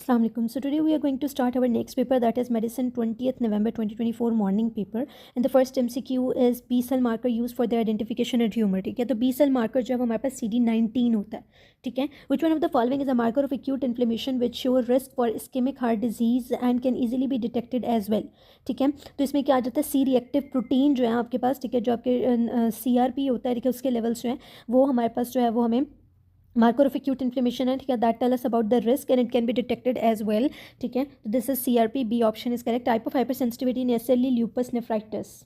Assalamu alaikum. So today we are going to start our next paper, that is medicine 20th November 2024 morning paper. And the first MCQ is B cell marker used for the identification of tumor. ठीक है, तो B cell marker जो है वो हमारे पास CD19 होता है. ठीक है, which one of the following is a marker of acute inflammation which show risk for ischemic heart disease and can easily be detected as well. ठीक है, तो इसमें क्या आ जाता है, सी रिएक्टिव प्रोटीन जो है आपके पास, ठीक है, जो आपके CRP होता है, ठीक है, उसके लेवल्स जो हैं वो हमारे पास जो है वो हमें marker of acute inflammation है, ठीक है, that tell us about the risk and it can be detected as well. ठीक है, this is CRP. B option is correct. Type of hypersensitivity in SLE lupus nephritis.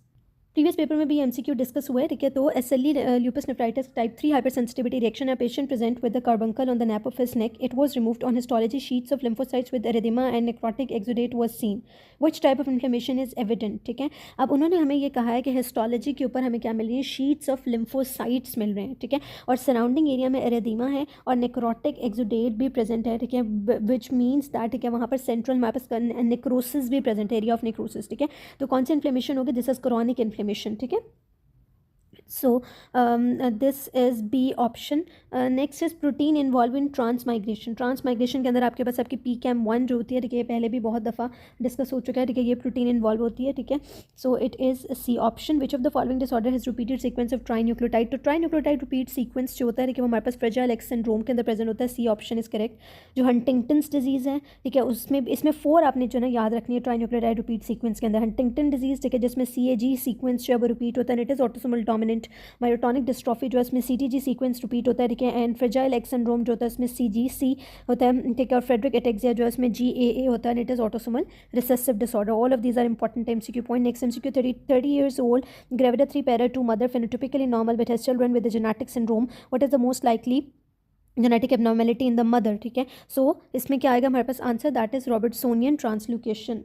Previous paper में भी MCQ discuss हुआ है. ठीक है, तो SLE lupus nephritis type 3 hypersensitivity reaction. A patient present with the carbuncle on the nape of his neck. It was removed on histology. Sheets of lymphocytes with erythema and necrotic exudate was seen. Which type of inflammation is evident? ठीक है, अब उन्होंने हमें ये कहा है कि histology के ऊपर हमें क्या मिल रही है, शीट्स ऑफ लिम्फोसाइट्स मिल रहे हैं. ठीक है, और सराउंडिंग एरिया में एरिथेमा है और नेक्रोटिक एक्सुडेट भी प्रेजेंट है. ठीक है, विच मीन्स दैट, ठीक है, वहाँ पर सेंट्रल मैपस नेक्रोसिस भी प्रेजेंट है, एरिया ऑफ नेक्रोसिस. ठीक है, तो कौन सी इन्फ्लेमेशन होगी, दिस इज क्रॉनिक इन्फ्लेमेशन. ठीक है, so this is B option. Next is protein involved in transmigration. Transmigration के अंदर आपके पास आपकी PCAM1 जो होती है, ठीक है, पहले भी बहुत दफ़ा डिस्कस हो चुका है. ठीक है, ये प्रोटीन इन्वॉल्व होती है. ठीक है, so it is C option. Which of the following disorder has repeated sequence of trinucleotide? तो trinucleotide repeat sequence जो होता है, ठीक है, वो हमारे पास फ्रेजाइल एक्स सिंड्रोम के अंदर प्रेजेंट होता है. C option is correct. जो हंटिंगटन्स डिजीज़ है, ठीक है, उसमें इसमें 4 आपने जो है ना याद रखनी है ट्राइन्यूक्लियोटाइड रिपीट सीक्वेंस के अंदर. हंटिंगटन डिजीज़, ठीक है, जिसमें CAG सीक्वेंस जो है वो रिपीट होता है. It is autosomal dominant. Myotonic dystrophy जो है इसमें CTG सीक्वेंस रिपीट होता है. ठीक है, एंड फ्रेजाइल एक्स सिंड्रोम जो होता है इसमें CGC होता है. ठीक है, और फ्रेडरिक एटेक्सिया जो है इसमें GAA होता है. It is autosomal recessive disorder. All of these are important MCQ point. Next MCQ 30 years old, gravida 3 para 2 mother, phenotypically normal but has children with a genetic syndrome. What is the most likely genetic abnormality in the mother? ठीक है, सो इसमें क्या आएगा हमारे पास answer, that is Robertsonian translocation.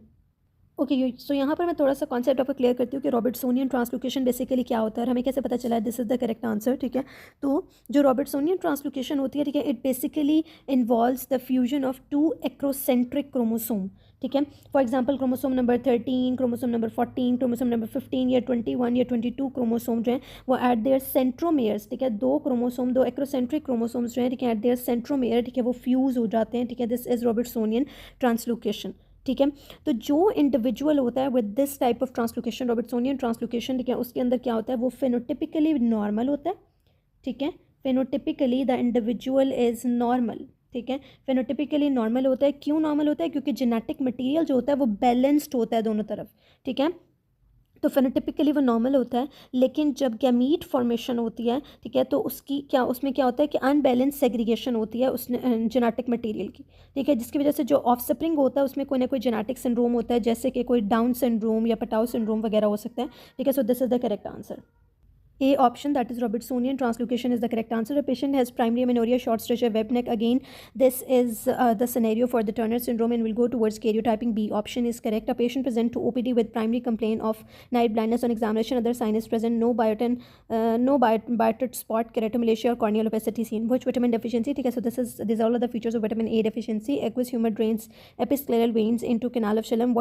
Okay, so यहाँ पर मैं थोड़ा सा कॉन्सेप्ट आपको क्लियर करती हूँ कि रॉबर्टसोनियन ट्रांसलोकेशन बेसिकली क्या होता है और हमें कैसे पता चला है this is the correct answer. ठीक है, तो जो रॉबर्टसोनियन ट्रांसलोकेशन होती है, ठीक है, it basically involves the fusion of 2 acrocentric chromosome. ठीक है, for example chromosome number 13, chromosome number 14, chromosome number 15 या 21 या 22 क्रोमोसोम जो है वो एट देयर सेंट्रोमेयर्स, ठीक है, 2 क्रोमोसोम, 2 एक्रोसेंट्रिक क्रोमोसोम्स जो है, ठीक है, एट देयर सेंट्रोमेयर, ठीक है, वो फ्यूज़ हो जाते हैं. ठीक है, दिस इज़ रॉबर्टसोनियन ट्रांसलोकेशन. ठीक है, तो जो इंडिविजुअल होता है with this type of translocation, Robertsonian translocation, ठीक है, उसके अंदर क्या होता है, वो फेनोटिपिकली नॉर्मल होता है. ठीक है, फेनोटिपिकली द इंडिविजुअल इज़ नॉर्मल. ठीक है, फेनोटिपिकली नॉर्मल होता है. क्यों नॉर्मल होता है, क्योंकि जेनेटिक मटेरियल जो होता है वो बैलेंस्ड होता है दोनों तरफ. ठीक है, तो फेनोटिपिकली वो नॉर्मल होता है. लेकिन जब गैमीट फॉर्मेशन होती है, ठीक है, तो उसमें क्या होता है कि अनबैलेंस सेग्रीगेशन होती है उस जेनेटिक मटेरियल की. ठीक है, जिसकी वजह से जो ऑफस्प्रिंग होता है उसमें कोई ना कोई जेनेटिक सिंड्रोम होता है, जैसे कि कोई डाउन सिंड्रोम या पटाउ सिंड्रोम वगैरह हो सकता है. ठीक है, so this is the correct answer. A option, that is Robertsonian translocation, is the correct answer. A patient has primary amenorrhea, short stretcher web neck. Again, this is the scenario for the Turner syndrome and will go towards karyotyping. B option is correct. A patient present to OPD with primary complaint of night blindness on examination. Other sign is present. No biotic spot, keratomalacia or corneal opacity seen. Which vitamin deficiency? Okay, so these are all of the features of vitamin A deficiency. Aqueous humor drains episcleral veins into canal of Schillam.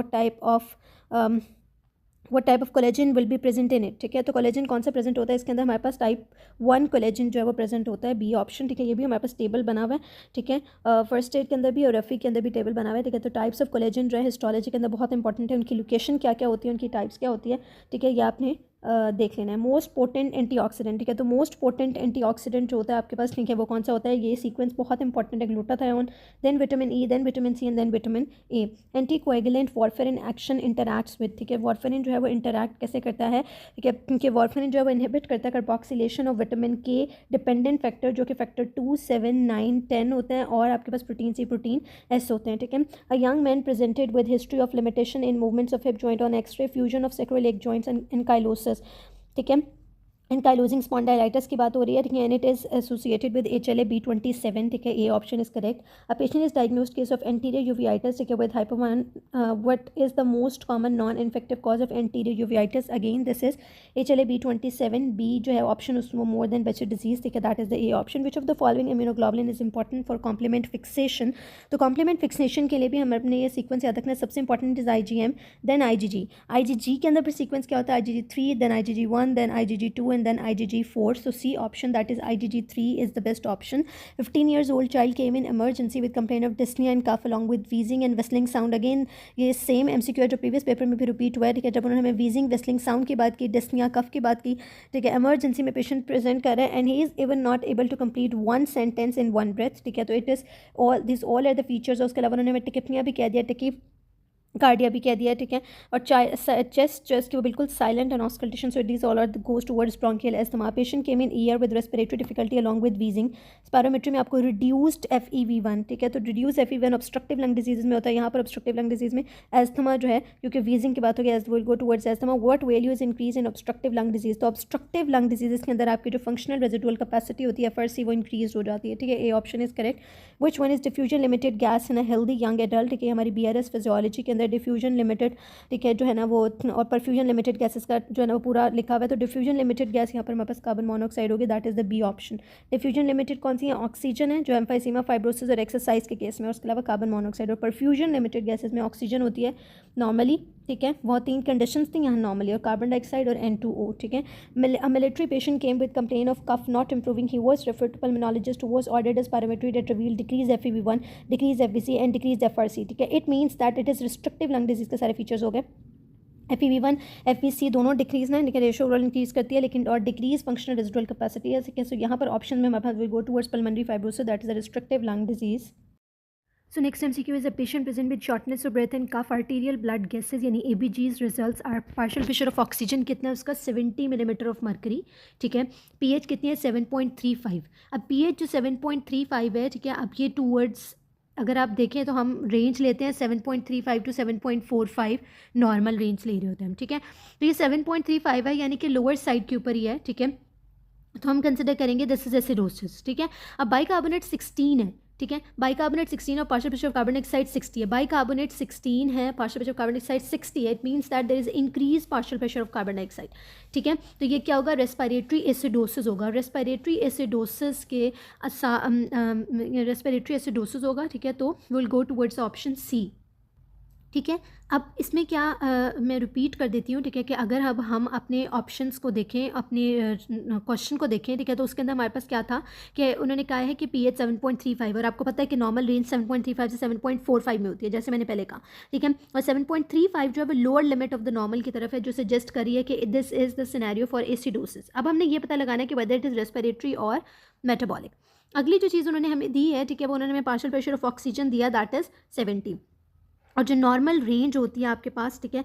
What type of collagen will be present in it? ठीक है, तो collagen कौन सा present होता है इसके अंदर, हमारे पास टाइप 1 कोलेजन जो है वो प्रेजेंट होता है. B option. ठीक है, ये भी हमारे पास टेबल बना हुआ है. ठीक है, फर्स्ट एड के अंदर भी और रफ़ी के अंदर भी टेबल बना हुआ है. ठीक है, तो टाइप्स ऑफ कोलेजन जो है हिस्टोलॉजी के अंदर बहुत इंपॉर्टेंट है. उनकी लोकेशन क्या क्या होती है, उनकी टाइप्स क्या होती है. ठीक है, ये आपने देख लेना है. Most potent antioxidant. ठीक है, तो मोस्ट पोटेंट एंटीऑक्सीडेंट जो होता है आपके पास, ठीक है, वो कौन सा होता है, ये सीक्वेंस बहुत इंपॉर्टेंट है. Glutathione, then vitamin E, then vitamin C and then vitamin A. Anticoagulant warfarin action interacts with. ठीक है, वारफेरिन जो है वो इंटरैक्ट कैसे करता है, ठीक है, क्योंकि वारफेरिन जो है वो इनहिबिट करता है कार्बोक्सिलेशन ऑफ विटामिन के डिपेंडेंट फैक्टर जो कि फैक्टर 2, 7, 9, 10 होते हैं, और आपके पास प्रोटीन सी, प्रोटीन एस होते हैं. ठीक है, a young man presented with history of limitation in movements of hip joint on x-ray, fusion of sacroiliac joints and ankylosis. ठीक है, एंकाइलोजिंग स्पॉन्डाइलाइटिस की बात हो रही है. ठीक है, and it is associated with HLA-B27. ठीक है, A option is correct. A patient is diagnosed case of anterior uveitis, ठीक है, with hypopyon. What is the most common non infective cause of anterior uveitis? Again this is HLA-B27. B जो है option उसमें more than Becher disease. ठीक है, that is the A option. Which of the following immunoglobulin is important for complement fixation? तो complement fixation के लिए भी हमें ये सीक्वेंस याद रखना है. सबसे important is IgM, then IgG. IgG के अंदर फिर सीक्वेंस क्या होता है, IgG3, then IgG1, then IgG2 and then IgG4. So C option, that is IgG3, is the best option. 15 years old child came in emergency with complaint of dyspnea and cough along with wheezing and whistling sound. Again ये same MCQ है जो previous paper में भी repeat हुआ है, ठीक है. जब उन्होंने हमें wheezing whistling साउंड की बात की, dyspnea कफ की बात की, ठीक है, emergency में पेशेंट प्रेजेंट कर रहा है and he is even not able to complete one sentence in one breath, ठीक है. तो it is all these all are the features. उसके अलावा उन्होंने हमें टिकिपनिया भी कह दिया, टिकी कार्डिया भी कह दिया, ठीक है. और चेस्ट की वो बिल्कुल silent and auscultation. So these all are goes towards bronchial asthma. Patient came in year with respiratory difficulty along with wheezing. Spirometry में आपको रिड्यूस्ड FEV1, ठीक है. तो reduce FEV1 obstructive lung disease में होता है. यहाँ पर ऑब्स्ट्रक्टिव लंग डिजीज में एस्थमा जो है, क्योंकि वीजिंग की बात हो गई, will go towards asthma. What value is increase in obstructive lung disease. तो ऑब्स्ट्रक्टिव लंग डिजीज के अंदर आपकी जो फंक्शनल रेजिडुअल कैपेसिटी होती है FRC वो इंक्रीज हो जाती है, ठीक है. A option is correct. Which one is diffusion limited gas in a healthy young adult, ठीक है. हमारी BRS फिजियोलॉजी के अंदर डिफ्यूजन लिमिटेड, ठीक है, जो है ना वो, और परफ्यूजन लिमिटेड गैसेस का जो है ना वो पूरा लिखा हुआ है. तो डिफ्यूजन लिमिटेड गैस यहाँ पर हमारे पास कार्बन मोनोऑक्साइड होगी, that is the B option. Diffusion limited कौन सी है? ऑक्सीजन है, जो एम्फाइसीमा, फाइब्रोसिस और एक्सरसाइज के केस में. और उसके अलावा कार्बन मोनोऑक्साइड. और परफ्यूजन लिमिटेड गैसेस में ऑक्सीजन होती है नॉर्मली, ठीक है. वो 3 कंडीशंस थी यहाँ नॉर्मली, और कार्बन डाइऑक्साइड और N2O, ठीक है. Military patient came with complain of cough not improving. He was referred to pulmonologist who was ordered as pyrometry that reveal decrease FEV1, decrease FVC and decrease FRC, ठीक है. It means that it is restrictive lung disease के सारे features हो गए. FEV1 FVC दोनों decrease ना, लेकिन ratio overall increase करती है, लेकिन और डिक्रीज फंक्शनल रेजिडुअल कैपेसिटी है. सो यहाँ पर ऑप्शन में हमारे पास will go towards pulmonary fibrosis, that is a restrictive lung disease. So next MCQ is a patient present with shortness of breath and cough, arterial blood gases यानी ABGs. results are partial pressure of oxygen कितना है उसका 70 millimetre of mercury, ठीक है. pH कितनी है 7.35. अब pH जो 7.35 है, ठीक है. अब ये टूवर्ड्स अगर आप देखें तो हम रेंज लेते हैं 7.35 टू 7.45 नॉर्मल रेंज ले रहे होते हैं हम, ठीक है. तो ये 7.35 है यानी कि लोअर साइड के ऊपर ही है, ठीक है. तो हम कंसिडर करेंगे दिस इज एसिडोसिस, ठीक है. अब बाइकार्बोनेट 16 है, ठीक है. बाइकार्बोनेट 16 और partial pressure of carbon dioxide 60 है. बाइकार्बोनेट 16 है, partial pressure of carbon dioxide 60 है. It means that there is increase partial pressure of carbon dioxide, ठीक है. तो ये क्या होगा? रेस्पिरेटरी एसिडोसिस होगा. रेस्पिरेटरी एसिडोसिस के रेस्पिरेटरी एसिडोसिस होगा, ठीक है. तो will go towards option C, ठीक है. अब इसमें क्या मैं रिपीट कर देती हूँ, ठीक है, कि अगर अब हम अपने ऑप्शंस को देखें, अपने क्वेश्चन को देखें, ठीक है, तो उसके अंदर हमारे पास क्या था कि उन्होंने कहा है कि pH 7.35 और आपको पता है कि नॉर्मल रेंज 7.35 से 7.45 में होती है, जैसे मैंने पहले कहा, ठीक है. और 7.35 जो है वो lower limit of the normal की तरफ है, जो सजेस्ट कर रही है कि this is the scenario for acidosis. अब हमने ये पता लगाना है कि वेदर इट इज़ रेस्पिरेटरी और मेटाबॉलिक. अगली जो चीज़ उन्होंने हमें दी है, ठीक है, वो उन्होंने हमें पार्शियल प्रेशर ऑफ ऑक्सीजन दिया, दैट इज़ 70. और जो नॉर्मल रेंज होती है आपके पास, ठीक है,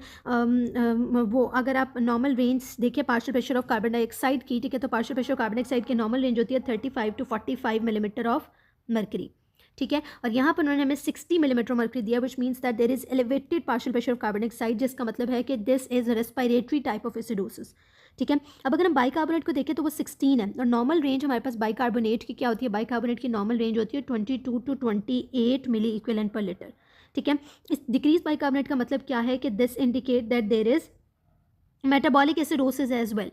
वो अगर आप नॉर्मल रेंज देखिए partial pressure of carbon dioxide की, ठीक है, तो partial pressure of carbon dioxide की नॉर्मल रेंज होती है 35 टू 45 मिलीमीटर ऑफ मर्करी, ठीक है. और यहाँ पर उन्होंने हमें 60 मिलीमीटर मर्करी दिया, which means that there is elevated partial pressure of carbon dioxide, जिसका मतलब है कि this is respiratory type of acidosis, ठीक है. अब अगर हम बाइकार्बोनेट को देखें तो वो 16 है, और नॉर्मल रेंज हमारे पास बाइकार्बोनेट की क्या होती है? बाइकार्बोनेट की नॉर्मल रेंज होती है 22 to 28 milliequivalent per litre, ठीक है. इस डिक्रीज बाइकार्बोनेट का मतलब क्या है कि this indicate that there is metabolic acidosis as well,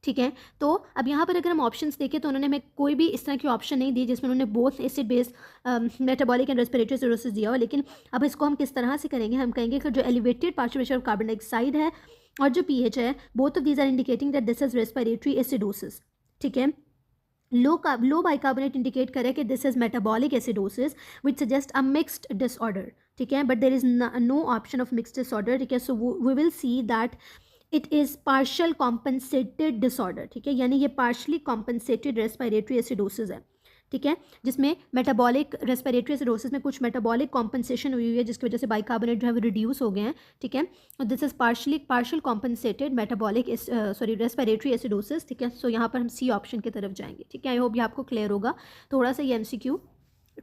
ठीक है. तो अब यहाँ पर अगर हम ऑप्शंस देखें तो उन्होंने हमें कोई भी इस तरह की ऑप्शन नहीं दी जिसमें उन्होंने both acid based metabolic and respiratory acidosis दिया हो. लेकिन अब इसको हम किस तरह से करेंगे? हम कहेंगे कि जो elevated partial pressure of carbon dioxide है और जो pH है, both of these are indicating that this is respiratory acidosis, ठीक है. लो बाइकार्बोनेट इंडिकेट करे कि this is metabolic acidosis which suggest a mixed disorder, ठीक है. But there is no option of mixed disorder, ठीक है. So we will see that it is partial compensated disorder, ठीक है, यानी ये पार्शली कॉम्पनसेटेड रेस्पिरेटरी एसिडोसिस है, ठीक है, जिसमें मेटाबॉलिक रेस्पिरेटरी एसिडोसिस में कुछ मेटाबॉलिक कॉम्पनसेशन हुई है, जिसकी वजह से बाइकार्बोनेट जो है वो रिड्यूस हो गए हैं, ठीक है. और this is partial compensated metabolic respiratory acidosis, ठीक है. सो यहाँ पर हम सी ऑप्शन की तरफ जाएंगे, ठीक है. आई होप ये आपको क्लियर होगा. थोड़ा सा ये MCQ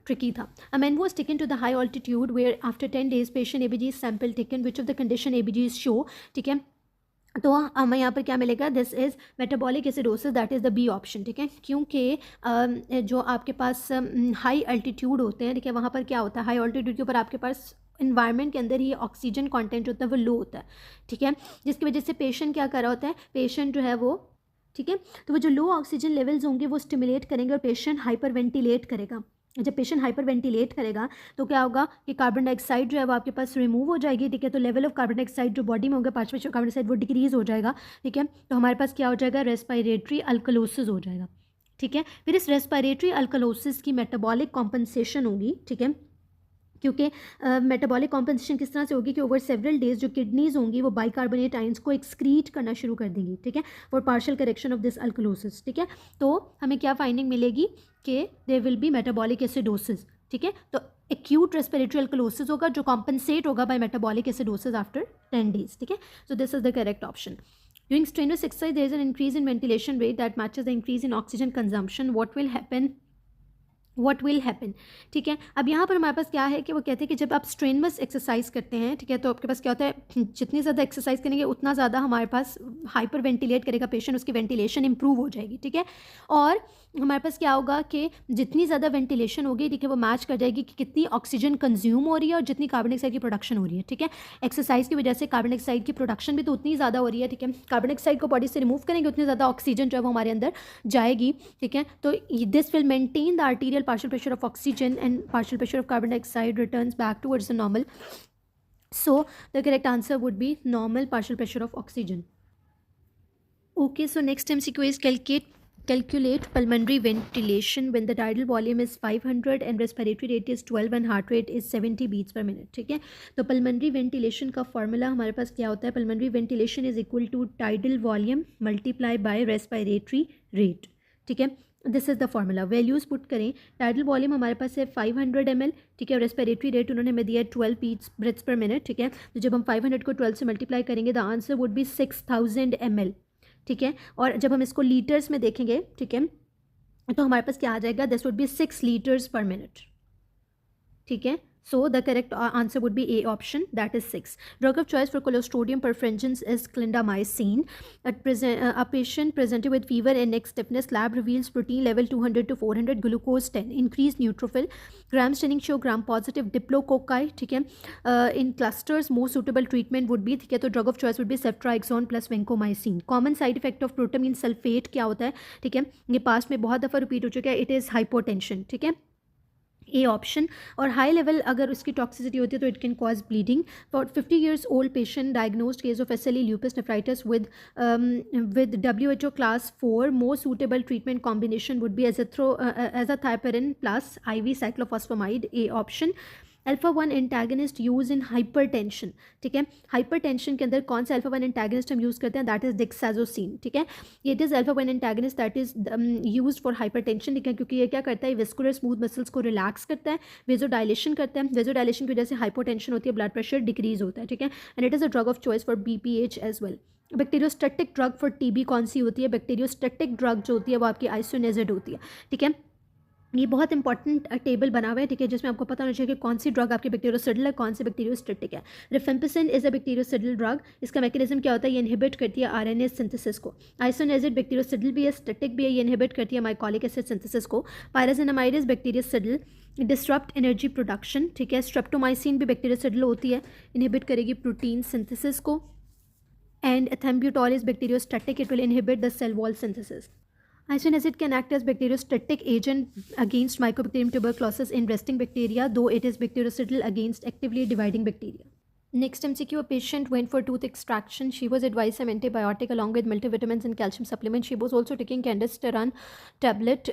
tricky था. A man was taken to the high altitude where after 10 days patient ABG sample taken, which of the condition ABGs show, ठीक है. तो हमें यहाँ पर क्या मिलेगा? This is metabolic acidosis, that is the B option, ठीक है. क्योंकि जो आपके पास हाई अल्टीट्यूड होते हैं, ठीक है, वहाँ पर क्या होता है? हाई अल्टीट्यूड के ऊपर आपके पास इन्वायरमेंट के अंदर ही ऑक्सीजन कंटेंट होता है वो लो होता है, ठीक है, जिसकी वजह से पेशेंट क्या कर रहा होता है? पेशेंट जो है वो, ठीक है, तो वो जो लो ऑक्सीजन लेवल्स होंगे वो स्टिमुलेट करेंगे और पेशेंट हाइपर वेंटिलेट करेगा, जब पेशेंट हाइपर वेंटिलेट करेगा तो क्या होगा कि कार्बन डाइऑक्साइड जो है वो आपके पास रिमूव हो जाएगी, ठीक है। तो लेवल ऑफ कार्बन डाइऑक्साइड जो बॉडी में होगा, पार्टिकल ऑफ कार्बन डाइऑक्साइड, वो डिक्रीज हो जाएगा, ठीक है। तो हमारे पास क्या हो जाएगा, रेस्पिरेटरी अल्कलोसिस हो जाएगा, ठीक है। फिर इस रेस्पिरेटरी अल्कलोसिस की मेटाबॉलिक कॉम्पनसेशन होगी, ठीक है, क्योंकि मेटाबॉलिक कॉम्पनसेशन किस तरह से होगी कि ओवर सेवरल डेज जो किडनीज होंगी वो बाइकार्बोनेट आयंस को एक्सक्रीट करना शुरू कर देंगी, ठीक है, for partial correction of this alkalosis, ठीक है। तो हमें क्या फाइंडिंग मिलेगी कि there will be metabolic acidosis, ठीक है। तो एक्यूट रेस्पिरेटरी अल्कलोसिस होगा जो कॉम्पनसेट होगा by metabolic acidosis after 10 days, ठीक है। So this is the correct option. During strenuous exercise, there is an increase in ventilation rate that matches the increase in oxygen consumption. What will happen, ठीक है। अब यहाँ पर हमारे पास क्या है कि वो कहते हैं कि जब आप स्ट्रेनमस एक्सरसाइज करते हैं, ठीक है, तो आपके पास क्या होता है, जितनी ज़्यादा एक्सरसाइज करेंगे उतना ज़्यादा हमारे पास हाइपर वेंटिलेट करेगा पेशेंट, उसकी वेंटिलेशन इंप्रूव हो जाएगी, ठीक है। और हमारे पास क्या होगा कि जितनी ज़्यादा वेंटिलेशन होगी, ठीक है, वो मैच कर जाएगी कि कितनी ऑक्सीजन कंज्यूम हो रही है और जितनी कार्बन डाइऑक्साइड की प्रोडक्शन हो रही है, ठीक है। एक्सरसाइज की वजह से कार्बन डाइऑक्साइड की प्रोडक्शन भी तो उतनी ज़्यादा हो रही है, ठीक है। कार्बन डाइऑक्साइड को बॉडी से रिमूव करेंगे उतनी ज़्यादा ऑक्सीजन जो है वो हमारे अंदर जाएगी, ठीक है। तो this will maintain the arterial partial pressure of oxygen and partial pressure of carbon dioxide returns back towards the normal. So the correct answer would be normal partial pressure of oxygen. Okay, so next MCQ is calculate pulmonary ventilation when the tidal volume is 500 and respiratory rate is 12 and heart rate is 70 beats per minute, ठीक है। तो pulmonary ventilation का formula हमारे पास क्या होता है, pulmonary ventilation is equal to tidal volume multiply by respiratory rate, ठीक है। This is the formula, values put करें। टाइडल वॉल्यूम हमारे पास है 500 ml, ठीक है, और रेस्पिरेटरी रेट उन्होंने हमें दिया है 12 ब्रेथ्स पर मिनट, ठीक है। तो जब हम 500 को 12 से मल्टीप्लाई करेंगे the answer would be 6000 ml, ठीक है। और जब हम इसको लीटर्स में देखेंगे, ठीक है, तो हमारे पास क्या आ जाएगा, this would be 6 liters per minute, ठीक है। So the correct answer would be A option, that is 6. Drug of choice for Clostridium perfringens is clindamycin. A patient presented with fever and neck stiffness, lab reveals protein level 200 to 400, glucose 10, increased neutrophil, gram staining show gram positive diplococci, ठीक है। In clusters most suitable treatment would be, ठीक है, तो drug of choice would be ceftriaxone plus vancomycin. Common side effect of protamine sulfate क्या होता है, ठीक है, ये पास्ट में बहुत दफ़ा रिपीट हो चुका है, it is hypotension, ठीक है, ए ऑप्शन। और हाई लेवल अगर उसकी टॉक्सिसिटी होती है तो it can cause bleeding. For 50 years old patient diagnosed case of SLE lupus nephritis with WHO class 4 most suitable treatment combination would be azathioprine plus IV cyclophosphamide, A option. Alpha 1 antagonist use in hypertension, ठीक है। Hypertension के अंदर कौन सा alpha 1 antagonist हम use करते हैं, that is डिक्साजोसिन, ठीक है। It is alpha 1 antagonist that is use for hypertension, ठीक है, क्योंकि ये क्या करता है, विस्कुलर स्मूथ मसल्स को रिलैक्स करता है, वेजोडाइलेशन करता है, वेजोडाइलेशन की वजह से हाइपोटेंशन होती है, ब्लड प्रेशर डिक्रीज होता है, ठीक है। And it is a drug of choice for BPH as well. Bacteriostatic drug for TB कौन सी होती है, बैक्टीरियोस्टैटिक ड्रग जो होती है वो आपकी आइसोनेजिड होती है, ठीक है। ये बहुत इंपॉर्टेंट टेबल बना हुआ है, ठीक है, जिसमें आपको पता होना चाहिए कि कौन सी ड्रग आपकी बैक्टीरियोसिडल है, कौन सी बैक्टीरियोस्टैटिक है। Rifampicin is a bactericidal drug, इसका मैकेनिज्म क्या होता है, ये इनहिबिट करती है RNA सिंथेसिस को। आइसोनेजिड बैक्टीरियोसिडल भी है, स्टैटिक भी है, ये इनहिबिट करती है माइकोलिक एसिड सिंथेसिस को। Pyrazinamide is bactericidal, disrupt energy production, ठीक है। स्ट्रेप्टोमाइसिन भी बैक्टीरियोसिडल होती है, इनहिबिट करेगी प्रोटीन सिंथेसिस को। And ethambutol is bacteriostatic, it will inhibit the cell wall synthesis. Isoniazid can act as bacteriostatic agent against Mycobacterium tuberculosis in resting bacteria, though it is bactericidal against actively dividing bacteria. Next MCQ, a patient went for tooth extraction. She was advised some antibiotic along with multivitamins and calcium supplement. She was also taking candicertan tablet.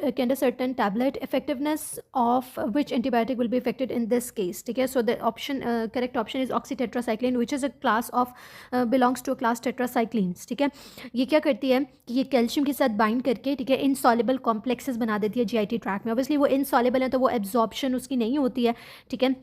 Effectiveness of which antibiotic will be affected in this case, ठीक है। So the option correct option is oxytetracycline, which is a class of belongs to a class tetracyclines, ठीक है। ये क्या करती है कि ये कैल्शियम के साथ बाइंड करके, ठीक है, इनसॉल्युबल कॉम्प्लेक्सेस बना देती है GIT ट्रैक में। ऑब्वियसली वो इनसॉल्युबल है तो वो एब्जॉर्प्शन उसकी नहीं होती है, ठीक है।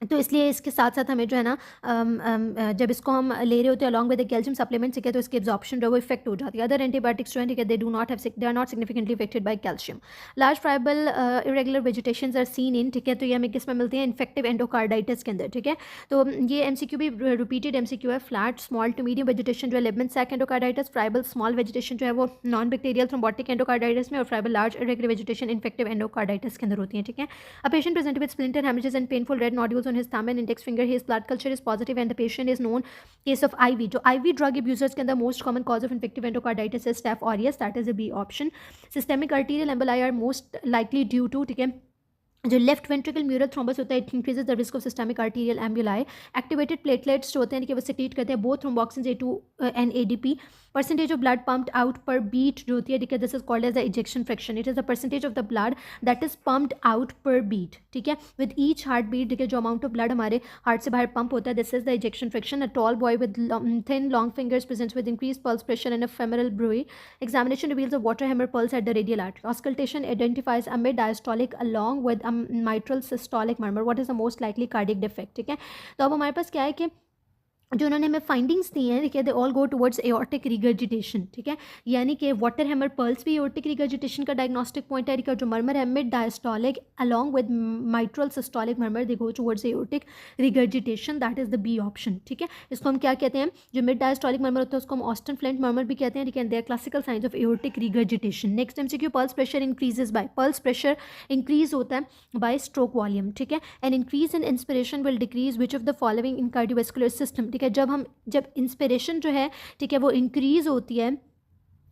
तो इसलिए इसके साथ साथ हमें जो है ना जब इसको हम ले रहे होते हैं along with the calcium supplement, ठीक है, तो इसकी एब्जॉर्प्शन जो है वो इफेक्ट हो जाती है। अदर एंटीबायोटिक्स जो है, ठीक है, they are not significantly affected by calcium. Large friable irregular vegetations are seen in, ठीक है, तो ये हमें किस में मिलती है, इन्फेक्टिव एंडोकार्डाइटिस के अंदर, ठीक है। तो ये MCQ भी रिपीटेड MCQ है। Flat small to medium vegetation जो है Libman Sacks endocarditis, friable small vegetation जो है वो नॉन बैक्टीरियल थ्रोम्बोटिक एंडोकार्डाइटिस में, और friable large irregular vegetation infective endocarditis के अंदर होती है, ठीक है। A patient present with splinter haemorrhages and painful red nodules on his thumb and index finger, his blood culture is positive and the patient is known case of IV. जो IV drug abusers के अंदर most common cause of infective endocarditis is Staph aureus, that is a B option. Systemic arterial emboli are most likely due to, ठीक है, जो left ventricle mural thrombus होता है, it increases the risk of systemic arterial emboli. Activated platelets जो होते हैं कि वो सिक्रीट करते हैं both thromboxane A2 and ADP। Percentage of blood pumped out per beat जो होती है, ठीक है, this is called as the ejection fraction. It is the percentage of the blood that is pumped out per beat, ठीक है, with each heart beat, ठीक है, जो अमाउंट ऑफ ब्लड हमारे हार्ट से बाहर पंप होता है, this is the ejection fraction. A tall boy with thin long fingers presents with increase pulse pressure and a femoral bruit. Examination reveals a water hammer pulse at the radial artery. Auscultation identifies a mid-diastolic along with a mitral systolic murmur. What is the most likely cardiac defect? ठीक है, तो अब हमारे पास क्या है कि जो उन्होंने हमें फाइंडिंग्स दी हैं, ठीक है, they all go towards aortic regurgitation, ठीक है, यानी कि वाटर हैमर पल्स भी एओर्टिक रिगर्जिटेशन का डायग्नोस्टिक पॉइंट है, ठीक है, जो मर्मर है mid diastolic along with mitral systolic murmur, they go towards aortic regurgitation, that is the B option, ठीक है। इसको हम क्या कहते हैं, जो मिड डायस्टोलिक मर्मर होता है उसको हम ऑस्टन फ्लेंट मर्मर भी कहते हैं, ठीक है, they are classical signs of aortic regurgitation. Next MCQ, pulse pressure increases by, pulse pressure increase होता है बाय स्ट्रोक वॉल्यूम, ठीक है, and increase in inspiration will decrease which of the following in cardiovascular system, ठीक है, जब inspiration जो है, ठीक है, वो इंक्रीज होती है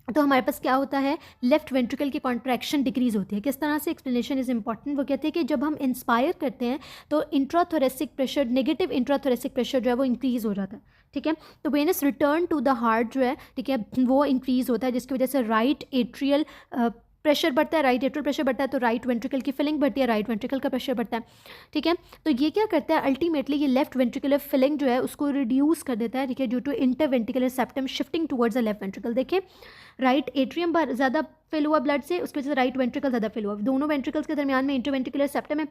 तो हमारे पास क्या होता है, लेफ्ट वेंट्रिकल की कॉन्ट्रैक्शन डिक्रीज होती है। किस तरह से, एक्सप्लेनेशन इज इंपॉर्टेंट। वो कहते हैं कि जब हम इंस्पायर करते हैं तो intrathoracic pressure, negative intrathoracic pressure जो है वो इंक्रीज हो जाता है, ठीक है, तो venous return to the heart जो है, ठीक है, वो इंक्रीज होता है, जिसकी वजह से राइट एट्रियल प्रेशर बढ़ता है, राइट एट्रियल प्रेशर बढ़ता है, तो राइट वेंट्रिकल की फिलिंग बढ़ती है, राइट वेंट्रिकल का प्रेशर बढ़ता है, ठीक है। तो ये क्या करता है, अल्टीमेटली ये लेफ्ट वेंट्रिकुलर फिलिंग जो है उसको रिड्यूस कर देता है, ठीक है, due to interventricular septum shifting towards the left ventricle. देखिए, राइट एट्रियम ज़्यादा फिल हुआ ब्लड से, उसकी वजह से राइट वेंट्रिकल ज़्यादा फिल हुआ, दोनों वेंट्रिकल्स के दरमियान में इंटरवेंट्रिकुलर सेप्टम है।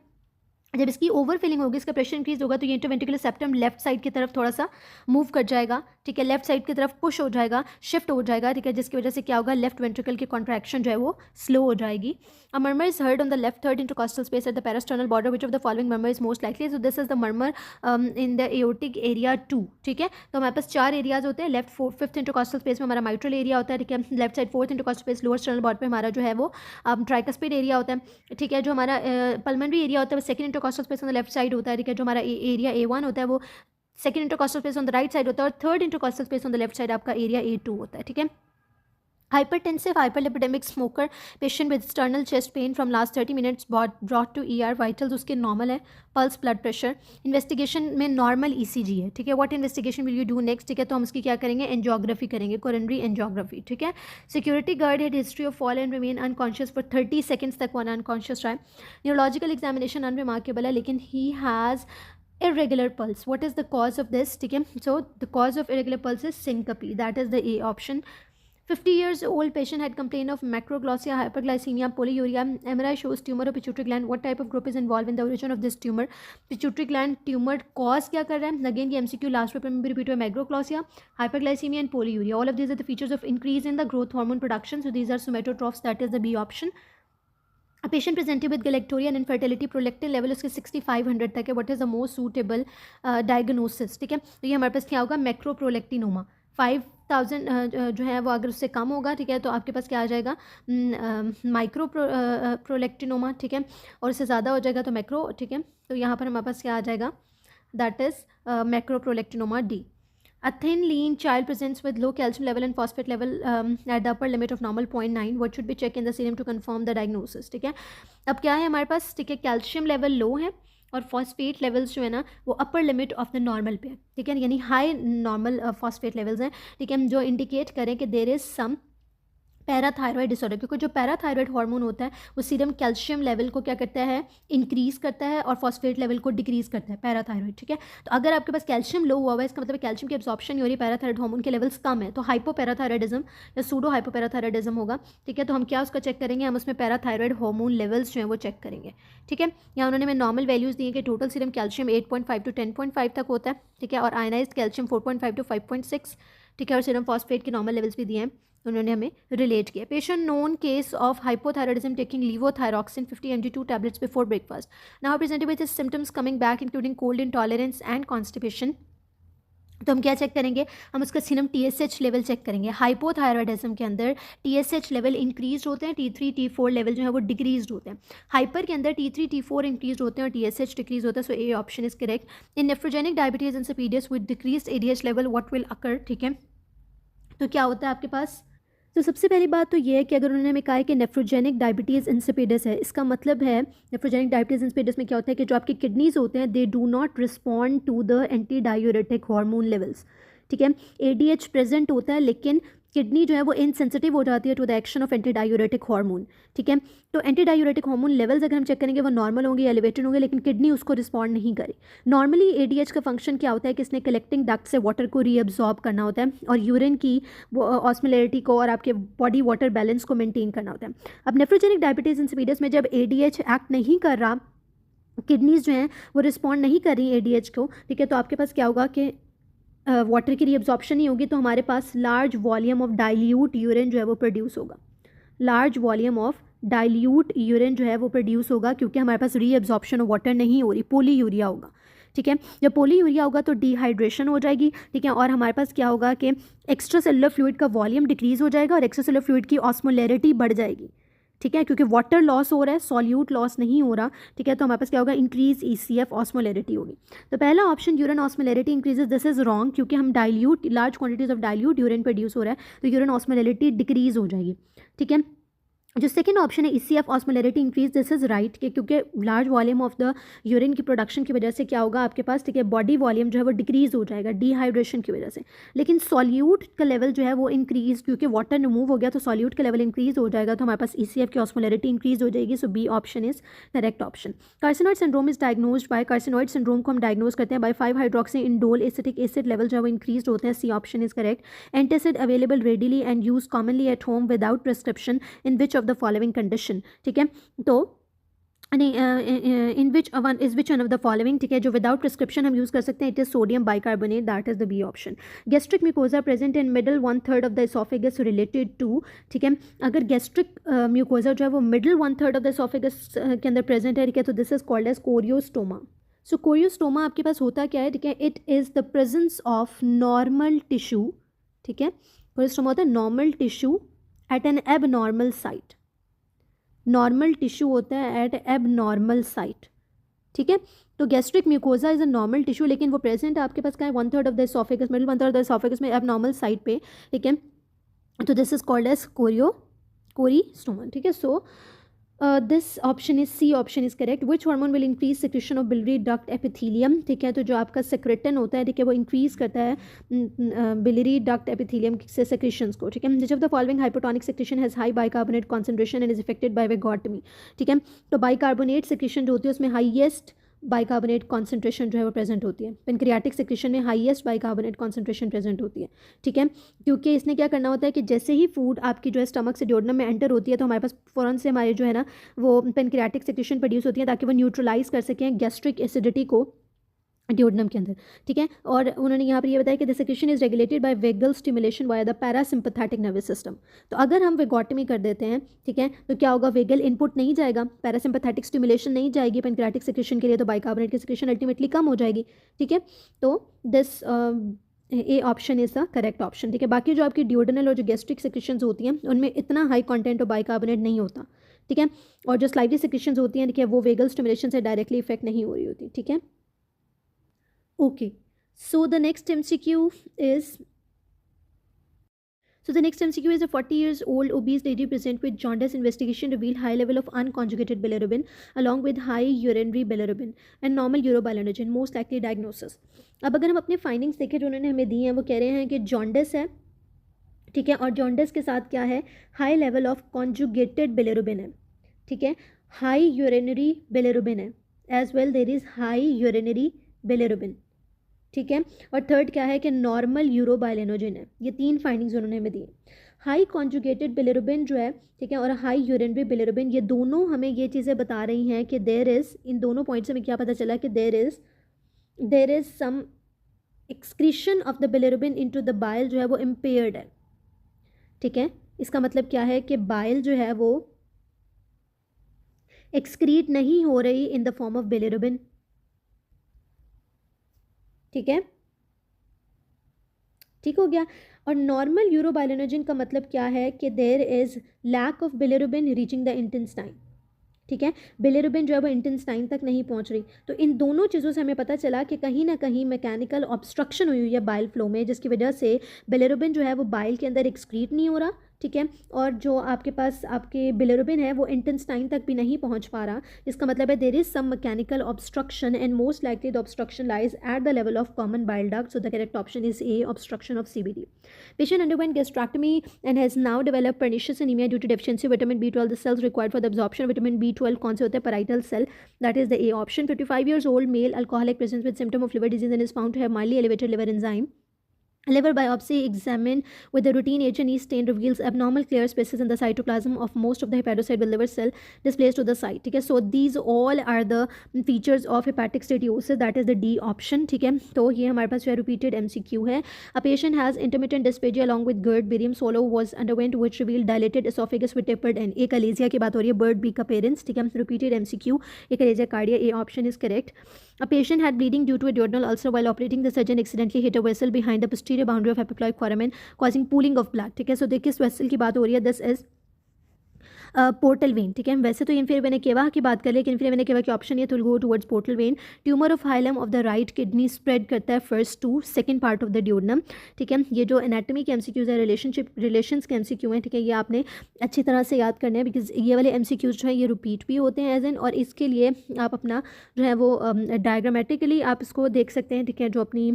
जब इसकी ओवर फिलिंग होगी, इसका प्रेशर इंक्रीज होगा, तो ये इंटरवेंट्रिकुलर सेप्टम लेफ्ट साइड की तरफ थोड़ा सा मूव कर जाएगा, ठीक है, लेफ्ट साइड की तरफ पुश हो जाएगा, शिफ्ट हो जाएगा, ठीक है, जिसकी वजह से क्या होगा, लेफ्ट वेंट्रिकल की कॉन्ट्रैक्शन जो है वो स्लो हो जाएगी। A murmur is heard on the left third intercostal space at the parasternal border, which of the following murmur is most likely, so this is the murmur in the aortic area 2, ठीक है। तो हमारे पास 4 areas होते हैं, left fifth intercostal space में हमारा mitral area होता है, ठीक है, left side fourth intercostal space lower sternal border पे हमारा जो है वो ट्राइकस्पिड एरिया होता है, ठीक है, जो हमारा पल्मनरी एरिया होता है वो second intercostal space on the left side होता है, ठीक है, जो हमारा एरिया A1 होता है वो second intercostal space on the right side होता है, और third intercostal space on the left side आपका एरिया A2 होता है, ठीक है। Hypertensive, hyperlipidemic smoker, patient with external chest pain from last 30 minutes brought to ER, vitals उसके normal है, pulse blood pressure, investigation में normal ECG है, ठीक है। What investigation will you do next, ठीक है, तो हम उसकी क्या करेंगे, angiography करेंगे, coronary angiography, ठीक है। Security guard had history of fall and remain unconscious for 30 seconds तक one unconscious रहा है। Neurological examination unremarkable है, लेकिन he has irregular pulse. What is the cause of this, ठीक है, so the cause of irregular pulse is syncope, that is the A option। 50 years old patient had complained of macroglossia, hyperglycemia, polyuria. MRI shows tumor of pituitary gland. What type of group is involved in the origin of this tumor? Pituitary gland tumor cause क्या कर रहा है? Again ये MCQ last paper में भी repeat हुआ, macroglossia, hyperglycemia and polyuria. All of these are the features of increase in the growth hormone production. So these are somatotrophs. That is the B option. A patient presented with galactoria and infertility, prolactin level उसके 6500 तक है. What is the most suitable diagnosis, ठीक है, तो ये हमारे पास क्या होगा, मैक्रोप्रोलेक्टिनोमा। 5000 जो है वो अगर उससे कम होगा, ठीक है, तो आपके पास क्या आ जाएगा, माइक्रो प्रोलेक्टिनोमा, ठीक है, और उससे ज़्यादा हो जाएगा तो मैक्रो, ठीक है, तो यहाँ पर हमारे पास क्या आ जाएगा, that is macroprolactinoma D। A thin, lean child presents with low calcium level and phosphate level at the upper limit of normal 0.9. What should be checked in the serum to confirm the diagnosis, ठीक है। अब क्या है हमारे पास, ठीक है, calcium level low है और फॉस्फेट लेवल्स जो है ना वो upper limit of the normal पे है, ठीक है, यानी हाई नॉर्मल फॉस्फेट लेवल्स हैं, ठीक है, जो इंडिकेट करें कि there is some parathyroid disorder, क्योंकि जो पैराथायरॉयड हार्मोन होता है वो सीरम कैल्शियम लेवल को क्या करता है, इंक्रीज़ करता है, और फॉस्फेट लेवल को डिक्रीज़ करता है, पैराथायरॉयड, ठीक है। तो अगर आपके पास कैल्शियम लो हुआ है, इसका मतलब कैल्शियम की एब्जॉर्प्शन नहीं हो रही, पैराथायरॉयड हार्मोन के लेवल्स कम है, तो हाइपोपैराथायरॉयडिज्म या सूडो हाइपोपैराथायरॉयडिज्म होगा, ठीक है। तो हम क्या उसका चेक करेंगे, हम उसमें पैराथायरॉयड हार्मोन लेवल्स जो हैं वो चेक करेंगे, ठीक है। यहाँ उन्होंने हमें नॉर्मल वैल्यूज़ दिए कि टोटल सीरम कैल्शियम 8.5 to 10.5 तक होता है, ठीक है, और आयनाइज्ड कैल्शियम 4.5 to 5.6, ठीक है, और सीरम फॉस्फेट के नॉर्मल लेवल्स भी दिए हैं, उन्होंने हमें रिलेट किया। Patient known case of hypothyroidism taking levothyroxine 50 mg 2 tablets before breakfast, now presented with symptoms coming back including cold intolerance and constipation. तो हम क्या चेक करेंगे, हम उसका सीरम TSH लेवल चेक करेंगे। हाइपोथायरॉयडिज्म के अंदर TSH लेवल इंक्रीज होते हैं, T3 T4 लेवल जो है वो डिक्रीज होते हैं। हाइपर के अंदर T3 T4 इंक्रीज होते हैं और TSH डिक्रीज होता है, so A option is correct. In nephrogenic diabetes insipidus with decrease ADH level what will occur, ठीक है, तो क्या होता है आपके पास, तो सबसे पहली बात तो ये है कि अगर उन्होंने हमें कहा है कि नेफ्रोजेनिक डायबिटीज़ इंसिपिडस है, इसका मतलब है नेफ्रोजेनिक डायबिटीज़ इंसिपिडस में क्या होता है कि जो आपके किडनीज होते हैं they do not respond to the antidiuretic hormone levels, ठीक है। एडीएच प्रेजेंट होता है लेकिन किडनी जो है वो इनसेंसिटिव हो जाती है to the action of antidiuretic hormone, ठीक है। तो एंटी डायूरेटिक हार्मोन लेवल्स अगर हम चेक करेंगे वो नॉर्मल होंगे, एलिवेटेड होंगे, लेकिन किडनी उसको रिस्पॉन्ड नहीं करे। नॉर्मली एडीएच का फंक्शन क्या होता है कि इसने कलेक्टिंग डक्ट से वाटर को रीअब्जॉर्ब करना होता है और यूरिन की ऑस्मोलैरिटी को और आपके बॉडी वाटर बैलेंस को मेंटेन करना होता है। अब नेफ्रोजेनिक डायबिटीज़ इंसिपिडस में जब एडीएच एक्ट नहीं कर रहा, किडनीज जो हैं वो रिस्पॉन्ड नहीं कर रही एडीएच को, ठीक है, तो आपके पास क्या होगा कि वाटर की रीअब्जॉर्प्शन नहीं होगी, तो हमारे पास large volume of dilute urine जो है वो प्रोड्यूस होगा। Large volume of dilute urine जो है वो प्रोड्यूस होगा क्योंकि हमारे पास रीअब्जॉर्प्शन ऑफ वाटर नहीं हो रही, पोलीयूरिया होगा, ठीक है। जब पोलीयूरिया होगा तो डिहाइड्रेशन हो जाएगी, ठीक है, और हमारे पास क्या होगा कि एक्स्ट्रा सेलुलर फ्लूइड का वॉल्यूम डिक्रीज हो जाएगा और एक्स्ट्रा सेलुलर फ्लूइड की ऑस्मोलैरिटी बढ़ जाएगी, ठीक है, क्योंकि वाटर लॉस हो रहा है, सॉल्यूट लॉस नहीं हो रहा, ठीक है। तो हमारे पास क्या होगा, इंक्रीज ईसीएफ ऑस्मोलैरिटी होगी। तो पहला option urine osmolarity increases, this is wrong क्योंकि हम dilute large quantities of dilute urine produce हो रहा है तो यूरिन ऑस्मोलैरिटी डिक्रीज हो जाएगी, ठीक है। जो सेकंड ऑप्शन है ECF osmolarity increase, this is right कि क्योंकि large volume of the urine की प्रोडक्शन की वजह से क्या होगा आपके पास, ठीक है, बॉडी वॉल्यूम जो है वो डिक्रीज हो जाएगा डिहाइड्रेशन की वजह से, लेकिन सॉल्यूट का लेवल जो है वो इंक्रीज, क्योंकि वाटर रिमूव हो गया तो सॉल्यूट का लेवल इंक्रीज हो जाएगा, तो हमारे पास ईसीएफ की ऑस्मोलैरिटी इंक्रीज हो जाएगी। So B option is correct option. Carcinoid syndrome is diagnosed by, carcinoid syndrome को हम डायग्नोज करते हैं by 5 hydroxy indole acetic acid level जो है वो इंक्रीज होते हैं, C option is correct. Antacid available readily and use commonly at home without prescription in which of the following condition, ठीक है। तो in which one of the following, ठीक है, जो विदाउट प्रिस्क्रिप्शन हम यूज कर सकते हैं, it is sodium bicarbonate, that is the B option. Gastric mucosa present in middle 1/3 of the oesophagus related to, ठीक है, अगर गैस्ट्रिक म्यूकोजा जो है वो मिडल 1/3 ऑफ द एसोफेगस के अंदर प्रेजेंट है, ठीक है, तो this is called as choristoma. So choristoma आपके पास होता क्या है, ठीक है, it is the presence of normal tissue, ठीक है, कोरियोस्टोमा होता है normal tissue at an abnormal site, normal tissue होता है एट एबनॉर्मल साइट, ठीक है। तो gastric mucosa is a normal tissue लेकिन वो प्रेजेंट है आपके पास क्या है, 1/3 of the oesophagus, middle 1/3 of the oesophagus में एबनॉर्मल साइट पे, ठीक है, तो this is called as choristoma, ठीक है। So this option is C option is correct. Which hormone will increase secretion of biliary duct epithelium, ठीक है, तो जो आपका सेक्रेटन होता है, ठीक है, वो इंक्रीज करता है बिलरी डक्ट एपिथेलियम से सेक्रेशंस को, ठीक है। Which of the following hypotonic secretion has high bicarbonate concentration and is affected by vagotomy, ठीक है। तो बाइकार्बोनेट सेक्रेशन जो होती है उसमें हाईएस्ट बाइकार्बोनेट कॉन्सेंट्रेशन जो है वो प्रेजेंट होती है, पेनक्रियाटिक सेक्रेशन में हाईएस्ट बाइकार्बोनेट कॉन्सेंट्रेशन प्रेजेंट होती है, ठीक है, क्योंकि इसने क्या करना होता है कि जैसे ही फूड आपकी जो है स्टमक से ड्यूोडेनम में एंटर होती है तो हमारे पास फ़ौरन से हमारे जो है ना वो पेनक्रियाटिक सेक्रेशन प्रोड्यूस होती है ताकि वो न्यूट्रलाइज कर सकें गैस्ट्रिक एसिडिटी को ड्यूोडेनम के अंदर, ठीक है। और उन्होंने यहाँ पर ये बताया कि the secretion is regulated by vagal stimulation via the parasympathetic nervous system. तो अगर हम वेगोटमी कर देते हैं, ठीक है, तो क्या होगा, वेगल इनपुट नहीं जाएगा, पैरासिम्पैथेटिक स्टिमुलेशन नहीं जाएगी पेनक्रियाटिक सेक्रेशन के लिए, तो बाइकार्बोनेट की सेक्रेशन अल्टीमेटली कम हो जाएगी, ठीक है। तो this A option is the correct option, ठीक है। बाकी जो आपकी ड्यूोडेनल और जो गैस्ट्रिक सेक्रेशंस होती हैं उनमें इतना हाई कंटेंट ऑफ बाइकार्बोनेट नहीं होता, ठीक है, और जो स्लाइवली सेक्रेशंस होती हैं, ठीक है, वो वेगल स्टिमुलेशन से डायरेक्टली इफेक्ट नहीं हो रही होती, ठीक है। Okay, so the next MCQ is a 40 years old obese lady present with jaundice. Investigation revealed high level of unconjugated bilirubin along with high urinary bilirubin and normal urobilinogen, most likely diagnosis. अब अगर हम अपने findings देखें जो उन्होंने हमें दी हैं, वो कह रहे हैं कि जॉन्डिस है, ठीक है, और जॉन्डिस के साथ क्या है, high level of conjugated bilirubin है, ठीक है, हाई यूरिनरी बिलिरुबिन है, as well there is high urinary bilirubin, ठीक है, और थर्ड क्या है कि नॉर्मल यूरोबाइलिनोजिन है। ये तीन फाइंडिंग्स उन्होंने हमें दी। हाई कॉन्जुगेटेड बिलिरुबिन जो है, ठीक है, और हाई यूरिनरी बिलिरुबिन, ये दोनों हमें ये चीज़ें बता रही हैं कि देयर इज़, इन दोनों पॉइंट से हमें क्या पता चला कि there is some excretion of the bilirubin into the bile जो है वो इम्पेयर्ड है, ठीक है। इसका मतलब क्या है कि बाइल जो है वो एक्सक्रीट नहीं हो रही in the form of bilirubin, ठीक है, ठीक हो गया। और नॉर्मल यूरोबाइलिनोजिन का मतलब क्या है कि there is lack of bilirubin reaching the intestine, ठीक है, बिलिरुबिन जो है वो इंटेस्टाइन तक नहीं पहुंच रही। तो इन दोनों चीज़ों से हमें पता चला कि कहीं ना कहीं मैकेनिकल ऑब्स्ट्रक्शन हुई है बाइल फ्लो में, जिसकी वजह से बिलिरुबिन जो है वो बाइल के अंदर एक्सक्रीट नहीं हो रहा, ठीक है, और जो आपके पास आपके बिलिरुबिन है वो इंटेस्टाइन तक भी नहीं पहुंच पा रहा, इसका मतलब है there is some mechanical obstruction and most likely the obstruction lies at the level of common bile duct, so the correct option is A, obstruction of CBD. Patient underwent gastrectomy and has now developed pernicious anemia due to deficiency of vitamin B12. The cells required for the absorption of vitamin B12 कौन से होते हैं? parietal cell, that is the A option. 55 years old male alcoholic presents with symptom of liver disease and is found to have mildly elevated liver enzyme. Liver biopsy examined with a routine H&E stain reveals abnormal clear spaces in the cytoplasm of most of the hepatocyte with liver cell displaced to the side. ठीक है, so these all are the features of hepatic steatosis, that is the D option. ठीक है, तो ये हमारे पास जो है repeated MCQ है. A patient has intermittent dysphagia along with GERD. Barium Solo was underwent which revealed dilated esophagus with tapered end. एक अलेजिया की बात हो रही है, BERD B का parents. ठीक है, repeated MCQ, एक अलेजिया cardia, A option is correct. A patient had bleeding due to a duodenal ulcer while operating. The surgeon accidentally hit a vessel behind the posterior boundary of epiploic foramen causing pooling of blood. ठीक है, सो देखिए इस vessel की बात हो रही है, this is portal vein. ठीक है, वैसे तो इन्फीरियर वेना केवा की बात कर लेकिन इन्फीरियर वेना केवा की ऑप्शन ये तो go towards portal vein. Tumour of hilum of the right kidney spread करता है first to second part of the duodenum. ठीक है, ये जो एनाटॉमी के MCQs है, रिलेशंस के MCQ हैं. ठीक है, ये आपने अच्छी तरह से याद करने हैं बिकॉज ये वाले MCQs जो है ये रिपीट भी होते हैं एज एन, और इसके लिए आप अपना जो है वो डायग्रामेटिकली आप इसको देख सकते हैं. ठीक है, जो अपनी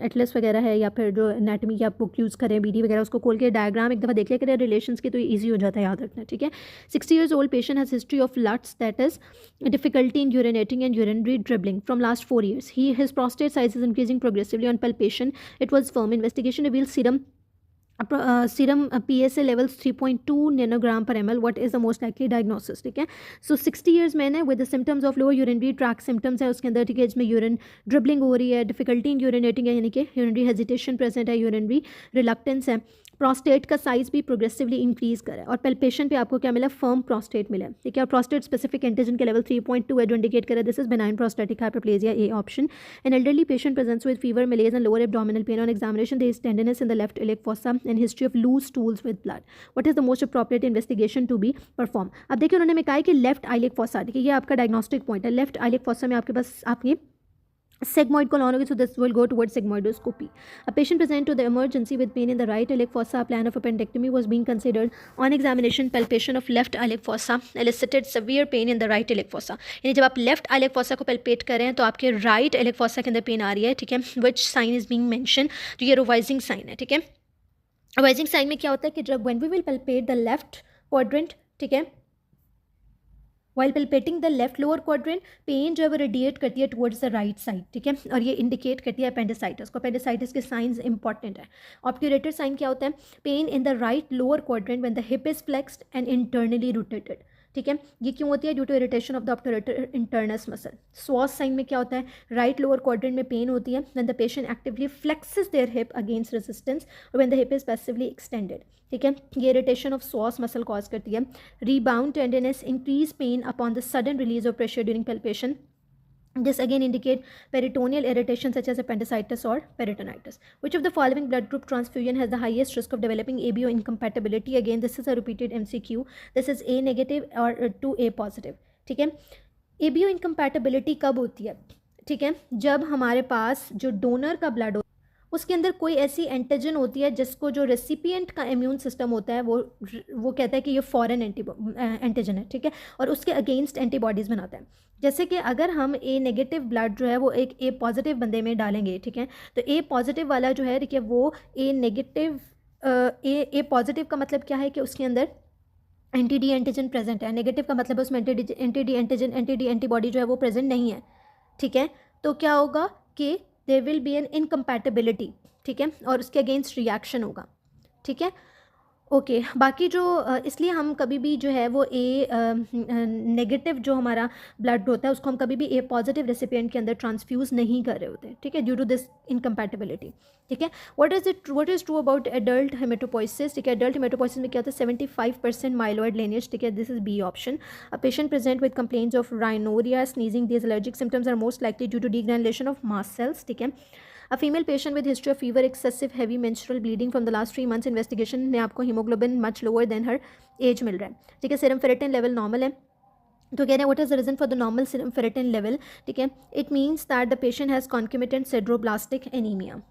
एटलस वगैरह है या फिर जो एनाटॉमी की आप बुक यूज़ करें BD वगैरह, उसको खोल के डायग्राम एक दफ़ा देख लिया करें रिलेशंस के, तो ईजी हो जाता है याद रखना. ठीक है, 60 years old patient has history of LUTS, that is difficulty in urinating and urinary dribbling from last 4 years. His prostate size is increasing progressively on palpation. It was firm. Investigation reveals serum PSA levels 3.2 nanogram per ml. What is the most likely diagnosis? ठीक है, so 60 years man है with the symptoms of lower urinary tract symptoms है उसके अंदर. ठीक है, इसमें urine dribbling हो रही है, डिफिकल्टी इन यूरिनेटिंग है, यानी कि यूरिनरी हेजिटेशन प्रेजेंट है, यूरिनरी रिलक्टेंस है, प्रोस्टेट का साइज भी प्रोग्रेसिवली इंक्रीज करा है, और पेल्पेशन पे आपको क्या मिला? फर्म प्रोस्टेट मिला है. ठीक है, और प्रोस्टेट स्पेसिफिक एंटीजन के लेवल 3.2 है जो इंडिकेट करे this is benign prostatic hyperplasia, A option. An elderly patient presents with fever, malaise and lower abdominal pain. On examination there is tenderness in the left iliac fossa and history of loose stools with blood. What is the most appropriate investigation to be performed? अब देखिए उन्होंने में कहा है कि left iliac fossa. ठीक है, ये आपका डायग्नोस्टिक पॉइंट है. लेफ्ट आइलिक फोसा में आपके पास आपने sigmoid colon होगी, so this will go towards sigmoidoscopy. A patient present to the emergency with pain in the right iliac fossa. A plan of appendectomy was being considered. On examination, palpation of left iliac fossa elicited severe pain in the right iliac fossa. यानी जब आप left iliac fossa को palpate कर रहे हैं तो आपके right iliac fossa के अंदर पेन आ रही है. ठीक है, which sign is being mentioned? तो ये revising sign है. ठीक है, revising sign में क्या होता है कि जब when we will palpate the left quadrant, ठीक है, while palpating the left lower quadrant, pain जो है वो रेडिएट करती है टुवर्ड्स द राइट साइड. ठीक है, और ये इंडिकेट करती है अपेंडिसाइटिस को. अपेंडिसाइटिस के साइंस इंपॉर्टेंट है. ऑब्ट्यूरेटर साइन क्या होता है? Pain in the right lower quadrant when the hip is flexed and internally rotated. ठीक है, ये क्यों होती है? Due to irritation of the obturator internus muscle. Psoas sign में क्या होता है? राइट लोअर क्वाड्रेंट में पेन होती है when the patient actively flexes their hip against resistance और when the hip is passively extended. ठीक है, ये irritation of psoas muscle cause करती है. Rebound tenderness, increase pain upon the sudden release of pressure during palpation. This again indicate peritoneal irritation such as appendicitis or peritonitis. Which of the following blood group transfusion has the highest risk of developing ABO incompatibility? Again, this is a repeated MCQ. This is A negative or 2A positive. ठीक है, ABO incompatibility कब होती है? ठीक है, जब हमारे पास जो डोनर का ब्लड उसके अंदर कोई ऐसी एंटीजन होती है जिसको जो रेसिपिएंट का इम्यून सिस्टम होता है वो कहता है कि ये फॉरेन एंटीजन है. ठीक है, और उसके अगेंस्ट एंटीबॉडीज़ बनाता है. जैसे कि अगर हम ए नेगेटिव ब्लड जो है वो एक ए पॉजिटिव बंदे में डालेंगे. ठीक है, तो ए पॉजिटिव वाला जो है ठीक है वो ए नेगेटिव ए पॉजिटिव का मतलब क्या है कि उसके अंदर एंटी डी एंटीजन प्रेजेंट है. नेगेटिव का मतलब उसमें एंटी डी एंटीबॉडी जो है वो प्रेजेंट नहीं है. ठीक है, तो क्या होगा कि there will be an incompatibility. ठीक है, और उसके अगेंस्ट रिएक्शन होगा. ठीक है, ओके बाकी जो इसलिए हम कभी भी जो है वो ए नेगेटिव जो हमारा ब्लड होता है उसको हम कभी भी ए पॉजिटिव रेसिपिएंट के अंदर ट्रांसफ्यूज़ नहीं कर रहे होते. ठीक है, ड्यू टू दिस इनकम्पैटिबिलिटी. ठीक है, what is true about adult haematopoiesis? ठीक है, एडल्ट हेमेटोपोइसिस में क्या होता है? 75% माइलॉइड लिनिएज. ठीक है, this is B option. A patient present with complaints of rhinorrhoea, sneezing. These allergic symptoms are most likely due to degranulation of mast cells. ठीक है, A female patient with history of fever, excessive heavy menstrual bleeding from the last 3 months. Investigation ने आपको hemoglobin much lower than her age मिल रहा है. ठीक है, serum ferritin level normal है. तो कह रहे हैं what is the reason for the normal serum ferritin level? ठीक है, it means that the patient has concomitant sideroblastic anemia.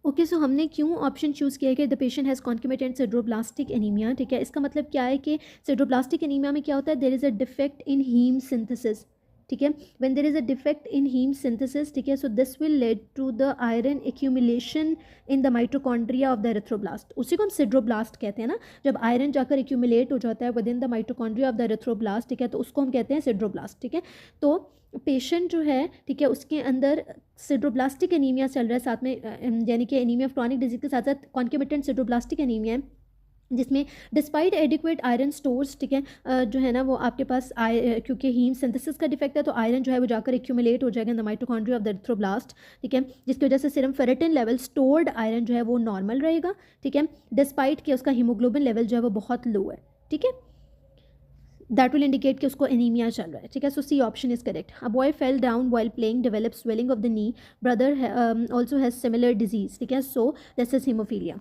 Okay, so हमने क्यों ऑप्शन चूज़ किया है कि the patient has concomitant sideroblastic anaemia, ठीक है। इसका मतलब क्या है कि सिड्रोब्लास्टिक एनीमिया में क्या होता है, there is a defect in haem synthesis, ठीक है। When there is a defect in haem synthesis, ठीक है, so this will lead to the iron accumulation in the mitochondria of the erythroblast. उसी को हम सिड्रोब्लास्ट कहते हैं ना, जब आयरन जाकर एक्यूमुलेट हो जाता है within the mitochondria of the erythroblast, ठीक है, तो उसको हम कहते हैं सिड्रोब्लास्ट, ठीक है। तो पेशेंट जो है, ठीक है, उसके अंदर सिड्रोब्लास्टिक एनीमिया चल रहा है साथ में, यानी कि एनीमिया ऑफ क्रॉनिक डिजीज के साथ साथ कॉन्कमिटेंट सिड्रोब्लास्टिक एनीमिया है, जिसमें डिस्पाइट एडिक्वेट आयरन स्टोर्स, ठीक है, जो है ना वो आपके पास क्योंकि हीम सिंथेसिस का डिफेक्ट है तो आयरन जो है वो जाकर एक्यूमुलेट हो जाएगा इन the mitochondria of the erythroblast, ठीक है, जिसकी वजह से serum ferritin level, stored iron जो है वो नॉर्मल रहेगा, ठीक है, डिस्पाइट कि उसका हीमोग्लोबिन लेवल जो है वो बहुत लो है, ठीक है। दैट विल इंडिकेट कि उसको एनीमिया चल रहा है, ठीक है। So C option is correct. A boy fell down while playing, develop swelling of the knee, brother also has similar disease, ठीक है, सो दिस इज हीमोफीलिया,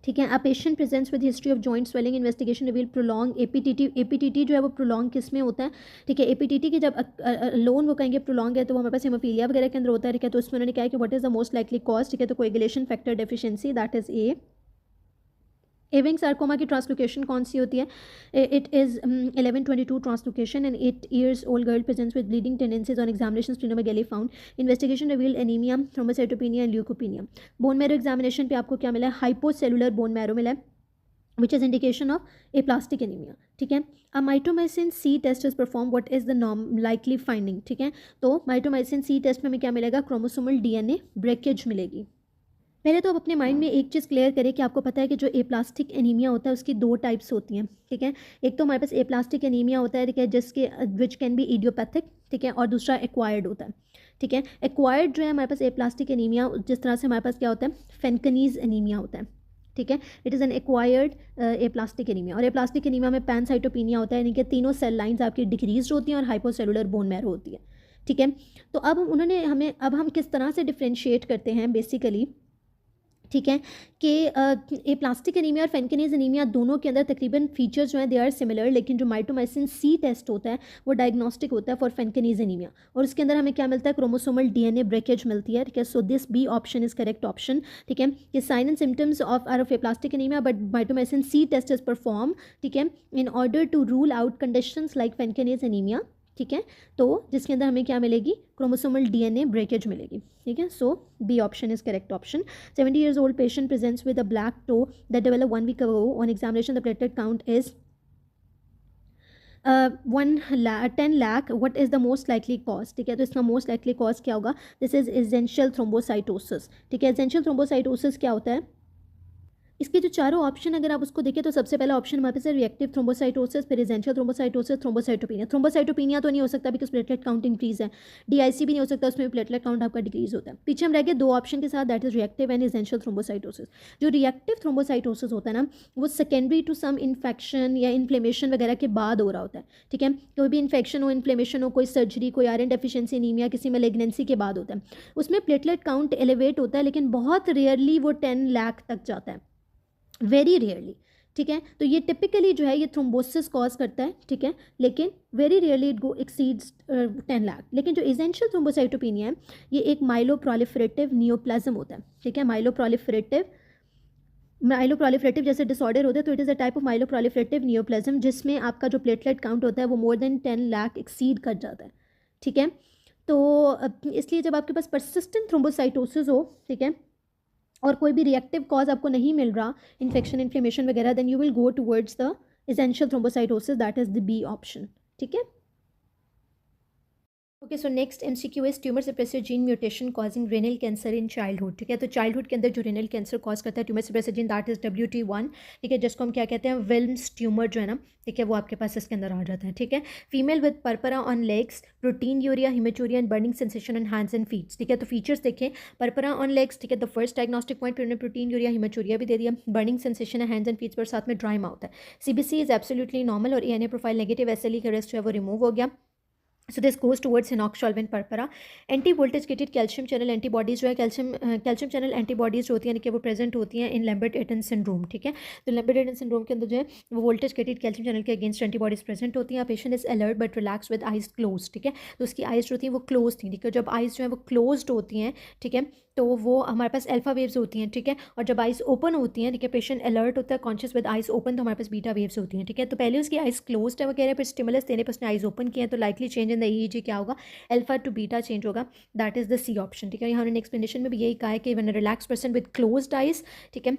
ठीक है। A patient presents with history of joint swelling, investigation reveal prolong APTT. APTT जो है वो prolong किस में होता है, ठीक है, एपीटीटी की जब लोन वो कहेंगे प्रोलॉन्ग है तो वो हमारे पास हीमोफीलिया वगैरह के अंदर होता है, ठीक है। तो उसमें उन्होंने कहा है कि what is the most likely cause, ठीक है, तो coagulation factor deficiency, that is A. Ewing sarcoma की ट्रांसलोकेशन कौन सी होती है, it is 1122 translocation and 8 years old girl presents with bleeding tendencies on examination splenomegaly found, investigation revealed anemia, thrombocytopenia and leukopenia। Bone marrow examination पे आपको क्या मिला है, हाइपोसेलुलर बोन मैरो मिला है which is indication of aplastic anemia, ठीक है। a mitomycin C test is performed, what is the likely finding, ठीक है। तो mitomycin C टेस्ट में हमें क्या मिलेगा, क्रोमोसोमल DNA ब्रेकेज मिलेगी। पहले तो आप अपने माइंड में एक चीज़ क्लियर करें कि आपको पता है कि जो एप्लास्टिक एनीमिया होता है उसकी दो टाइप्स होती हैं, ठीक है। एक तो हमारे पास एप्लास्टिक एनीमिया होता है, ठीक है, जिसके विच कैन बी इडियोपैथिक, ठीक है, और दूसरा एक्वायर्ड होता है, ठीक है। एक्वायर्ड जो है हमारे पास एप्लास्टिक एनीमिया, जिस तरह से हमारे पास क्या होता है, फेनकनीज एनीमिया होता है, ठीक है, it is N acquired aplastic anaemia. और एप्लास्टिक एनीमिया में पैनसाइटोपिनिया होता है, यानी कि तीनों सेल लाइंस आपकी डिक्रीज होती हैं और हाइपोसेलुलर बोन मैरो होती है, ठीक है। तो अब उन्होंने हमें, अब हम किस तरह से डिफ्रेंशिएट करते हैं बेसिकली, ठीक है, कि ए प्लास्टिक एनीमिया और फेनकिनेज एनीमिया दोनों के अंदर तकरीबन फीचर्स जो हैं दे आर सिमिलर, लेकिन जो माइटोमाइसिन सी टेस्ट होता है वो डायग्नोस्टिक होता है फॉर फेनकिनेज एनीमिया, और उसके अंदर हमें क्या मिलता है, क्रोमोसोमल डीएनए ब्रेकेज मिलती है, ठीक है। So this B option is correct option, ठीक है। ये sign and symptoms of are of aplastic anaemia but mitomycin C test is perform, ठीक है, in order to rule out conditions like Fanconi's anaemia, ठीक है। तो जिसके अंदर हमें क्या मिलेगी, क्रोमोसोमल डीएनए ब्रेकेज मिलेगी, ठीक है। So B option is correct option. 70 years old patient presents with a black toe that developed 1 week ago. On examination the platelet count is 10 lakh। what is the most likely cause, ठीक है। तो इसका most likely cause क्या होगा, this is essential thrombocytosis, ठीक है। Essential thrombocytosis क्या होता है, इसके जो चारों ऑप्शन अगर आप उसको देखें तो सबसे पहला ऑप्शन हमारे पास है रिएक्टिव थ्रोम्बोसाइटोसिस, फिर एसेंशियल थ्रोम्बोसाइटोसिस, थ्रोम्बोसाइटोपिनिया। थ्रोम्बोसाइटोपिनिया तो नहीं हो सकता बिकॉज प्लेटलेट काउंट इंक्रीज है, डीआईसी भी नहीं हो सकता, उसमें भी प्लेटलेट काउंट आपका डिक्रीज होता है। पीछे हम रह गए दो ऑप्शन के साथ, that is reactive and essential thrombocytosis. जो रिएक्टिव थ्रोम्बोसाइटोसिस होता है ना, वो सेकेंडरी टू सम इन्फेक्शन या इन्फ्लेमेशन वगैरह के बाद हो रहा होता है, ठीक है। कोई भी इन्फेक्शन हो, इन्फ्लेमेशन हो, कोई सर्जरी, कोई आयरन डेफिशिएंसी एनीमिया, किसी मेलिग्नेंसी के बाद होता है, उसमें प्लेटलेट काउंट एलिवेट होता है, लेकिन बहुत रेयरली वो 10 लाख तक जाता है, वेरी रेयरली, ठीक है। तो ये टिपिकली जो है ये थ्रोम्बोसिस कॉज करता है, ठीक है, लेकिन very rarely it go exceeds 10 lakh. लेकिन जो एसेंशियल थ्रोम्बोसाइटोपिनिया है ये एक माइलोप्रोलिफरेटिव नियोप्लाज्म होता है, ठीक है। माइलोप्रोलिफरेटिव जैसे डिसऑर्डर होता है, तो it is a type of myeloproliferative neoplasm जिसमें आपका जो प्लेटलेट काउंट होता है वो मोर देन 10 लाख एक्सीड कर जाता है, ठीक है। तो इसलिए जब आपके पास परसिस्टेंट थ्रोम्बोसाइटोसिस हो, ठीक है, और कोई भी रिएक्टिव कॉज आपको नहीं मिल रहा, इन्फेक्शन, इन्फ्लेमेशन वगैरह, then you will go towards the essential thrombocytosis, that is the B option, ठीक है। Okay, so next MCQ is tumour suppressor gene mutation causing renal cancer in childhood, ठीक है। तो चाइल्डहुड के अंदर जो रेनल कैंसर कॉज करता है tumour suppressor gene, that is WT1, ठीक है, जिसको हम क्या कहते हैं, विल्म्स ट्यूमर जो है ना, ठीक है, वो आपके पास इसके अंदर आ जाता है, ठीक है। Female with purpura on legs, proteinuria, haematuria and burning sensation on hands and feets, ठीक है। तो फीचर्स देखें, पर्परा ऑन लेग्स, ठीक है, द फर्स्ट डायग्नोस्टिक पॉइंट, फिर प्रोटीन यूरिया, हिमेटूरिया भी दे दिया, बर्निंग सेंसेशन है हैंड्स एंड फीट्स पर, साथ में ड्राई माउथ है, CBC इज एब्सोल्युटली नॉर्मल और ANA प्रोफाइल नेगेटिव, SLE का रेस्ट जो है वो रिमूव हो गया। So this goes towards Henoch सॉल्वेंट purpura. Anti voltage gated calcium channel antibodies जो है, कैल्शियम चैनल एंटीबॉडीज जो होती हैं कि वो प्रेजेंट होती हैं इन लैम्बर्ट-एटन सिंड्रोम, ठीक है। तो लैम्बर्ट-एटन सिंड्रोम के अंदर जो है वो वोल्टेज गेटेड कैल्शियम चैनल के अगेंस्ट एंटीबॉडीज प्रेजेंट होती हैं। Patient is alert but relax with eyes close, ठीक है। तो उसकी आइज जो होती हैं वो क्लोज थी, ठीक है। जब आइज जो है वो क्लोज्ड होती हैं, ठीक है, तो वो हमारे पास अल्फा वेव्स होती हैं, ठीक है। और जब आइज़ ओपन होती हैं, ठीक है, पेशेंट अलर्ट होता है कॉन्शियस विद आइज़ ओपन, तो हमारे पास बीटा वेव्स होती हैं, ठीक है। तो पहले उसकी आइज़ क्लोज्ड है वो कह रहे हैं, फिर स्टिमुलस देने पर उसने आइज़ ओपन किया है, तो likely change in the EEG क्या होगा, अल्फा टू बीटा चेंज होगा, that is the C option, ठीक है। यहाँ उन्होंने एक्सप्लेनेशन में भी यही कहा है कि when a relax person with closed eyes, ठीक है,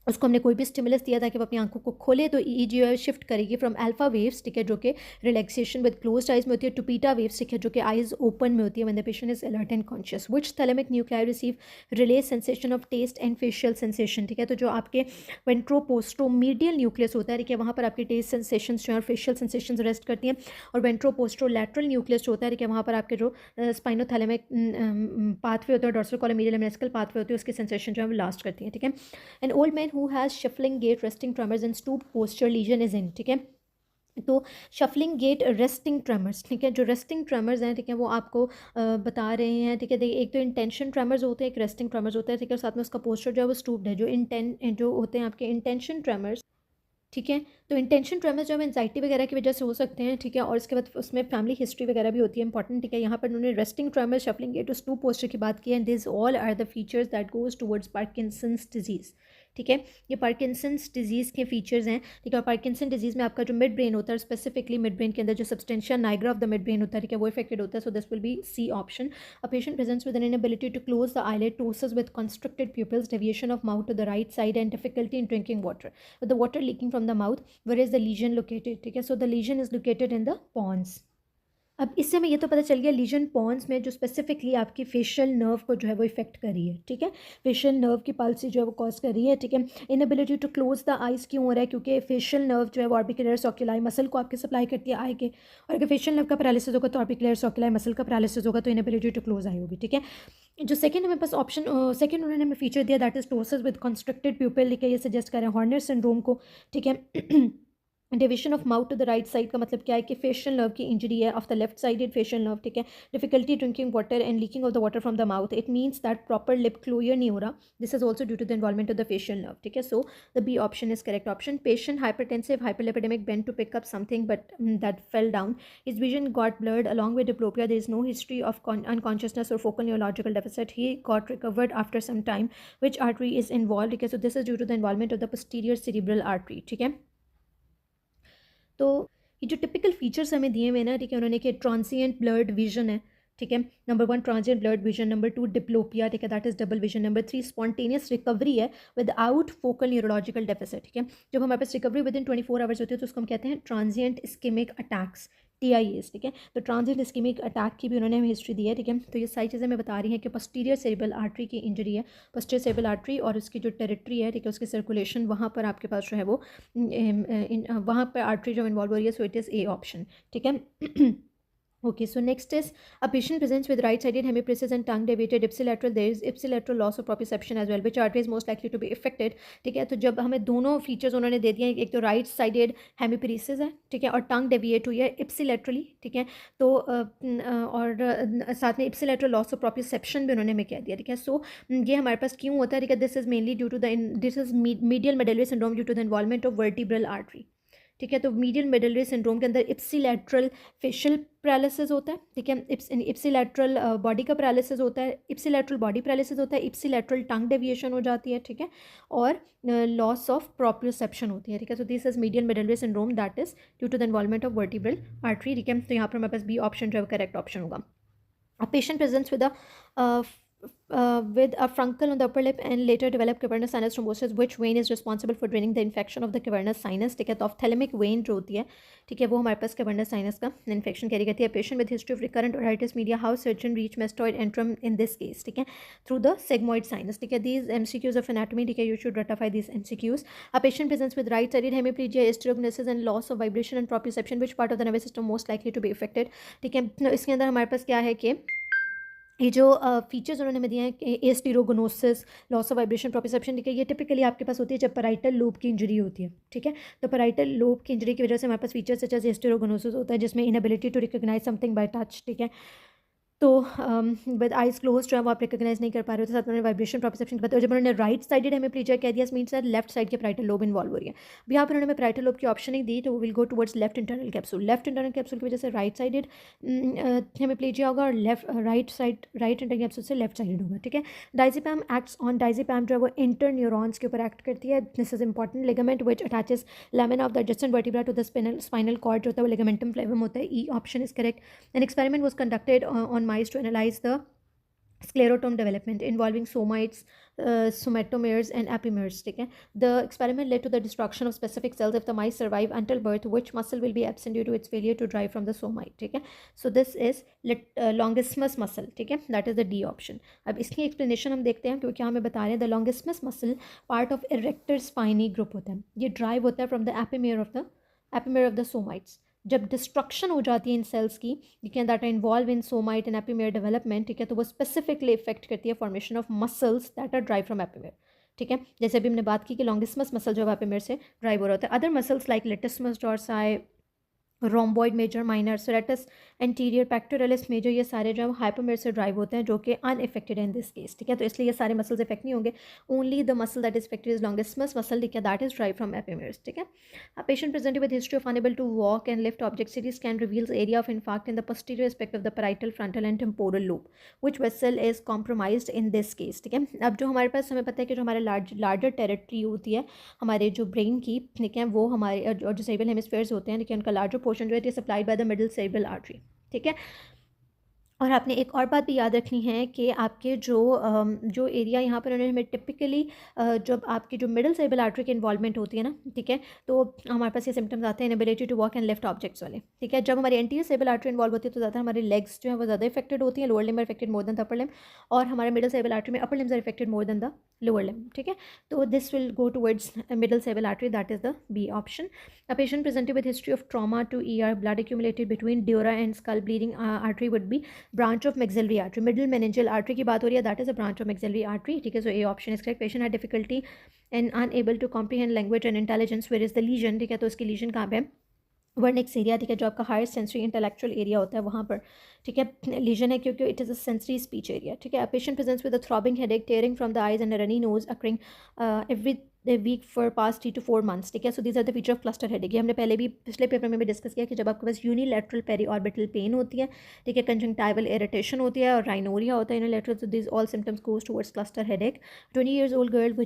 उसको हमने कोई भी स्टिमुलस दिया था कि वो अपनी आंखों को खोले, तो ईईजी शिफ्ट करेगी फ्रॉम अल्फा वेव्स, ठीक है, जो कि रिलैक्सेशन विद क्लोज्ड आइज में होती है, टू बीटा वेव्स, ठीक है, जो कि आइज ओपन में होती है, when the patient is alert and conscious. Which thalamic nuclei receive relay sensation of taste and facial sensation, ठीक है। तो जो आपके वेंट्रोपोस्ट्रोमीडियल न्यूक्लियस होता है, ठीक है, वहाँ पर आपके टेस्ट सेंसेशन जो है और फेशियल सेंसेशन रेस्ट करती हैं, और वेंट्रोपोस्ट्रोलैटरल न्यूक्लियस जो होता है, ठीक है, वहाँ पर आपके जो स्पाइनोथैलेमिक पाथवे होता है, डॉर्सल कॉलम मीडियल लेमनेस्कल पाथवे होती है, उसकी सेंसेशन जो है वो लास्ट करती है, ठीक है। An old man who has shuffling gait, resting tremors and stoop posture lesion is in, ठीक है। तो शफलिंग गेट रेस्टिंग ट्रेमर्स, ठीक है, जो रेस्टिंग ट्रेमर्स हैं, ठीक है, वो आपको बता रहे हैं, ठीक है। देखिए, एक तो इंटेंशन ट्रेमर्स होते हैं, एक रेस्टिंग ट्रेमर्स होता है, ठीक है, और साथ में उसका पोस्चर जो है वो स्टूप्ड है। जो होते हैं आपके इंटेंशन ट्रेमर्स, ठीक है, तो इंटेंशन ट्रेमर्स जो है एंजाइटी वगैरह की वजह से हो सकते हैं, ठीक है, और इसके बाद उसमें फैमिली हिस्ट्री वगैरह भी होती है इंपॉर्टेंट, ठीक है। यहाँ पर उन्होंने रेस्टिंग ट्रेमर्स, शफलिंग गेट और स्टूप पोस्चर की बात की है, and this all are the features that goes towards Parkinson's disease, ठीक है। ये पार्किंसंस डिजीज़ के फीचर्स हैं, ठीक है। और पार्किंसन डिजीज़ में आपका जो मिड ब्रेन होता है, स्पेसिफिकली मिड ब्रेन के अंदर जो substantia nigra of the mid brain होता है, ठीक है, वो इफेक्टेड होता है, so this will be C option. A patient presents with an inability to close the eyelid, ptosis with constricted pupils, deviation of mouth to the right side and difficulty in drinking water, with the water leaking from the mouth, where is the lesion located, ठीक है। so the lesion is located in the pons। अब इससे हमें ये तो पता चल गया लीजन पॉन्स में जो स्पेसिफिकली आपकी फेशियल नर्व को जो है वो इफेक्ट कर रही है, ठीक है, फेशियल नर्व की पाल्सी जो है वो कॉज कर रही है, ठीक है। Inability to close the eyes क्यों हो रहा है, क्योंकि फेशियल नर्व जो है वो ऑर्बिकुलर ऑक्यूलाई मसल को आपके सप्लाई करती है आई के, और अगर फेशियल नर्व का पैरालिसिस होगा तो ऑर्बिकुलर ऑक्यूलाई मसल का पैरालिसिस होगा, तो इनएबिलिटी टू क्लोज आई होगी, ठीक है। जो सेकंड हमें पास ऑप्शन सेकंड उन्होंने हमें फीचर दिया, that is ptosis with constricted pupil, ठीक है, ये सजेस्ट कर रहे हैं हॉर्नर सिंड्रोम को, ठीक है। Division of mouth to the right side का मतलब क्या है कि फेशियल नर्व की इंजरी है of the left sided facial nerve, ठीक है। Difficulty drinking water and leaking of the water from the mouth, it means that proper lip closure नहीं हो रहा, this is also due to the involvement of the facial nerve, ठीक है। So the B option is correct option. Patient hypertensive hyperlipidaemic bent to pick up something but that fell down, his vision got blurred along with diplopia, there is no history of unconsciousness और focal neurological deficit, he got recovered after some time, which artery is involve, ठीक है। So this is due to the involvement of the posterior cerebral artery, ठीक है। तो ये जो typical features हमें दिए हुए ना, ठीक है, उन्होंने कि ट्रांसिएंट ब्लर्ड विजन है, ठीक है, number 1 transient blurred vision, number 2 diplopia, ठीक है, that is double vision, number 3 spontaneous recovery है विदाउट फोकल न्यूरोलॉजिकल डेफिसिट, ठीक है। जब हमारे पास रिकवरी विद इन 24 आवर्स होती है तो उसको हम कहते हैं ट्रांजिएंट इस्केमिक अटैक्स, TIAs, ठीक है। तो ट्रांजिएंट इस्केमिक अटैक की भी उन्होंने हमें हिस्ट्री दी है, ठीक है। तो ये सारी चीज़ें मैं बता रही हैं कि पोस्टीरियर सेरिब्रल आर्टरी की इंजरी है, पोस्टीरियर सेरिब्रल आर्टरी और उसकी जो टेरिटरी है, ठीक है, उसकी सर्कुलेशन वहाँ पर आपके पास जो है वो वहाँ पर आर्टरी जो इन्वॉल्व हो रही है, so it is A option, ठीक है। Okay, so next is a patient presents with right-sided hemiparesis and tongue deviated ipsilateral. There is ipsilateral loss of proprioception as well. Which artery is most likely to be affected? ठीक है, तो जब हमें दोनों features उन्होंने दे दिए, एक तो राइट साइडेड हेमिपेरेसिस है, ठीक है, और टंग डेविएट हुई है इप्सिलेटरली, ठीक है। तो और साथ में इप्सिलेटरल लॉस ऑफ प्रोप्रियोसेप्शन भी उन्होंने हमें कह दिया, ठीक है। सो ये हमारे पास क्यों होता है, ठीक है, this is mainly due to the this is medial medullary syndrome due to the involvement of vertebral artery, ठीक है। तो मीडियल मेडुलरी सिंड्रोम के अंदर इप्सिलैटरल फेशियल पैरालिसिस होता है, ठीक है, इप्सिलैटरल बॉडी का पैरालिसिस होता है, इप्सिलैटरल बॉडी पैरालिसिस होता है, इप्सिलैटरल टंग डेविएशन हो जाती है, ठीक है, और लॉस ऑफ प्रोप्रियोसेप्शन होती है, ठीक है। तो this is medial medullary syndrome that is due to the involvement of vertebral artery, ठीक है। तो यहाँ पर हमारे पास बी ऑप्शन जो है करेक्ट ऑप्शन होगा। अ patient presents with with a fruncle on the upper lip and later develop cavernous sinus thrombosis, which vein is responsible for draining the infection of the cavernous sinus, ठीक है। तो ophthalmic vein जो होती है, ठीक है, वो हमारे पास cavernous sinus का इन्फेक्शन कैरी करती है। Patient with history of recurrent otitis media, how surgeon reach mastoid antrum in this case, ठीक है, through the sigmoid sinus, ठीक है। These MCQs of anatomy, ठीक है, you should ratify these MCQs. A patient presents with right-sided hemiplegia, stereognosis and loss of vibration and proprioception. Which part of the nervous system most likely to be affected, ठीक है। इसके अंदर हमारे पास क्या है कि ये जो फीचर्स उन्होंने हमें दिए हैं, एस्टीरोगोनोसिस, लॉस ऑफ वाइब्रेशन, प्रोप्रियोसेप्शन, ठीक है, ये टिपिकली आपके पास होती है जब पैराइटल लोब की इंजरी होती है, ठीक है। तो पैराइटल लोब की इंजरी की वजह से हमारे पास फीचर्स सच एज एस्टीरोगोनोसिस होता है, जिसमें inability to recognise something by touch, ठीक है। तो विद आइज क्लोज जो है वो आप रिकॉग्नाइज नहीं कर पा रहे हो, तो साथ में उन्होंने वाइब्रेशन प्रोसेप्शन बताया। और जब उन्होंने राइट साइडेड हेमिप्लीजिया कह दिया, मीन्स दैट लेफ्ट साइड के पैराइटल लोब इन्वॉल्व हो रही है। अब यहाँ पर उन्होंने पैराइटल लोब की ऑप्शन नहीं दी, तो will go towards left internal capsule. Left internal capsule की वजह से राइट साइडेड हेमिप्लीजिया होगा, और लेफ्ट राइट इंटरनल कैप्सूल से लेफ्ट साइडेड होगा, ठीक है। डाइजेपैम एक्ट्स ऑन, डाइजेपैम जो है वो इंटर न्यूरॉन्स के ऊपर एक्ट करती है। This is important. Ligament which attaches lamina of the adjacent vertebra to the spinal cord जो होता है वो लिगामेंटम फ्लेवम होता है। E option is correct. An experiment was conducted on mice to analyse the sclerotome development involving somites, somatomeres and epimeres, ठीक है। The experiment led to the destruction of specific cells if the mice survive until birth, which muscle will be absent due to its failure to drive from the somite, ठीक है। So this is longissimus muscle, ठीक है, that is the D option। अब इसकी explanation हम देखते हैं, क्योंकि हमें बता रहे हैं the longissimus muscle part of erector spinae group होता है, ये drive होता है from the epimere of the somites। जब डिस्ट्रक्शन हो जाती है इन सेल्स की, ठीक है, that are involve in somite and epimere development, ठीक है, तो वो स्पेसिफिकली इफेक्ट करती है formation of muscles that are derive from epimere, ठीक है। जैसे अभी हमने बात की कि लॉन्गिस्मस मसल जो है एपिमेयर से ड्राइव हो रहा होता है। Other muscles like latissimus dorsi, rhomboid major minor, serratus anterior, pectoralis major, ये सारे जो है हाइपोमेर से ड्राइव होते हैं, जो कि अनइफेक्टेड है इन दिस केस, ठीक है। तो इसलिए ये सारे मसल्स इफेक्ट नहीं होंगे। Only the muscle that is affected is longissimus muscle, ठीक है, that is drive from epimeres, ठीक है। A patient presented with history of unable to walk and lift object, CT scan reveals area of infarct in the posterior aspect of the parietal, frontal and temporal lobe, which vessel is compromised in this case, ठीक है। अब जो हमारे पास हमें पता है कि जो हमारे लार्जर टेरिटरी होती है हमारे जो ब्रेन की, ठीक है, वो हमारे और जो सेरेब्रल हेमिस्फीयर्स होते हैं, ठीक है, उनका लार्जर पोर्शन जो है supplied by the middle cerebral artery, ठीक है। और आपने एक और बात भी याद रखनी है कि आपके जो एरिया यहाँ पर उन्होंने हमें टिपिकली जब आपकी जो मिडिल सेरेब्रल आर्टरी की इन्वॉल्वमेंट होती है ना, ठीक है, तो हमारे पास ये सिम्टम्स आते हैं inability to walk and lift objects वाले, ठीक है। जब हमारी एंटीरियर सेरेब्रल आर्टरी इन्वॉल्व होती है तो ज़्यादा हमारी लेग्स जो है वो ज़्यादा इफेक्टेड होती हैं, lower limb are affected more than the upper limb, और हमारे मिडिल सेरेब्रल आर्टरी में upper limbs are affected more than the lower limb, ठीक है। तो this will go towards middle cerebral artery, that is the B option. A patient presented with history of trauma to ER, blood accumulated between dura and skull, bleeding artery would be branch of maxillary artery, middle meningeal artery की बात हो रही है, that is a branch of maxillary artery, ठीक है। So A option is correct। Patient had difficulty and unable to comprehend language and intelligence, where is the lesion, ठीक है, तो इसकी lesion कहाँ पे है, वर्निक्स एरिया, ठीक है, जो आपका हायर सेंसरी इंटेलेक्चुअल एरिया होता है वहाँ पर, ठीक है, लीजन है, क्योंकि it is a sensory speech area, ठीक है। Patient presents with a throbbing headache, tearing from the eyes and a runny nose occurring every week for past 3 to 4 months, ठीक है। So these are the feature of cluster headache. ये हमने पहले भी पिछले paper में भी डिस्कस किया कि जब आपके पास यूनिलैटरल पेरी ऑर्बिटल पेन होती है, ठीक है, कंजंक्टाइवल इरिटेशन होती है और राइनोरिया होता है unilateral, so these all symptoms goes towards cluster headache। 20 years old girl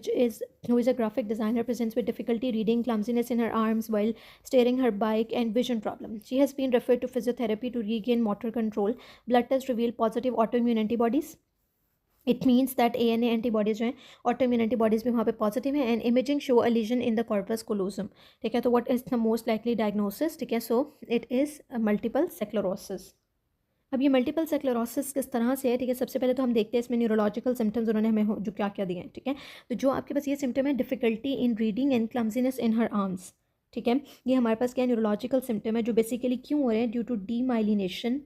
who is a graphic designer presents with difficulty reading, clumsiness in her arms while steering her bike, and vision problem. She has been referred to physiotherapy to regain motor control. Blood test revealed positive autoimmune antibodies. It means that ANA antibodies जो हैं autoimmune antibodies भी वहाँ पे positive हैं, and imaging show a lesion in the corpus callosum, ठीक है। तो what is the most likely diagnosis, ठीक है, so it is multiple sclerosis. अब ये मल्टीपल स्क्लेरोसिस किस तरह से है, ठीक है, सबसे पहले तो हम देखते हैं इसमें न्यूरोलॉजिकल सिम्टम्स उन्होंने हमें जो क्या क्या दिए हैं, ठीक है। तो जो आपके पास ये सिम्टम है, difficulty in reading and clumsiness in her arms, ठीक है, ये हमारे पास क्या न्यूरोलॉजिकल सिम्टम है, जो बेसिकली क्यों हो रहे हैं, ड्यू टू डीमाइलिनेशन,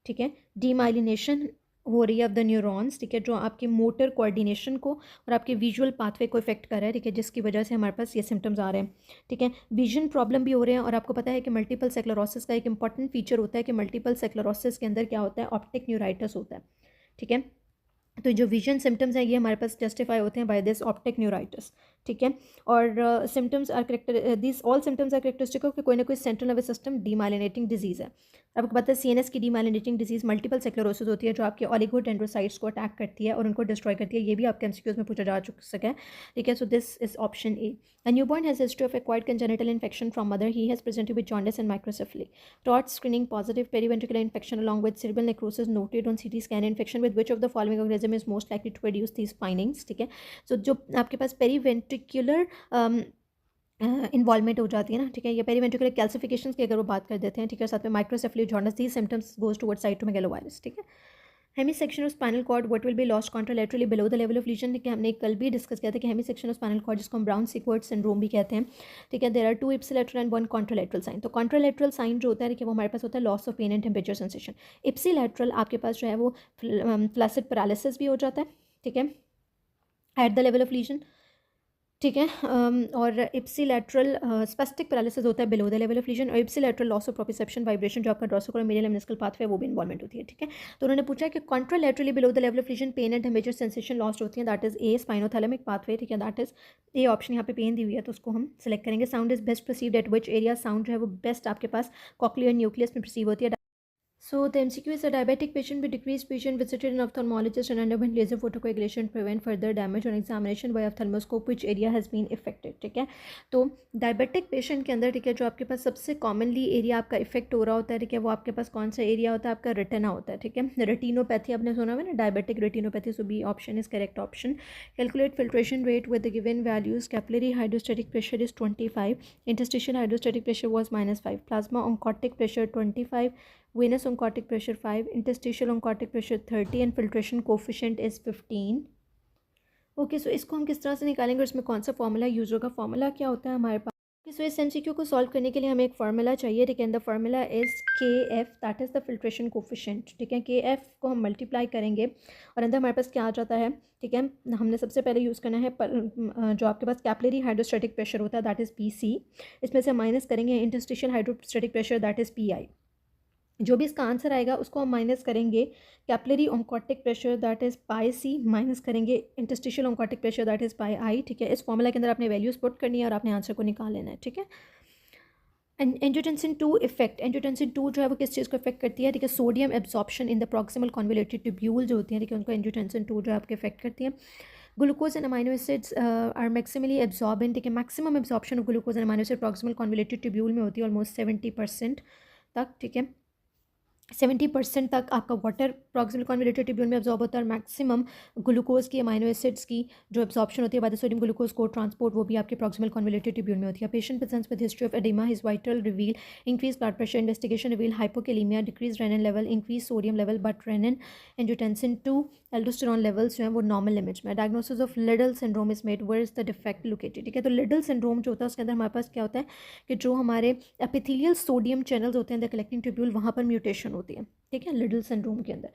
ठीक है, डीमाइलिनेशन हो रही है ऑफ द न्यूरॉन्स, ठीक है, जो आपके मोटर कोऑर्डिनेशन को और आपके विजुअल पाथवे को इफेक्ट कर रहा है, ठीक है, जिसकी वजह से हमारे पास ये सिम्टम्स आ रहे हैं, ठीक है। विजन प्रॉब्लम भी हो रहे हैं, और आपको पता है कि मल्टीपल स्क्लेरोसिस का एक इंपॉर्टेंट फीचर होता है कि मल्टीपल स्क्लेरोसिस के अंदर क्या होता है, ऑप्टिक न्यूराइटिस होता है, ठीक है। तो जो विजन सिम्टम्स हैं ये हमारे पास जस्टिफाई होते हैं बाय दिस ऑप्टिक न्यूराइटिस, ठीक है। और symptoms are this all symptoms are characteristic of कि कोई ना कोई central nervous system demyelinating disease है। आपको पता है CNS की डीमाइलिनेटिंग डिजीज़ मल्टीपल स्क्लेरोसिस होती है, जो आपके ऑलिगोडेंड्रोसाइट्स को अटैक करती है और उनको डिस्ट्रॉय करती है, ये भी आपके MCQs में पूछा जा चुका है, ठीक है। So this is option A. A newborn has history of acquired congenital infection from mother. He has presented with jaundice and microcephaly. TORCH screening positive, periventricular infection along with cerebral necrosis noted on CT scan. Infection with which of the following organism is most likely to produce these findings, ठीक है। So जो आपके पास periventricular involvement हो जाती है ना, ठीक है, या पेरीवेंट्रिकुलर कैल्सिफिकेशन की अगर वो बात कर देते हैं, ठीक है, साथ में microcephaly, jaundice, these symptoms goes towards cytomegalovirus, ठीक है। Hemi section of spinal cord what will be lost contralaterally below the level of lesion, ठीक है, हमने कल भी डिस्कस किया था कि hemi section of spinal cord जिसको हम ब्राउन सीक्वर्ट सिंड्रोम भी कहते हैं, ठीक है। There are 2 ipsilateral and 1 contralateral sign. तो कॉन्ट्रालेटरल साइन जो होता है, देखिए, वो हमारे पास होता है loss of pain and temperature sensation. Ipsilateral आपके पास जो है वो फ्लैसिड पैरालिसिस भी हो जाता है, ठीक है, at the level of lesion. ठीक है। और इप्सिलैटरल स्पेस्टिक पैरालिसिस होता है below the level of lesion, और ipsilateral loss of proprioception vibration जो आपका डोर्सोकोलर मीडियल लेमनिस्कल पाथवे वो भी इन्वॉल्वमेंट होती है। ठीक है, तो उन्होंने पूछा कि contralaterally below the level of lesion pain and major sensation lost होती है, that is a spinothalamic pathway. ठीक है, दैट इज ए ऑप्शन यहाँ पे पेन दी हुई है तो उसको हम सेलेक्ट करेंगे। Sound is best perceived eight which area, sound जो है वो बेस्ट आपके पास कॉक्लियर न्यूक्लियस में परसीव होती है। So the MCQ is a diabetic patient with decreased vision visited an ophthalmologist and underwent laser photocoagulation to prevent further damage on examination by ophthalmoscope which area has been affected। ठीक है, तो diabetic patient के अंदर ठीक है जो आपके पास सबसे कॉमनली एरिया आपका इफेक्ट हो रहा होता है, ठीक है, वो आपके पास कौन सा एरिया होता है, आपका रेटिना होता है। ठीक है, रेटिनोपैथी आपने सुना हुआ ना, diabetic retinopathy, so B option is correct option. Calculate filtration rate with the given values. Capillary hydrostatic pressure is 25, interstitial hydrostatic pressure was -5, plasma oncotic pressure 25, venous oncotic pressure 5, interstitial oncotic pressure 30 and filtration coefficient is 15। Okay, सो इसको हम किस तरह से निकालेंगे और इसमें कौन सा फॉर्मूला यूज़ होगा? फॉर्मूला क्या होता है हमारे पास? सो इस एमसीक्यू को सॉल्व करने के लिए हमें एक फार्मूला चाहिए। ठीक है, द फार्मूला इज़ के F, that is the filtration coefficient. ठीक है, के एफ को हम मल्टीप्लाई करेंगे और अंदर हमारे पास क्या आ जाता है? ठीक है, हमने सबसे पहले यूज़ करना है जो आपके पास कैपिलरी हाइड्रोस्टैटिक प्रेशर होता है दैट इज़ पी सी, इसमें से माइनस करेंगे interstitial hydrostatic pressure that is P I. जो भी इसका आंसर आएगा उसको हम माइनस करेंगे capillary oncotic pressure that is pi C, minus करेंगे interstitial oncotic pressure that is pi I. ठीक है, इस फॉर्मूला के अंदर आपने वैल्यूज पुट करनी है और आपने आंसर को निकाल लेना है। ठीक है, एंजियोटेंसिन 2 इफेक्ट, एंजियोटेंसिन 2 जो है वो किस चीज़ को इफेक्ट करती है? ठीक है, sodium absorption in the proximal convoluted tubule जो होती हैं, ठीक है, उनको एंजियोटेंसिन 2 जो है आपके इफेक्ट करती है। Glucose and amino acids are maximally absorbent. ठीक है, maximum absorption of glucose and amino acid proximal convoluted tubule में होती है ऑलमोस्ट 70% तक। ठीक है, 70% तक आपका वाटर प्रॉक्सिमल कॉन्वोल्यूटेड ट्यूब्यूल में एब्जॉर्ब होता है और मैक्सिमम ग्लूकोज की अमाइनो एसिड्स की जो एब्जॉर्प्शन होती है by the sodium glucose cotransport वो भी आपके प्रॉक्सिमल कॉन्वोल्यूटेड ट्यूब्यूल में होती है। Patient presents with history of oedema, his vital reveal increase blood pressure, investigation reveal hypokalaemia, decrease renin level, increase sodium level, but renin, angiotensin 2, aldosterone levels जो है वो normal limits में। Diagnosis of Liddle syndrome is made, where is the defect located? ठीक है, तो Lidl syndrome जो होता है उसके अंदर हमारे पास क्या होता है कि जो हमारे एपिथेलियल सोडियम चैनल्स होते हैं द कलेक्टिंग ट्यूब्यूल वहाँ पर म्यूटेशन होती है। ठीक है, लिडल सिंड्रोम के अंदर।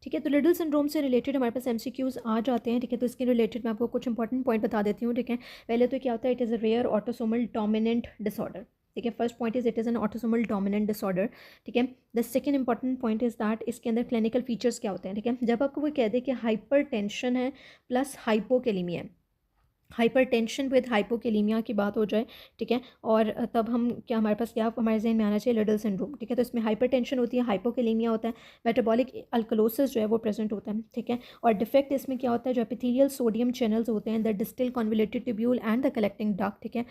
ठीक है, तो लिडल सिंड्रोम से रिलेटेड हमारे पास एमसीक्यूज आ जाते हैं। ठीक है, तो इसके रिलेटेड मैं आपको कुछ इंपॉर्टेंट पॉइंट बता देती हूँ। ठीक है, पहले तो क्या होता है? It is a rare autosomal dominant disorder. ठीक है, first point is it is an autosomal dominant disorder. ठीक है, the second important point is that इसके अंदर क्लिनिकल फीचर्स क्या होते हैं? ठीक है, जब आपको वो कह दे कि हाइपर टेंशन है प्लस हाइपोकेलीमिया है, हाइपर टेंशन विद हाइपोकेलीमिया की बात हो जाए, ठीक है, और तब हम क्या हमारे पास क्या हमारे जहन में आना चाहिए? Liddle syndrome. ठीक है, तो इसमें हाइपर टेंशन होती है, हाइपोकेलीमिया होता है, मेटाबॉलिक अल्कलोसिस जो है वो प्रेजेंट होता है। ठीक है, और डिफेक्ट इसमें क्या होता है? जो एपिथेलियल सोडियम चैनल्स होते हैं the distal convoluted tubule and the collecting duct, ठीक है,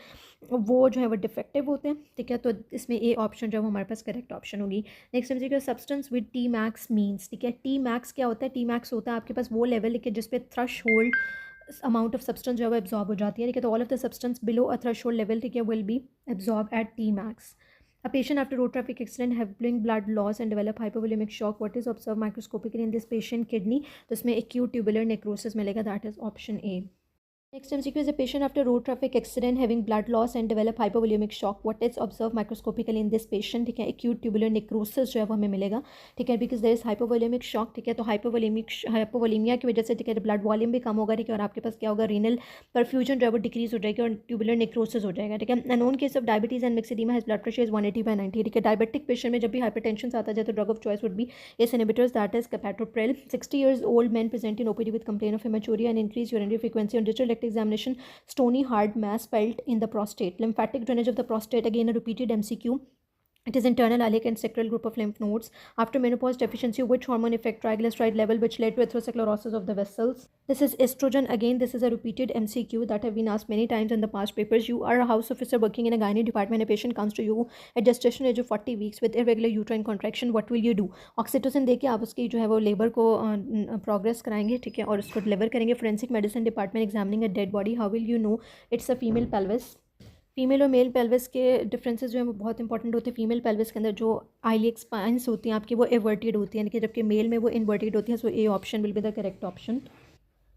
वो जो है वो डिफेक्टिव होते हैं। ठीक है, तो इसमें ए ऑप्शन जो है वो हमारे पास करेक्ट ऑप्शन होगी। नेक्स्ट समझिएगा substance with T max means. ठीक है, टी मैक्स क्या होता है? टी मैक्स होता है आपके पास वो लेवल के जिस पे threshold amount of substance जो है वो एब्जॉर्ब हो जाती है। ठीक है, तो all of the substance below a threshold level, ठीक है, will be absorb at T max. A patient after road traffic accident having blood loss and develop hypovolemic shock. What is observed microscopically in this patient kidney? तो इसमें acute tubular necrosis मिलेगा, that is option A. Next MCQ is a patient after road traffic accident having blood loss and develop hypovolemic shock. What is observed microscopically in this patient? ठीक है, acute tubular necrosis जो है वो हमें मिलेगा। ठीक है, because there is hypovolemic shock। ठीक है, तो हाइपोवोलेमिया की वजह से ठीक है ब्लड वॉल्यूम भी कम होगा। ठीक है, और आपके पास क्या होगा? रीनल परफ्यूजन जो है वो डिक्रीज हो जाएगी और ट्यूबुलर नेक्रोसिस हो जाएगा। ठीक है, unknown case of diabetes and myxoedema has blood pressure is 180/90। ठीक है, डायबिटिक पेशेंट में जब भी हाइपरटेंशन आता है तो drug of choice would be ACE inhibitors, that is captopril. 60 years old men present in OPD with complaint of hematuria and increased urinary frequency. On digital rectal examination, stony hard mass felt in the prostate. Lymphatic drainage of the prostate, again a repeated MCQ. It is internal ileic and sacral group of lymph nodes. After menopause deficiency, which hormone affect triglyceride level which led to atherosclerosis of the vessels? This is estrogen. Again, this is a repeated MCQ that have been asked many times in the past papers. You are a house officer working in a gynae department. A patient comes to you at gestation age of 40 weeks with irregular uterine contraction. What will you do? Oxytocin देके आप उसकी जो है वो labour को progress कराएंगे। ठीक है, और उसको डिलीवर करेंगे। Forensic medicine department examining a dead body, how will you know it's a female pelvis? Female और मेल पेल्विस के डिफरेंसेस जो है वो बहुत इंपॉर्टेंट होते हैं। फीमेल पेल्विस के अंदर जो आइलिक स्पाइंस होती हैं आपकी वो एवर्टेड होती हैं, जबकि मेल में वो इन्वर्टेड होती हैं। So A option will be the correct option.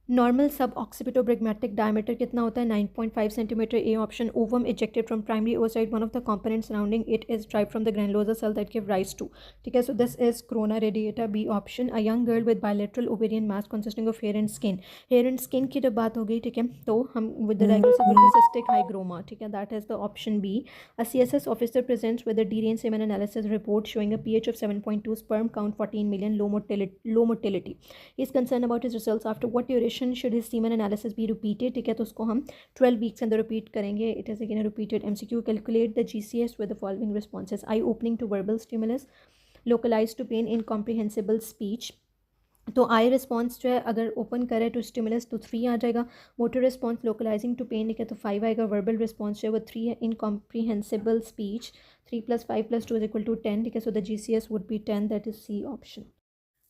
Normal suboccipitobregmatic diameter कितना होता है 9.5 centimetre A option. Ovum ejected from primary oocyte one of the components surrounding it is drive from the granulosa cell that give rise to. ठीक है, so this is corona radiata. B option. A young girl with bilateral ovarian mass consisting of hair and skin. Hair and skin की जब बात हो गई, ठीक है, तो हम with the diagnosis polycystic hygroma. ठीक है, that is the option B. A CSS officer presents with the deranged semen analysis report showing a pH of 7.2, sperm count 14 million, low motility. He is concerned about his results. After what duration should his semen analysis be repeated? ठीक है, तो उसको हम 12 weeks अंदर repeat करेंगे. It is again repeated MCQ. Calculate the GCS with the following responses. Eye opening to verbal stimulus, localized to pain, incomprehensible speech. तो I response जो है अगर ओपन करे तो स्टिमुलस तो 3 आ जाएगा. मोटर रिस्पॉन्स लोकलाइजिंग टू पेन, ठीक है, तो 5 आएगा. वर्बल रिस्पॉन्स जो है वो 3 है. Incomprehensible speech 3 + 5 + 2 = 10. ठीक है, so the GCS would be 10, that is C option.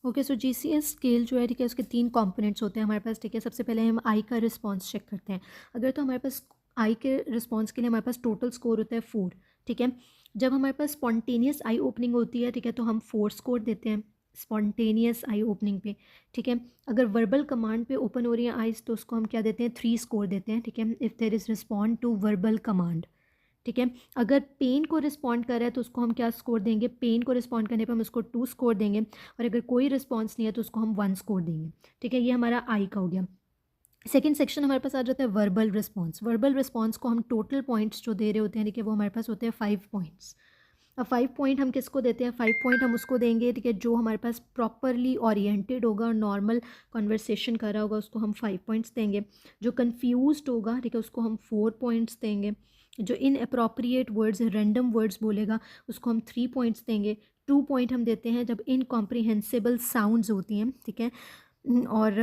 Okay, so GCS scale जो है, ठीक है, उसके 3 कंपोनेंट्स होते हैं हमारे पास. ठीक है, सबसे पहले हम आई का रिस्पॉन्स चेक करते हैं. अगर तो हमारे पास आई के रिस्पॉन्स के लिए हमारे पास टोटल स्कोर होता है 4. ठीक है, जब हमारे पास स्पॉन्टेनियस आई ओपनिंग होती है, ठीक है, तो हम 4 स्कोर देते हैं स्पॉन्टेनियस आई ओपनिंग पे. ठीक है, अगर वर्बल कमांड पे ओपन हो रही है आइज तो उसको हम क्या देते हैं 3 स्कोर देते हैं. ठीक है, if there is respond to verbal command. ठीक है, अगर पेन को रिस्पॉन्ड कर रहा है तो उसको हम क्या स्कोर देंगे, पेन को रिस्पॉन्ड करने पर हम उसको 2 स्कोर देंगे. और अगर कोई रिस्पॉन्स नहीं है तो उसको हम 1 स्कोर देंगे. ठीक है, ये हमारा आई का हो गया. सेकेंड सेक्शन हमारे पास आ जाता है वर्बल रिस्पॉन्स. वर्बल रिस्पॉन्स को हम टोटल पॉइंट्स जो दे रहे होते हैं, ठीक है, वो हमारे पास होते हैं 5 पॉइंट्स. अब 5 पॉइंट हम किसको देते हैं, 5 पॉइंट हम उसको देंगे, ठीक है, जो हमारे पास प्रॉपरली ओरिएंटेड होगा और नॉर्मल कॉन्वर्सेशन कर रहा होगा, उसको हम 5 पॉइंट्स देंगे. जो कन्फ्यूज होगा, ठीक है, उसको हम 4 पॉइंट्स देंगे. जो in appropriate words random words बोलेगा उसको हम 3 पॉइंट्स देंगे. 2 पॉइंट हम देते हैं जब इनकॉम्प्रीहेंसिबल साउंड्स होती हैं. ठीक है, और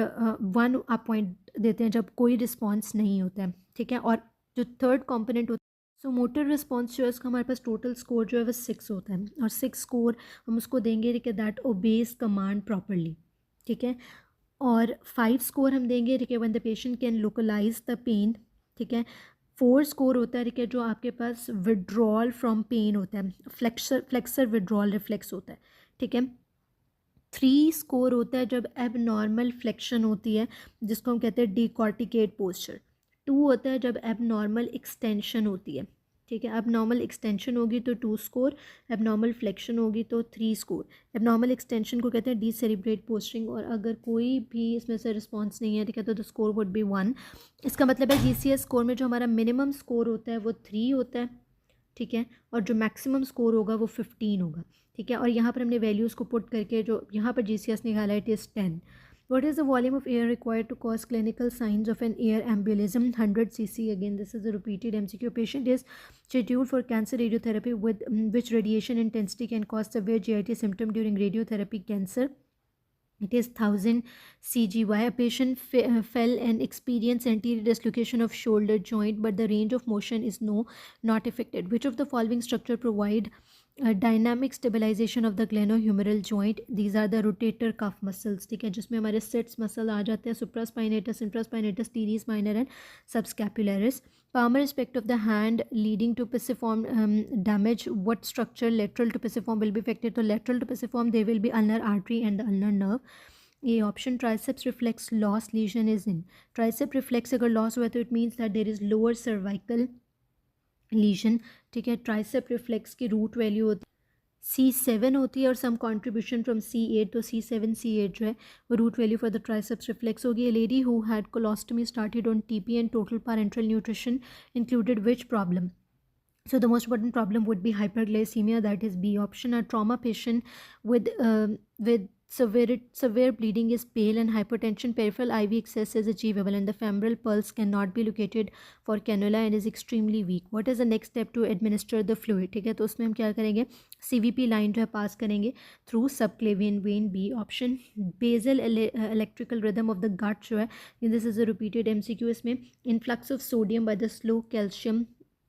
1 आप पॉइंट देते हैं जब कोई रिस्पॉन्स नहीं होता है. ठीक है, और जो थर्ड कॉम्पोनेंट होता है, सो मोटर रिस्पॉन्स जो है उसका हमारे पास टोटल स्कोर जो है वो 6 होता है. और 6 स्कोर हम उसको देंगे, ठीक है, दैट ओबेज कमांड प्रॉपरली. ठीक है, और 5 स्कोर हम देंगे, ठीक है, when the patient can localise the pain. ठीक है, 4 स्कोर होता है, ठीक है, जो आपके पास विड्रॉल फ्रॉम पेन होता है, फ्लेक्सर विड्रॉल रिफ्लेक्स होता है. ठीक है, 3 स्कोर होता है जब एब नॉर्मल फ्लेक्शन होती है जिसको हम कहते हैं डिकॉर्टिकेट पोस्चर. 2 होता है जब एब नॉर्मल एक्सटेंशन होती है. ठीक है, अब नॉर्मल एक्सटेंशन होगी तो 2 स्कोर, अब नॉर्मल फ्लेक्शन होगी तो 3 स्कोर. अब नॉर्मल एक्सटेंशन को कहते हैं डीसेरिब्रेट पोस्चरिंग. और अगर कोई भी इसमें से रिस्पॉन्स नहीं है, ठीक है, तो द स्कोर वुड बी 1. इसका मतलब है GCS स्कोर में जो हमारा मिनिमम स्कोर होता है वो 3 होता है. ठीक है, और जो मैक्सिमम स्कोर होगा वो 15 होगा. ठीक है, और यहाँ पर हमने वैल्यूज़ को पुट करके जो यहाँ पर GCS निकाला है it is 10. What is the volume of air required to cause clinical signs of an air embolism? 100 cc. Again, this is a repeated MCQ. Patient is scheduled for cancer radiotherapy with which radiation intensity can cause severe GIT symptom during radiotherapy cancer. It is 1000 CGY. A patient fell and experienced anterior dislocation of shoulder joint, but the range of motion is not affected. Which of the following structure provide dynamic stabilization of the glenohumeral joint? These are the rotator cuff muscles. ठीक है, जिसमें हमारे sits muscle आ जाते हैं, supraspinatus, infraspinatus, teres minor and subscapularis. Palmar aspect of the hand leading to pisiform damage. What structure lateral to pisiform will be affected? So lateral to pisiform there will be ulnar artery and the ulnar nerve. A option. Triceps reflex loss lesion is in. Tricep reflex अगर loss हुआ तो it means that there is lower cervical lesion. ठीक है, tricep reflex की root value होती है C7 होती है और सम कंट्रीब्यूशन फ्रॉम C8. तो C7 C8 जो है वो root value for the triceps reflex होगी. A lady who had colostomy started on TP and total parenteral nutrition included which problem? So the most important problem would be hyperglycemia, that is B option. A trauma patient with severe bleeding is pale and hypertension. Peripheral IV access is achievable and the femoral pulse cannot be located for cannula and is extremely weak. What is the next step to administer the fluid? ठीक है, तो उसमें हम क्या करेंगे, CVP line जो है pass करेंगे through subclavian vein. B option. Basal electrical rhythm of the gut जो है, this is a repeated MCQ. इसमें influx of sodium by the slow calcium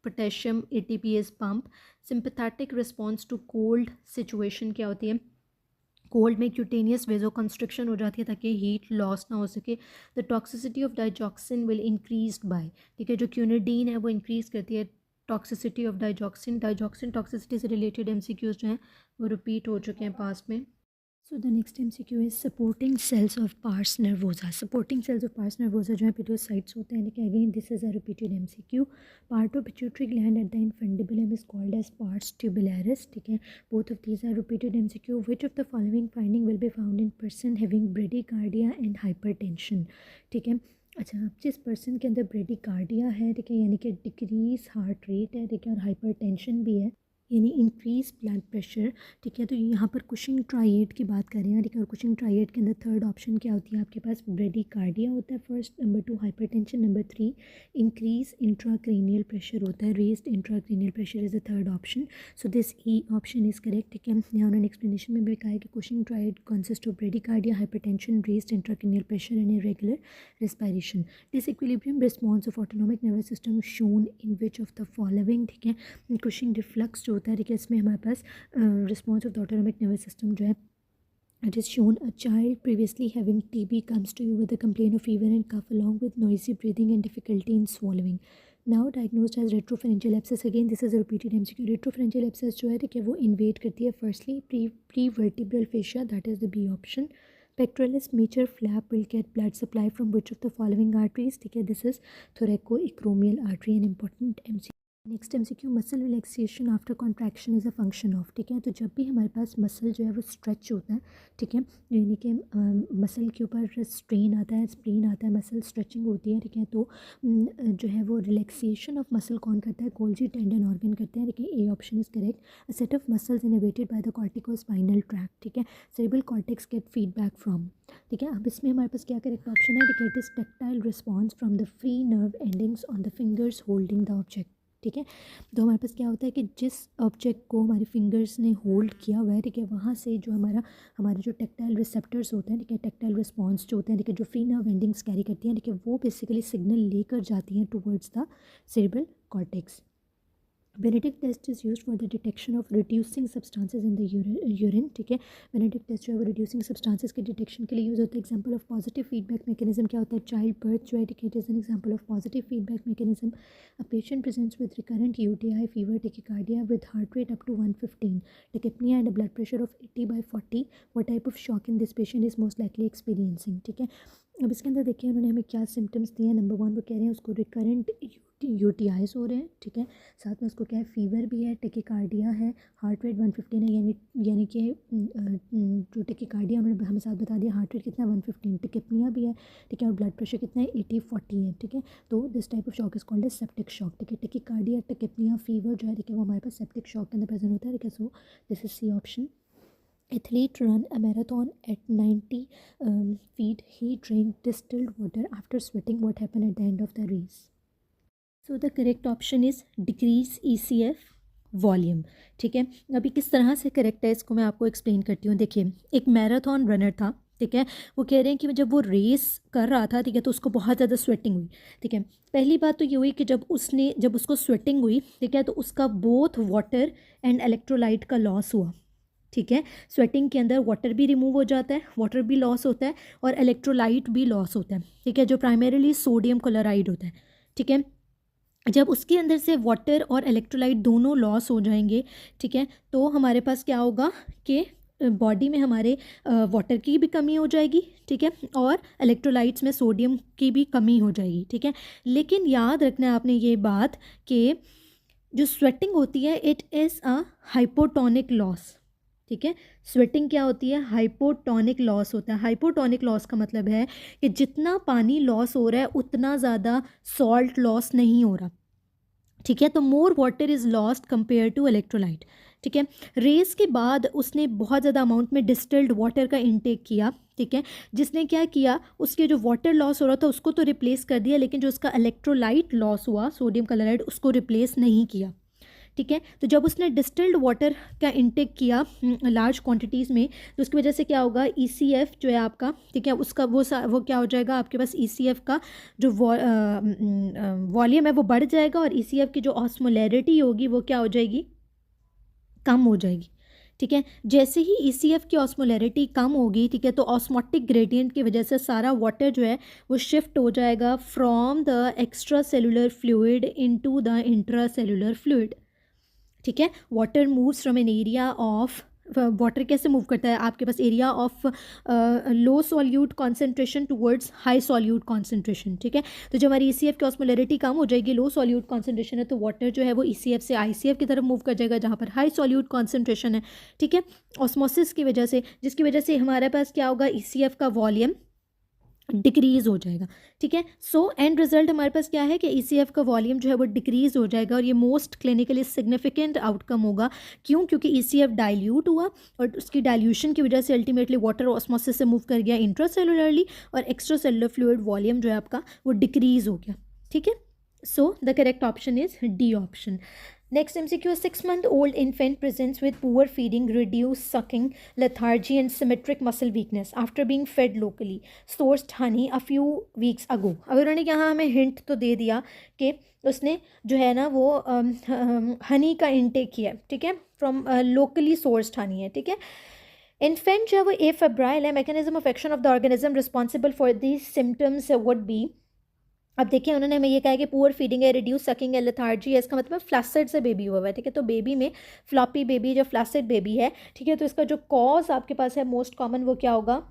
potassium ATPase pump. Sympathetic response to cold situation क्या होती है, cold में cutaneous वेजोकंस्ट्रिक्शन हो जाती है ताकि हीट लॉस ना हो सके. The toxicity of digoxin will increase by. ठीक है, जो क्यूनिडीन है वो इंक्रीज करती है toxicity of digoxin. Digoxin toxicity से रिलेटेड MCQs जो हैं वो रिपीट हो चुके हैं पास्ट में. So the next MCQ is supporting cells of pars nervosa. Supporting cells of pars nervosa जो है पिट्यूसाइट्स होते हैं, लेकिन again this is a repeated MCQ। Part of pituitary gland at the infundibulum is called as pars tuberalis. ठीक है, both of these are repeated MCQ। Which of the following finding will be found in person having bradycardia and hypertension. ठीक है, अच्छा, जिस person के अंदर bradycardia है, ठीक है, यानी कि डिक्रीज हार्ट रेट है, ठीक है, और हाइपरटेंशन भी है, यानी इंक्रीज ब्लड प्रेशर। ठीक है, तो यहाँ पर कुशिंग ट्राइएड की बात कर रहे हैं, ठीक है, और कुशिंग ट्राइएड के अंदर थर्ड ऑप्शन क्या होती है आपके पास? ब्रेडिकार्डिया होता है first, number 2 hypertension, number 3 increase intracranial pressure होता है, raised intracranial pressure is the third option. So this E option is correct. ठीक है, यहाँ उन्होंने एक्सप्लेनेशन में भी कहा है कि Cushing triad consist of bradycardia, hypertension, raised intracranial pressure and irregular respiration. Disequilibrium response of autonomic nervous system shown in which of the following. ठीक है, कुशिंग रिफ्लक्स जो होता है, ठीक है, इसमें हमारे पास response of the autonomic nervous system जो है, it is shown a child previously having TB comes to you with a complaint of fever and cough along with noisy breathing and difficulty in swallowing. Now diagnosed as retropharyngeal abscess. Again this is a repeated MCQ. Retropharyngeal abscess जो है, ठीक है, वो invade करती है firstly prevertebral fascia, that is the B option. Pectoralis major flap will get blood supply from which of the following arteries? ठीक है, this is thoracoacromial artery, an important MCQ. Next MCQ, muscle relaxation after contraction is a function of. ठीक है, तो जब भी हमारे पास muscle जो है वो स्ट्रेच होता है, ठीक है, यानी कि मसल के ऊपर स्ट्रेन आता है, स्प्रेन आता है, मसल स्ट्रेचिंग होती है, ठीक है, तो जो है वो रिलैक्सेशन ऑफ मसल कौन करता है? गोल्जी टेंडन ऑर्गन करते हैं, ठीक है, A option is correct. A set of muscles innervated by the corticospinal tract. ठीक है, cerebral cortex gate feedback from. ठीक है, अब इसमें हमारे पास क्या करेक्ट ऑप्शन है? ठीक है, it is tactile response from the free nerve endings on the fingers holding the object. ठीक है, तो हमारे पास क्या होता है कि जिस ऑब्जेक्ट को हमारी फिंगर्स ने होल्ड किया हुआ है, ठीक है, वहाँ से जो हमारे जो टेक्टाइल रिसेप्टर्स होते हैं, ठीक है, टेक्टाइल रिस्पॉन्स जो होते हैं, ठीक है, जो फ्री नर्व एंडिंग्स कैरी करती हैं, ठीक है, वो बेसिकली सिग्नल लेकर जाती हैं towards the cerebral cortex. Benedict test is used for the detection of reducing substances in the urine. ठीक है, बेनेडिक्ट टेस्ट जो है वो रिड्यूसिंग सब्सटेंसेस के डिटेक्शन के लिए यूज़ होता है। Example of positive feedback mechanism क्या होता है? चाइल्ड बर्थ जो है, ठीक है, it is an example of positive feedback mechanism. A patient presents with recurrent UTI, fever, tachycardia with heart rate up to 115, tachypnoea and blood pressure of 80/40, what type of shock in this patient is most likely experiencing. ठीक है, अब इसके अंदर देखिए उन्होंने हमें क्या symptoms दिए हैं। नंबर 1 वो कह रहे हैं उसको रिकरेंट UTIs हो रहे हैं, ठीक है, साथ में उसको क्या है? फीवर भी है, टेकिकार्डिया है, हार्ट रेट 115 है, यानी कि जो टेकिकार्डिया उन्होंने हमें साथ बता दिया, हार्ट रेट कितना है? 115, टिकिपनिया भी है, ठीक है, और ब्लड प्रेशर कितना है? 80/40 है। ठीक है, तो this type of shock is called as septic shock. ठीक है, टेकिकार्डिया, टिकिपनिया, फीवर जो है, ठीक है, वो हमारे पास सेप्टिक शॉक के अंदर प्रेजेंट होता है। ठीक है, so this is C option. Athlete run a marathon at 90 feet. He drank distilled water after sweating. What happened at the end of the race? So the correct option is decrease ECF volume. ठीक है, अभी किस तरह से correct है इसको मैं आपको एक्सप्लेन करती हूँ। देखिए, एक मैराथन रनर था, ठीक है, वो कह रहे हैं कि जब वो रेस कर रहा था, ठीक है, तो उसको बहुत ज़्यादा स्वेटिंग हुई। ठीक है, पहली बात तो ये हुई कि जब उसको स्वेटिंग हुई, ठीक है, तो उसका बोथ वाटर एंड इलेक्ट्रोलाइट का लॉस हुआ। ठीक है, स्वेटिंग के अंदर वाटर भी रिमूव हो जाता है, वाटर भी लॉस होता है और इलेक्ट्रोलाइट भी लॉस होता है। ठीक है, जो प्राइमरीली सोडियम क्लोराइड होता है। ठीक है, जब उसके अंदर से वाटर और इलेक्ट्रोलाइट दोनों लॉस हो जाएंगे, ठीक है, तो हमारे पास क्या होगा कि बॉडी में हमारे वाटर की भी कमी हो जाएगी, ठीक है, और इलेक्ट्रोलाइट्स में सोडियम की भी कमी हो जाएगी। ठीक है, लेकिन याद रखना है आपने ये बात कि जो स्वेटिंग होती है it is a hypotonic loss. ठीक है, स्वेटिंग क्या होती है? हाइपोटोनिक लॉस होता है। हाइपोटोनिक लॉस का मतलब है कि जितना पानी लॉस हो रहा है उतना ज़्यादा सॉल्ट लॉस नहीं हो रहा। ठीक है, तो more water is lost compare to electrolyte. ठीक है, रेस के बाद उसने बहुत ज़्यादा अमाउंट में डिस्टिल्ड वाटर का इंटेक किया। ठीक है, जिसने क्या किया, उसके जो वाटर लॉस हो रहा था उसको तो रिप्लेस कर दिया, लेकिन जो उसका इलेक्ट्रोलाइट लॉस हुआ, सोडियम क्लोराइड, उसको रिप्लेस नहीं किया। ठीक है, तो जब उसने डिस्टिल्ड वाटर का इंटेक किया लार्ज क्वांटिटीज़ में, तो उसकी वजह से क्या होगा? ECF जो है आपका, ठीक है, उसका वो क्या हो जाएगा? आपके पास ECF का जो वॉल्यूम है वो बढ़ जाएगा और ECF की जो ऑस्मोलैरिटी होगी वो क्या हो जाएगी? कम हो जाएगी। ठीक है, जैसे ही ECF की ऑस्मोलैरिटी कम होगी, ठीक है, तो ऑस्मोटिक ग्रेडियंट की वजह से सारा वाटर जो है वो शिफ्ट हो जाएगा from the extracellular fluid into the intracellular fluid. ठीक है, water moves from an area of water कैसे मूव करता है आपके पास, area of low solute concentration towards high solute concentration, ठीक है। तो जब हमारी ECF की ऑस्मोलरिटी कम हो जाएगी, लो सॉल्यूट कॉन्सेंट्रेशन है, तो वाटर जो है वो ECF से ICF की तरफ मूव कर जाएगा जहाँ पर हाई सॉल्यूट कॉन्सेंट्रेशन है, ठीक है, ऑस्मोसिस की वजह से, जिसकी वजह से हमारे पास क्या होगा, ECF का वॉल्यूम डिक्रीज़ हो जाएगा, ठीक है। सो एंड रिजल्ट हमारे पास क्या है कि ECF का वॉल्यूम जो है वो डिक्रीज़ हो जाएगा, और ये मोस्ट क्लिनिकली सिग्निफिकेंट आउटकम होगा। क्यों? क्योंकि ECF डाइल्यूट हुआ, और उसकी डाइल्यूशन की वजह से अल्टीमेटली वाटर ऑस्मोसिस से मूव कर गया इंट्रासेलुलरली, और एक्स्ट्रा सेलुलर फ्लूइड वॉल्यूम जो है आपका वो डिक्रीज़ हो गया, ठीक है। So the correct option is D option. Next MCQ, a 6-month-old infant presents with poor feeding, reduced sucking, lethargy, and symmetric muscle weakness after being fed locally sourced honey a few weeks ago. अब उन्होंने यहाँ हमें hint तो दे दिया कि उसने जो है ना वो हनी का इंटेक किया है, ठीक है, फ्रॉम लोकली सोर्स्ड हनी है, ठीक है। इन्फेंट जो है वो एफेब्राइल है, mechanism of action of the organism responsible for these symptoms would be, अब देखिए उन्होंने हमें ये कहा है कि पुअर फीडिंग है, रिड्यूस सकिंग है, लेथार्जी है, इसका मतलब फ्लैसिड से बेबी हुआ है, ठीक है। तो बेबी में फ्लॉपी बेबी जो फ्लैसिड बेबी है, ठीक है, तो इसका जो कॉज आपके पास है मोस्ट कॉमन वो क्या होगा,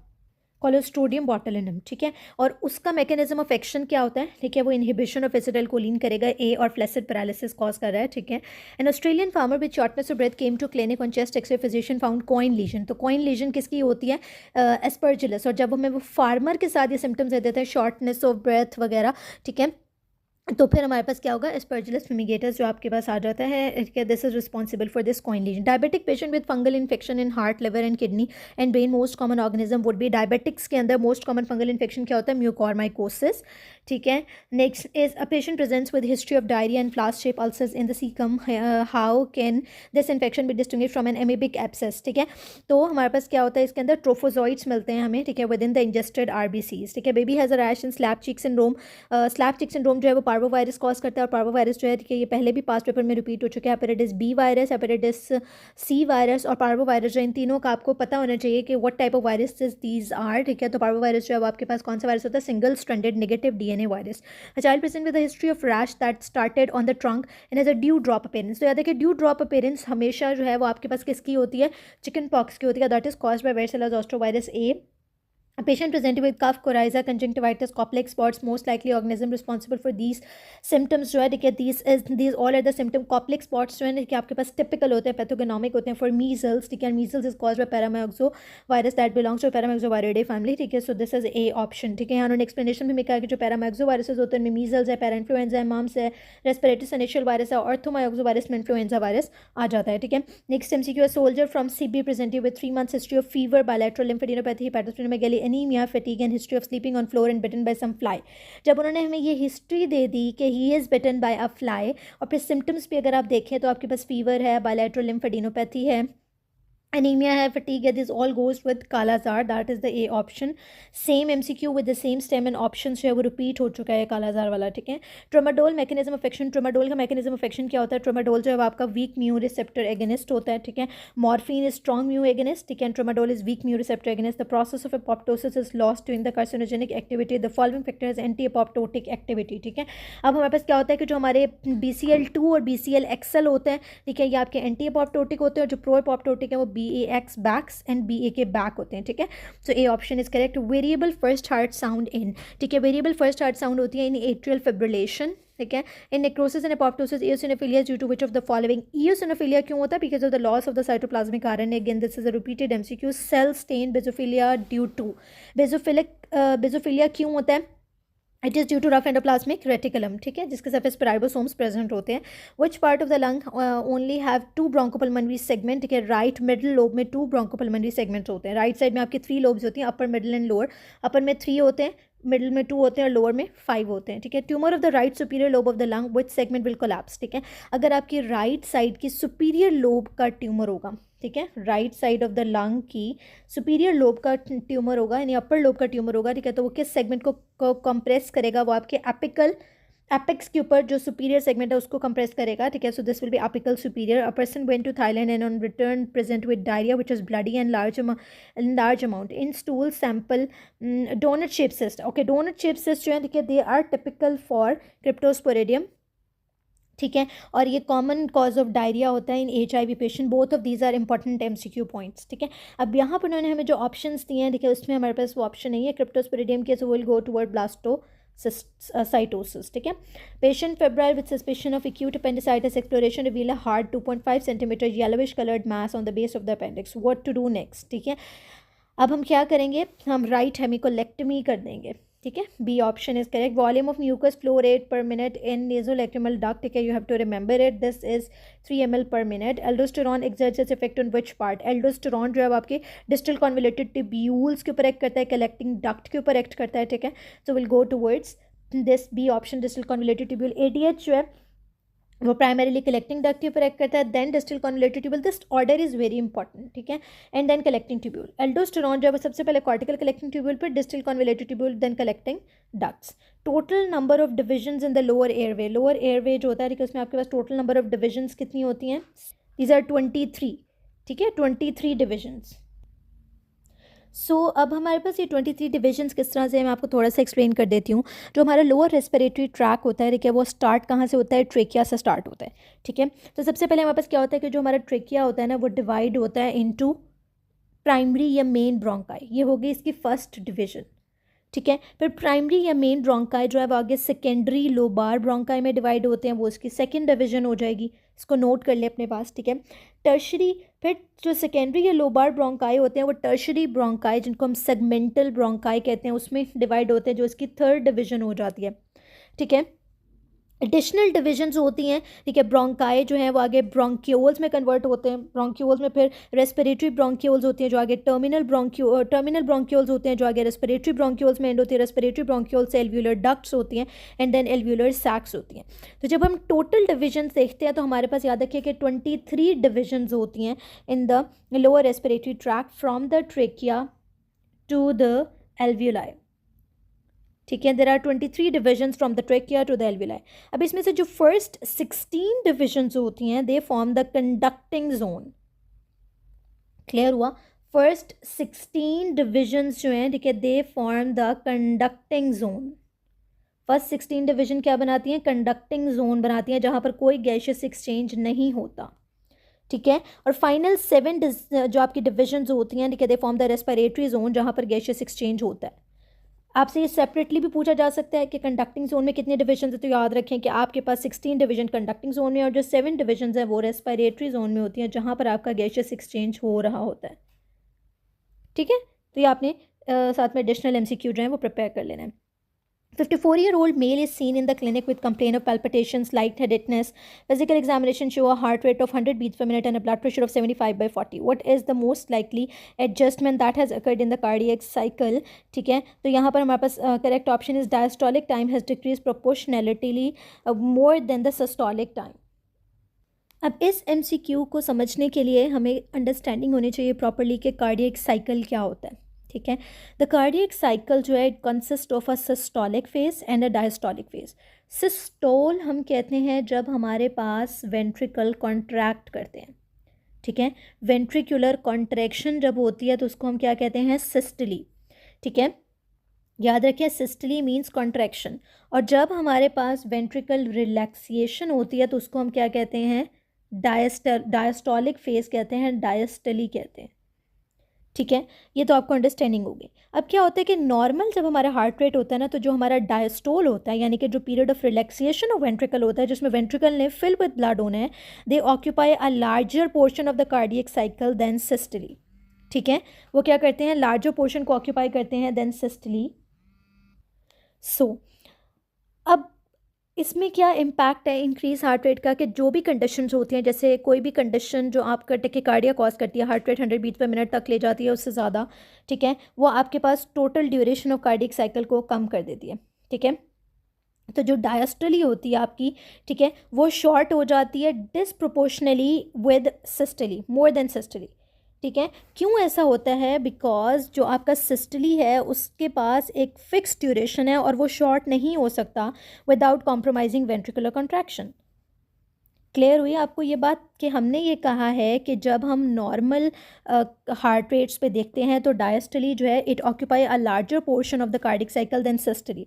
कोलोस्ट्रोडियम बॉटुलिनम, ठीक है। और उसका मैकेनिज्म ऑफ एक्शन क्या होता है, ठीक है, वो इनहिबिशन ऑफ एसिटाइलकोलिन करेगा, ए, और फ्लैसिड पैरालिसिस कॉज कर रहा है, ठीक है। An Australian farmer with shortness of breath came to clinic on chest x-ray, physician found coin lesion. तो कॉइन लीजन किसकी होती है, एस्परजिलस, और जब हमें वो फार्मर के साथ ये सिम्टम्स दे देते हैं शॉर्टनेस ऑफ ब्रेथ वगैरह, ठीक है, तो फिर हमारे पास क्या होगा, एस्परजिलस फ्यूमिगेटस जो आपके पास आ जाता है, this is responsible for this coin lesion. Diabetic patient with fungal infection in heart, liver and kidney and brain, most common organism would be, diabetics के अंदर मोस्ट कॉमन फंगल इन्फेक्शन क्या होता है, म्यूकोरमाइकोसिस, ठीक है। Next is a patient presents with history of diarrhoea and flask shape ulcers in the caecum, how can this infection be distinguished from an amoebic abscess, ठीक है। तो हमारे पास क्या होता है, इसके अंदर ट्रोफोजॉइड्स मिलते हैं हमें, ठीक है, within the ingested RBCs, ठीक है। Baby has a rash in slap cheek syndrome, slap cheek syndrome जो है वो पार्वोवायरस कॉज करता है, और पार्वोवायरस जो है, ठीक है, ये पहले भी पास्ट पेपर में रिपीट हो चुका है, hepatitis B virus, hepatitis C virus और पार्वोवायरस, जो इन तीनों का आपको पता होना चाहिए कि what type of viruses these are, ठीक है। तो पार्वोवायरस जो है वो आपके पास कौन सा वायरस होता है, single stranded negative DNA virus. A child present with a history of rash that started on the trunk and has a dew drop appearance. तो याद है कि ड्यू ड्रॉप अपीयरेंस हमेशा जो है वो आपके पास किसकी होती है, चिकन पॉक्स की होती है, that is caused by varicella zoster virus A. A patient presented with cough, coryza, conjunctivitis, complex spots, most likely organism responsible for these symptoms जो है, देखिए these all are the symptom, complex spots जो है देखिए आपके पास typical होते हैं, pathognomic होते हैं for measles, ठीक है, measles is caused by paramyxo virus that belongs to paramyxoviridae family, ठीक है। so this is A option, ठीक है। यहाँ उन्होंने explanation में कहा कि जो paramyxo viruses होते हैं उनमें measles है, parainfluenza है, mumps है, respiratory syncytial virus है, orthomyxovirus में influenza virus आ जाता है, ठीक है। next MCQ, a soldier from CB presented with 3 months history of fever, bilateral lymphadenopathy, hepatosplenomegaly, anemia, fatigue and history of sleeping on floor and bitten by some fly। जब उन्होंने हमें ये history दे दी कि he is bitten by a fly, और फिर symptoms भी अगर आप देखें तो आपके पास फीवर है, बायलैटरल लिम्फेडेनोपैथी है, anemia है, fatigue है, this all goes with kala-azar, that is the A option। same MCQ with the same stem and options जो है वो repeat हो चुका है कालाजार वाला, ठीक है। ट्रोमाडोल मैकेनिज्म ऑफ एक्शन, ट्रोमाडोल का मैकेनिज्म ऑफ एक्शन क्या होता है, ट्रोमाडोल जो है वो आपका वीक म्यू रिसेप्टर एगेनिस्ट होता है, ठीक है। Morphine is strong mu agonist, ठीक है, tramadol is weak mu receptor agonist. The process of apoptosis is lost during the carcinogenic activity, the following factor has anti apoptotic activity, ठीक है। अब हमारे पास क्या होता है कि जो हमारे BCL2 और BCLXL होते हैं, ठीक है, ये आपके एंटी एपोप्टोटिक होते हैं, और जो प्रो एपोप्टोटिक है वो BAX बैक एंड BA के बैक होते हैं, ठीक है। So A option is correct. Variable first heart sound in, ठीक है, वेरिएबल फर्स्ट हार्ट साउंड होती है इन एट्रियल फिब्रिलेशन, ठीक है, in necrosis and apoptosis, eosinophilia due to which of the following. Eosinophilia क्यों होता है, because of the loss of the cytoplasmic RNA, again this is a repeated MCQ। Cell stain basophilia due to, basophilia क्यों होता है, it is due to rough endoplasmic reticulum, ठीक है, जिसके surface पर राइबोसोम्स प्रेजेंट होते हैं। Which part of the lung only have 2 bronchopulmonary segment, ठीक है, राइट मिडल लोब में 2 ब्रोंकोपल्मोनरी सेगमेंट्स होते हैं। राइट साइड में आपकी 3 लोब्स होती हैं, अपर मिडल एंड लोअर। अपर में 3 होते हैं, मिडल में 2 होते हैं और लोअर में 5 होते हैं, ठीक है। Tumour of the right superior lobe of the lung which segment will collapse, ठीक है। अगर आपकी राइट साइड की सुपीरियर लोब का ट्यूमर होगा, ठीक है, right side of the lung की सुपीरियर लोब का ट्यूमर होगा, यानी अपर लोब का ट्यूमर होगा, ठीक है, तो वो किस सेगमेंट को कंप्रेस करेगा, वो आपके एपेक्स के ऊपर जो सुपीरियर सेगमेंट है उसको कंप्रेस करेगा, ठीक है। So this will be apical superior. A person went to Thailand and on return present with diarrhoea which is bloody and large amount in stool sample, doughnut shape cyst, okay, doughnut shape cyst जो है, ठीक है, they are typical for cryptosporidium ठीक है, और ये common cause of diarrhoea होता है in HIV patient. Both of these are important MCQ points. ठीक है, अब यहाँ पर उन्होंने हमें जो ऑप्शंस दिए हैं, देखिए उसमें हमारे पास वो ऑप्शन नहीं है क्रिप्टोस्पिरिडियम के, सो विल गो टुवर्ड ब्लास्टोसाइटोसिस। ठीक है, patient febrile with suspicion of acute appendicitis exploration reveal a hard 2.5 centimetre yellowish coloured mass on the base of the appendix, what to do next. ठीक है, अब हम क्या करेंगे, हम राइट हेमिकोलेक्टमी कर देंगे। ठीक है, B option is correct. Volume of mucus flow rate per minute in nasolacrimal duct, ठीक है, you have to remember it, this is 3 ml per minute. Aldosterone exerts its effect on which part, aldosterone जो है आपके distal convoluted tubules के ऊपर act करता है, collecting duct के ऊपर एक्ट करता है। ठीक है, so will go towards this B option, distal convoluted tubule. ADH जो है वो प्राइमरीली कलेक्टिंग डक्ट के ऊपर एक्ट करता है, then distal convoluted tubule, this order is very important. ठीक है, and then collecting tubule. Aldosterone जो है वो सबसे पहले कॉर्टिकल कलेक्टिंग ट्यूब्यूल पर, distal convoluted tubule, then collecting ducts. Total number of divisions in the lower airway, lower airway जो होता है कि उसमें आपके पास टोटल नंबर ऑफ डिविजन्स कितनी होती हैं, दीज आर 23। ठीक है, 23 डिविजन्स। सो अब हमारे पास ये 23 डिविजन्स किस तरह से है, मैं आपको थोड़ा सा एक्सप्लेन कर देती हूँ। जो हमारा लोअर रेस्पिरेटरी ट्रैक होता है, ठीक है, वो स्टार्ट कहाँ से होता है, ट्रेकिया से स्टार्ट होता है। ठीक है, तो सबसे पहले हमारे पास क्या होता है कि जो हमारा ट्रेकिया होता है ना, वो डिवाइड होता है इनटू प्राइमरी या मेन ब्रोंकाई, ये होगी इसकी फर्स्ट डिवीजन। ठीक है, फिर प्राइमरी या मेन ब्रोंकाई जो है वो आगे सेकेंडरी लोबार ब्रोंकाई में डिवाइड होते हैं, वो इसकी सेकंड डिवीजन हो जाएगी, इसको नोट कर ले अपने पास। ठीक है, टर्शरी, फिर जो सेकेंडरी या लोबार ब्रोंकाई होते हैं वो टर्शरी ब्रोंकाई, जिनको हम सेगमेंटल ब्रोंकाई कहते हैं, उसमें डिवाइड होते हैं, जो इसकी थर्ड डिवीजन हो जाती है। ठीक है, एडिशनल डिविजन्स होती हैं। ठीक है, ब्रोंकाई जो हैं वो आगे ब्रोंक्यूल्स में कन्वर्ट होते हैं, ब्रोंक्यूल्स में फिर रेस्पिरेटरी ब्रोंक्यूल्स होती हैं जो आगे टर्मिनल ब्रोंक्यूल्स होते हैं जो आगे रेस्पिरेटरी ब्रोंक्यूल्स में एंड होती है, रेस्पिरेटरी ब्रोंक्यूल्स से एल्व्यूलर डक्ट्स होती हैं एंड देन एल्व्यूलर सैक्स होती हैं। तो जब हम टोटल डिविजन्स देखते हैं तो हमारे पास याद रखिए कि 23 डिविजन्स होती हैं in the lower respiratory tract from the trachea to the alveoli. ठीक है, there are 23 divisions from the trachea to the alveoli. अब इसमें से जो फर्स्ट 16 डिविजन्स होती हैं they form the conducting zone. Clear हुआ, फर्स्ट 16 डिविजन्स जो हैं, ठीक है, they form the conducting zone. First 16 division क्या बनाती हैं, कंडक्टिंग जोन बनाती हैं, जहां पर कोई गैशियस एक्सचेंज नहीं होता। ठीक है, और फाइनल 7 जो आपकी डिविजन्स होती हैं, ठीक है, they form the respiratory zone, जहां पर गैशियस एक्सचेंज होता है। आपसे ये सेपरेटली भी पूछा जा सकता है कि कंडक्टिंग जोन में कितने डिविजन है, तो याद रखें कि आपके पास 16 डिवीजन कंडक्टिंग जोन में और जो 7 डिविजन हैं वो रेस्पिरेटरी जोन में होती हैं, जहाँ पर आपका गैशियस एक्सचेंज हो रहा होता है। ठीक है, तो ये आपने साथ में एडिशनल MCQ जो है वो प्रिपेयर कर लेना है। 54-year-old male is seen in the clinic with complaint of palpitations, lightheadedness. Physical examination show a heart rate of 100 beats per minute and a blood pressure of 75/40. What is the most likely adjustment that has occurred in the cardiac cycle? ठीक है, तो यहाँ पर हमारे पास correct option is diastolic time has decreased proportionally more than the systolic time. अब इस MCQ को समझने के लिए हमें अंडरस्टैंडिंग होनी चाहिए प्रॉपरली कि कार्डियक साइकिल क्या होता है। ठीक है, द कार्डियक साइकिल जो है it consist of a systolic phase and a diastolic phase. Systole हम कहते हैं जब हमारे पास वेंट्रिकल कॉन्ट्रैक्ट करते हैं। ठीक है, वेंट्रिकुलर कॉन्ट्रैक्शन जब होती है तो उसको हम क्या कहते हैं, सिस्टली। ठीक है, याद रखिए सिस्टली मीन्स कॉन्ट्रैक्शन, और जब हमारे पास वेंट्रिकल रिलैक्सिएशन होती है तो उसको हम क्या कहते हैं, डायस्टोलिक फेज कहते हैं, डायस्टली कहते हैं। ठीक है, ये तो आपको अंडरस्टैंडिंग होगी। अब क्या होता है कि नॉर्मल जब हमारा हार्ट रेट होता है ना, तो जो हमारा डायस्टोल होता है यानी कि जो पीरियड ऑफ रिलैक्सिएशन ऑफ वेंट्रिकल होता है, जिसमें वेंट्रिकल ने फिल विद ब्लड होना है, they occupy a larger portion of the cardiac cycle than systole. ठीक है, वो क्या करते हैं, लार्जर पोर्शन को ऑक्यूपाई करते हैं देन सिस्टली। सो अब इसमें क्या इम्पैक्ट है इंक्रीज हार्ट रेट का, कि जो भी कंडीशंस होती हैं, जैसे कोई भी कंडीशन जो आपका टेकिकार्डिया कॉज करती है, heart rate 100 beats per minute तक ले जाती है उससे ज़्यादा, ठीक है, वो आपके पास total duration of cardiac cycle को कम कर देती है। ठीक है, तो जो डायस्टली होती है आपकी, ठीक है, वो शॉर्ट हो जाती है disproportionately with systole, more than systole. ठीक है, क्यों ऐसा होता है, बिकॉज जो आपका सिस्टली है उसके पास एक फिक्स ड्यूरेशन है और वो शॉर्ट नहीं हो सकता without compromising ventricular contraction. Clear हुई आपको ये बात कि हमने ये कहा है कि जब हम नॉर्मल हार्ट रेट्स पे देखते हैं तो डायस्टली जो है it occupy a larger portion of the cardiac cycle than systole.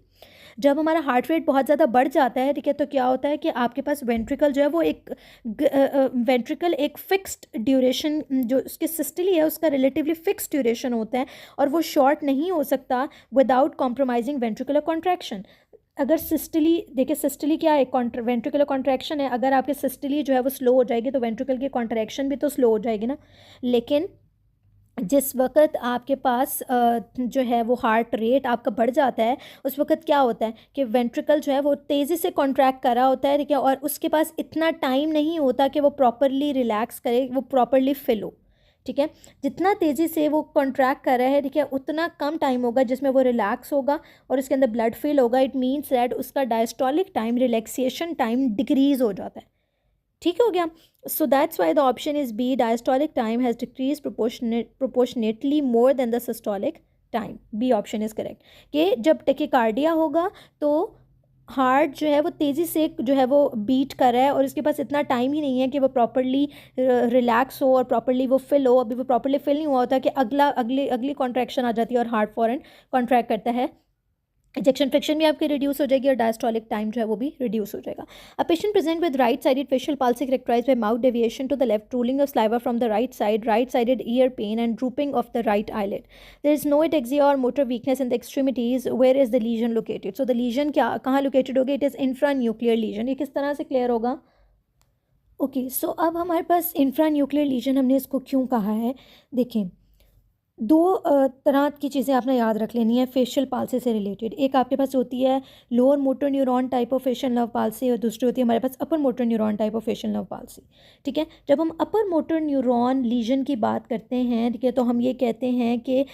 जब हमारा हार्ट रेट बहुत ज़्यादा बढ़ जाता है, ठीक है, तो क्या होता है कि आपके पास वेंट्रिकल जो है वो एक वेंट्रिकल एक फिक्स्ड ड्यूरेशन, जो उसकी सिस्टली है उसका रिलेटिवली फिक्स्ड ड्यूरेशन होता है और वो शॉर्ट नहीं हो सकता विदाउट कॉम्प्रोमाइजिंग वेंट्रिकुलर कॉन्ट्रैक्शन। अगर सिस्टली देखिए, सिस्टली क्या है, वेंट्रिकुलर कॉन्ट्रैक्शन है। अगर आपके सिस्टली जो है वो स्लो हो जाएगी तो वेंट्रिकल की कॉन्ट्रैक्शन भी तो स्लो हो जाएगी ना। लेकिन जिस वक्त आपके पास जो है वो हार्ट रेट आपका बढ़ जाता है, उस वक्त क्या होता है कि वेंट्रिकल जो है वो तेज़ी से कॉन्ट्रैक्ट कर रहा होता है, ठीक है, और उसके पास इतना टाइम नहीं होता कि वो प्रॉपरली रिलैक्स करे, वो प्रॉपरली फिल हो, ठीक है। जितना तेज़ी से वो कॉन्ट्रैक्ट कर रहा है, ठीक है, उतना कम टाइम होगा जिसमें वो रिलैक्स होगा और उसके अंदर ब्लड फिल होगा। इट मीन्स दैट उसका diastolic time, relaxation time decrease हो जाता है। ठीक हो गया। So that's why the option is B, diastolic time has decrease proportionately more than the systolic time. B option is correct कि जब टेकिकार्डिया होगा तो हार्ट जो है वो तेज़ी से जो है वो बीट कर रहा है और इसके पास इतना टाइम ही नहीं है कि वो प्रॉपरली रिलैक्स हो और प्रॉपरली वो फिल हो। अभी वो प्रॉपरली फिल नहीं हुआ होता कि अगली कॉन्ट्रैक्शन आ जाती है और हार्ट फॉरन कॉन्ट्रैक्ट करता है। इजेक्शन फ्रिक्शन भी आपकी रिड्यूस हो जाएगी और डायस्टोलिक टाइम जो है वो भी रिड्यूस हो जाएगा। A patient present with right sided facial palsy characterized by mouth deviation to the left, drooling of saliva from the right sided ear pain and drooping of the right eyelid. There is no ataxia or motor weakness in the extremities. Where is the lesion located? So the lesion क्या कहाँ located होगी? It is infranuclear lesion. ये किस तरह से clear होगा? Okay, सो अब हमारे पास इंफ्रान्यूक्लियर लीजन, हमने इसको क्यों कहा है, देखें, दो तरह की चीज़ें आपने याद रख लेनी है फेशियल पाल्सी से रिलेटेड। एक आपके पास होती है lower motor neuron type of facial nerve palsy और दूसरी होती है हमारे पास upper motor neuron type of facial nerve palsy. ठीक है, जब हम अपर मोटर न्यूरॉन लीजन की बात करते हैं, ठीक है, तो हम ये कहते हैं कि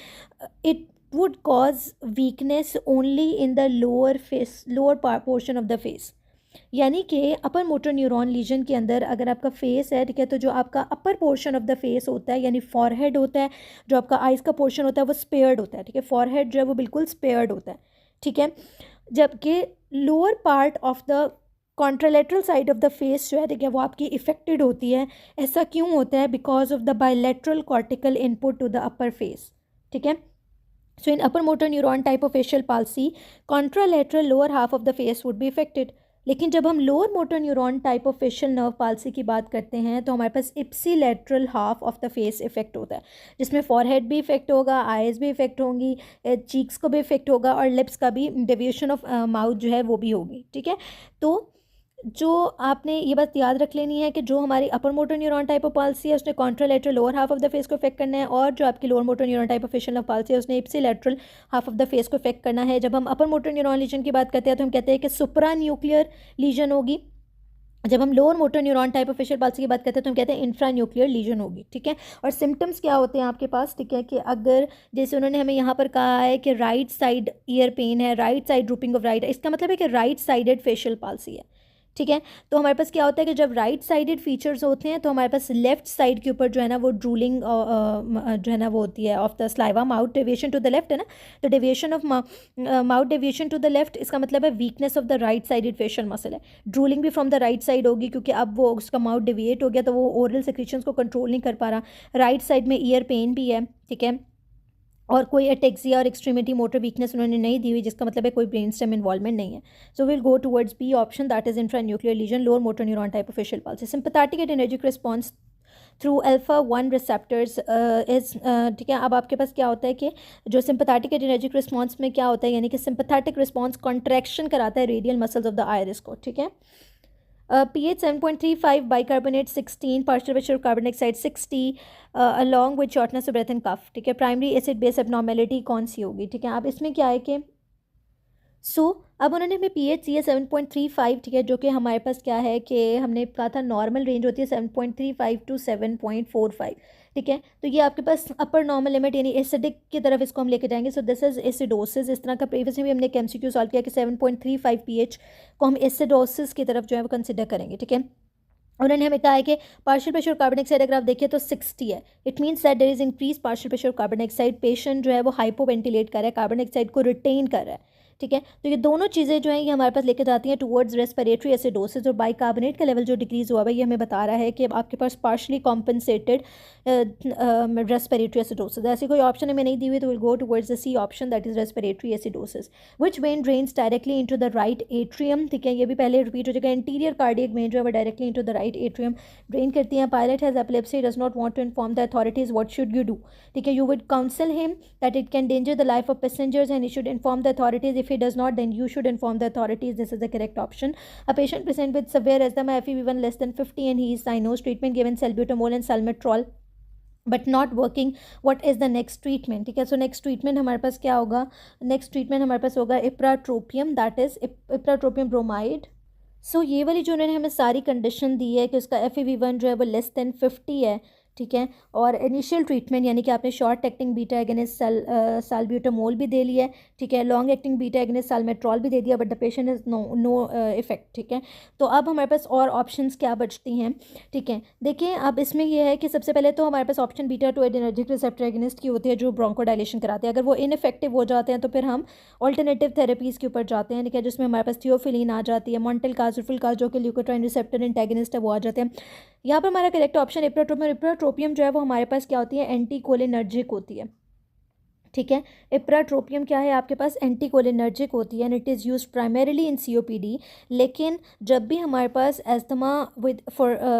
it would cause weakness only in the lower portion of the face. यानी कि अपर मोटर न्यूरॉन लीजन के अंदर अगर आपका फेस है, ठीक है, तो जो आपका upper portion of the face होता है यानी फॉरहेड होता है, जो आपका आइज़ का पोर्शन होता है वो स्पेयर्ड होता है, ठीक है, फॉरहेड जो है वो बिल्कुल स्पेयर्ड होता है, ठीक है। जबकि lower part of the contralateral side of the face जो है, ठीक है, वो आपकी इफेक्टेड होती है। ऐसा क्यों होता है? Because of the bilateral cortical input to the upper face, ठीक है। So in upper motor neuron type of facial palsy, contralateral lower half of the face would be affected. लेकिन जब हम lower motor neuron type of facial nerve palsy की बात करते हैं तो हमारे पास ipsilateral half of the face affect होता है, जिसमें फॉरहेड भी इफेक्ट होगा, आईज भी इफेक्ट होंगी, चीक्स को भी इफेक्ट होगा और लिप्स का भी, डेविएशन ऑफ माउथ जो है वो भी होगी, ठीक है। तो जो आपने ये बात याद रख लेनी है कि जो हमारी अपर motor neuron type of palsy है उसने contralateral lower half of the face को इफेक्ट करना है, और जो आपकी lower motor neuron type of facial nerve palsy है उसने ipsilateral half of the face को इफेक्ट करना है। जब हम अपर मोटर न्यूरॉन लीजन की बात करते हैं तो हम कहते हैं कि सुप्रा न्यूक्लियर लीजन होगी। जब हम lower motor neuron type of facial palsy की बात करते हैं तो हम कहते हैं इंफ्रा न्यूक्लियर लीजन होगी, ठीक है। और सिम्टम्स क्या होते हैं आपके पास, ठीक है, कि अगर जैसे उन्होंने हमें यहाँ पर कहा है कि राइट साइड ईयर पेन है, right side drooping of right, इसका मतलब है कि राइट साइडेड फेशियल पाल्सी है, ठीक है। तो हमारे पास क्या होता है कि जब राइट साइडेड फीचर्स होते हैं तो हमारे पास लेफ्ट साइड के ऊपर जो है ना वो ड्रूलिंग जो है ना वो होती है of the saliva, mouth deviation to the left है ना, तो deviation of mouth deviation to the left, इसका मतलब है weakness of the right sided facial muscle है। ड्रूलिंग भी फ्रॉम द राइट साइड होगी क्योंकि अब वो उसका माउथ डेविएट हो गया तो वो ओरल सेक्रेशंस को कंट्रोल नहीं कर पा रहा। राइट साइड में ईयर पेन भी है, ठीक है, और कोई अटेक्सिया और एक्सट्रीमिटी मोटर वीकनेस उन्होंने नहीं दी हुई, जिसका मतलब है कोई ब्रेन स्टेम इन्वॉल्वमेंट नहीं है। So will go towards B option, that is infranuclear lesion, lower motor neuron type of facial palsy. Sympathetic adrenergic response through alpha 1 receptors is, ठीक है। अब आपके पास क्या होता है कि जो सिंपैथेटिक एडरेनर्जिक रिस्पॉन्स में क्या होता है, यानी कि सिंपैथेटिक रिस्पॉन्स कॉन्ट्रैक्शन कराता है radial muscles of the iris को, ठीक है। pH 7.35, bicarbonate 16, partial pressure of carbon dioxide 60, along with shortness of breath and cough, ठीक है। प्राइमरी एसिड बेस एबनॉर्मेलिटी कौन सी होगी, ठीक है। अब इसमें क्या है कि अब उन्होंने हमें pH दी है 7.35, ठीक है, जो कि हमारे पास क्या है कि हमने कहा था नॉर्मल रेंज होती है 7.35 टू 7.45, ठीक है। तो ये आपके पास अपर नॉर्मल लिमिट यानी एसिडिक की तरफ इसको हम लेके जाएंगे। सो दिस इज एसिडोसिस। इस तरह का प्रीवियस में भी हमने MCQ सॉल्व किया कि 7.35 pH को हम एसिडोसिस की तरफ जो है वो कंसिडर करेंगे, ठीक है। उन्होंने हमें कहा है कि पार्शियल प्रेशर कार्बन डाइऑक्साइड अगर आप देखिए तो 60 है। It means that there is increase partial pressure carbon dioxide. Patient जो है वो हाइपोवेंटिलेट कर रहा है, कार्बन डाइऑक्साइड को रिटेन कर रहा है, ठीक है। तो ये दोनों चीज़ें जो हैं ये हमारे पास लेके जाती हैं टुवर्ड्स रेस्पिरेटरी एसिडोसिस, और बाइकार्बोनेट का लेवल जो डिक्रीज़ हुआ है ये हमें बता रहा है कि आपके पास पार्शली कॉम्पनसेटेड रेस्पिरेटरी एसिडोसिस। ऐसी कोई ऑप्शन हमें नहीं दी हुई, तो will go towards the C option, that is respiratory acidosis. Which vein drains directly into the right atrium, ठीक है, ये भी पहले रिपीट हो जाएगा। इंटीरियर कार्डियक वेन जो है वो directly into the right atrium drain करती हैं। Pilot has epilepsy, does not want to inform the authorities, what should you do, ठीक है, you would counsel him that it can danger the life of passengers and he should inform the authorities, if he does not, then you should inform the authorities. This is the correct option. A patient present with severe asthma, FEV1 less than 50, and he is diagnosed. Treatment given salbutamol and salmeterol but not working, what is the next treatment, ठीक है। So next treatment हमारे पास क्या होगा, next treatment हमारे पास होगा ipratropium, that is ipratropium bromide. So ये वाली जो उन्होंने हमें सारी कंडीशन दी है कि उसका FEV1 जो है वो लेस देन 50 है, ठीक है, और इनिशियल ट्रीटमेंट यानी कि आपने short acting beta agonist salbutamol भी दे लिया है, ठीक है, long acting beta agonist salmeterol भी दे दिया, but the patient is no effect, ठीक है। तो अब हमारे पास और ऑप्शंस क्या बचती हैं, ठीक है। देखिए अब इसमें यह है कि सबसे पहले तो हमारे पास option beta two adrenergic receptor agonist की होती है जो ब्रोंकोडायलेशन कराते हैं। अगर वो इनफेक्टिव हो जाते हैं तो फिर हम ऑल्टरनेटिव थेरेपीज़ के ऊपर जाते हैं, ठीक है, जिसमें हमारे पास थियोफिलीन आ जाती है, मॉन्टेल काजोफिल जो कि ल्यूकोट्राइन रिसेप्टर एंटेगनिस्ट है वो आ जाते हैं। यहाँ पर हमारा करेक्ट ऑप्शन इप्राट्रोपियम जो है वो हमारे पास क्या होती है, एंटीकोलिनर्जिक होती है, ठीक है। इप्राट्रोपियम क्या है आपके पास, एंटीकोलिनर्जिक होती है, and it is used primarily in COPD। लेकिन जब भी हमारे पास एस्थमा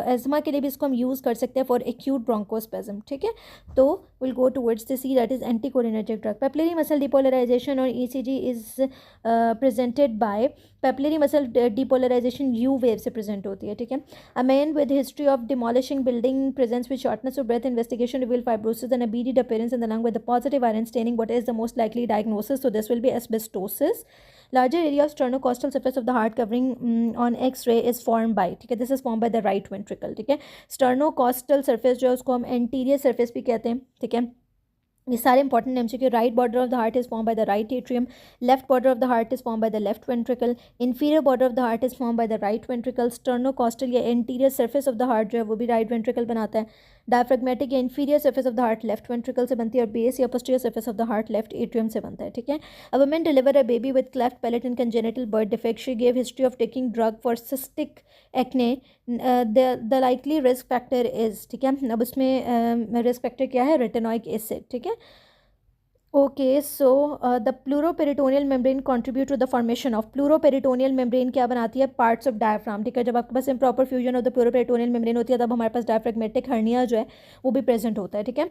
एस्थमा के लिए भी इसको हम यूज़ कर सकते हैं फॉर एक्यूट ब्रोंकोस्पेज्म, ठीक है। तो will go towards the C, that is anticholinergic drug. Papillary muscle depolarization और ECG is presented by papillary muscle depolarization U wave से प्रेजेंट होती है, ठीक है। A man with history of demolishing building presents with shortness of breath, investigation reveal fibrosis and a beaded appearance in the lung with a positive iron staining. What is the most likely diagnosis? So this will be asbestosis. Larger area of sternocostal surface of the heart covering on X-ray is formed by, ठीक है, this is formed by the right ventricle, ठीक है। sternocostal surface जो है उसको हम anterior surface भी कहते हैं, ठीक है। ये सारे important MCQ। Right border of the heart is form by the right atrium, left border of the heart is form by the left ventricle, inferior border of the heart is form by the right ventricle, sternocostal या interior surface of the heart जो है वो भी right ventricle बनाता है, diaphragmatic या inferior surface of the heart left ventricle से बनती है, और बेस या posterior surface of the heart left atrium से बनता है, ठीक है। अब women deliver a baby with cleft palate and congenital birth defect, she give history of taking drug for cystic acne, the likely risk factor is, ठीक है। अब उसमें रिस्क फैक्टर क्या है, रेटिनोइक एसिड, ठीक है। Okay, so the pleuroperitoneal membrane contribute to the formation of, pleuroperitoneal membrane क्या बनाती है, पार्ट्स ऑफ डायफ्राम, ठीक है। जब आपके पास improper fusion of the pleuroperitoneal membrane होती है तब हमारे पास डायफ्रेगमेटिक हर्निया जो है वो भी प्रेजेंट होता है, ठीक है।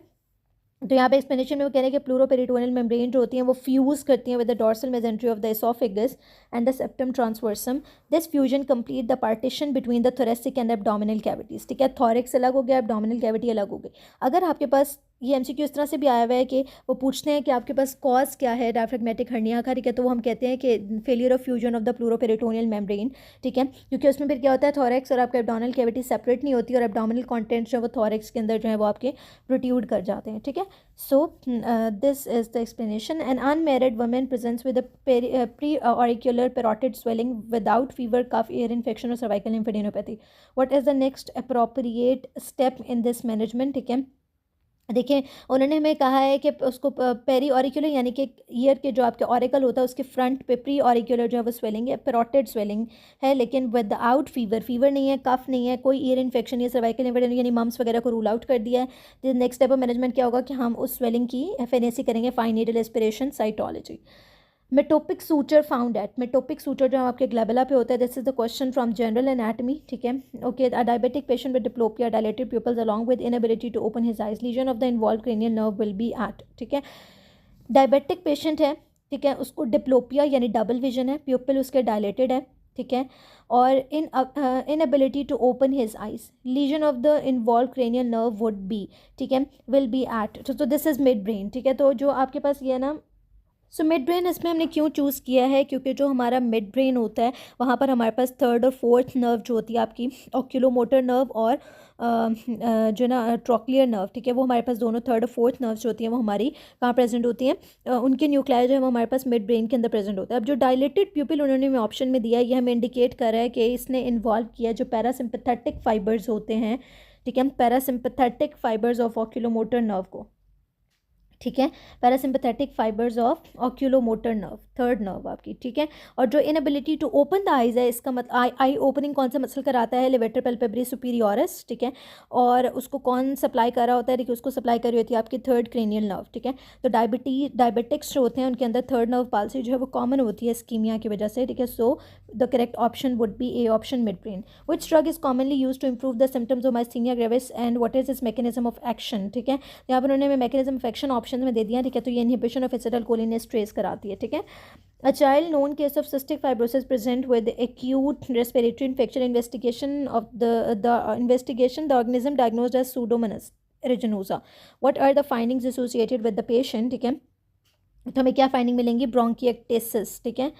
तो यहाँ पे एक्सप्लेनेशन में वो कह रहे हैं कि प्लूरोपेरिटोनियल मेम्ब्रेन जो होती हैं वो फ्यूज़ करती हैं with the dorsal mesentery of the oesophagus and the septum transversum. This fusion complete the partition between the thoracic and abdominal cavities, ठीक है। थोरिक्स अलग हो गया, एब्डोमिनल कैविटी अलग हो गई। अगर आपके पास ये MCQ इस तरह से भी आया हुआ है कि वो पूछते हैं कि आपके पास कॉज क्या है डायफ्रेगमेटिक हर्निया का, ठीक है, तो वो हम कहते हैं कि failure of fusion of the pleuroperitoneal membrane, ठीक है, क्योंकि उसमें फिर क्या होता है, थोरेक्स और आपका एब्डोमिनल कैविटी सेपरेट नहीं होती और एब्डोमिनल कंटेंट जो है वो थोरेक्स के अंदर जो है वो आपके प्रोट्यूड कर जाते हैं, ठीक है। So this is the explanation. An unmarried women presents with pre auricular parotid swelling without fever, cough, ear infection और cervical lymphadenopathy. What is the next appropriate step in this management, ठीक है। देखिए उन्होंने हमें कहा है कि उसको पेरी ऑरिकुलर यानी कि ईयर के जो आपके ऑरिकल होता है उसके फ्रंट पे प्री ऑरिकुलर जो है वो स्वेलिंग है, पेरोटिड स्वेलिंग है, लेकिन विदाउट फीवर, फीवर नहीं है, कफ नहीं है, कोई ईयर इन्फेक्शन या सर्वाइकल इन्फेक्शन यानी मम्स वगैरह को रूल आउट कर दिया है। तो नेक्स्ट स्टेप ऑफ मैनेजमेंट क्या होगा कि हम उस स्वेलिंग की FNAC करेंगे, fine needle aspiration cytology. Metopic suture found at, metopic suture जो आपके ग्लैबुला पे होता है, this is the question from general anatomy, ठीक है। Okay, a diabetic patient with diplopia, dilated pupils along with inability to open his eyes, lesion of the involve cranial nerve will be at, ठीक है। Diabetic patient है, ठीक है, उसको diplopia यानी double vision है, प्यूपिल उसके डायलेटेड है, ठीक है, और inability to open his eyes, lesion of the involve cranial nerve would be, ठीक है, विल बी एट, तो दिस इज मिड ब्रेन, ठीक है। तो जो आपके पास ये है ना, सो मिड ब्रेन इसमें हमने क्यों चूज़ किया है, क्योंकि जो हमारा मिड ब्रेन होता है वहाँ पर हमारे पास थर्ड और फोर्थ नर्व जो होती है आपकी ऑक्यूलोमोटर नर्व और जो ना ट्रॉक्लियर नर्व, ठीक है, वो हमारे पास दोनों थर्ड और फोर्थ नर्व जो होती हैं वो हमारी कहाँ प्रेजेंट होती हैं, उनके न्यूक्लियाई जो है वो हमारे पास मिड ब्रेन के अंदर प्रेजेंट होता है। अब जो डायलेटेड प्यूपिल उन्होंने हमें ऑप्शन में दिया है ये हमें इंडिकेट कर रहा है कि इसने इन्वॉल्व किया जो पैरासिम्पैथेटिक फाइबर्स होते हैं, ठीक है, parasympathetic fibres of oculomotor nerve को, ठीक है। Parasympathetic fibres of oculomotor nerve, third nerve आपकी, ठीक है। और जो inability to open the eyes है, इसका मतलब आई ओपनिंग कौन सा मसल कराता है, लेवेटर पैल्पेब्री सुपीरियोरस, ठीक है। और उसको कौन सप्लाई कर रहा होता है, देखिए उसको सप्लाई कर रही होती है आपकी थर्ड क्रेनियल नर्व, ठीक है। तो डायबिटिक्स जो होते हैं उनके अंदर थर्ड नर्व पाल्सी जो है वो कॉमन होती है स्कीमिया की वजह से, ठीक है। So the correct option would be A option, mid brain. Which drug is commonly use to improve the symptoms of myasthenia gravis and what is its mechanism of action, ठीक है। यहाँ पर उन्होंने मैकेनिज्म ऑफ एक्शन ऑप्शन में दे दिया, ठीक है। तो ये इनहिबिशन ऑफ एसिटाइलकोलिनेस्ट्रेज कराती है, ठीक है। A child known case of cystic fibrosis present with acute respiratory infection, investigation, the organism diagnosed as Pseudomonas aeruginosa. What are the findings associated with the patient, ठीक है। तो हमें क्या फाइंडिंग मिलेंगी, ब्रोंकिएक्टेसिस, ठीक है।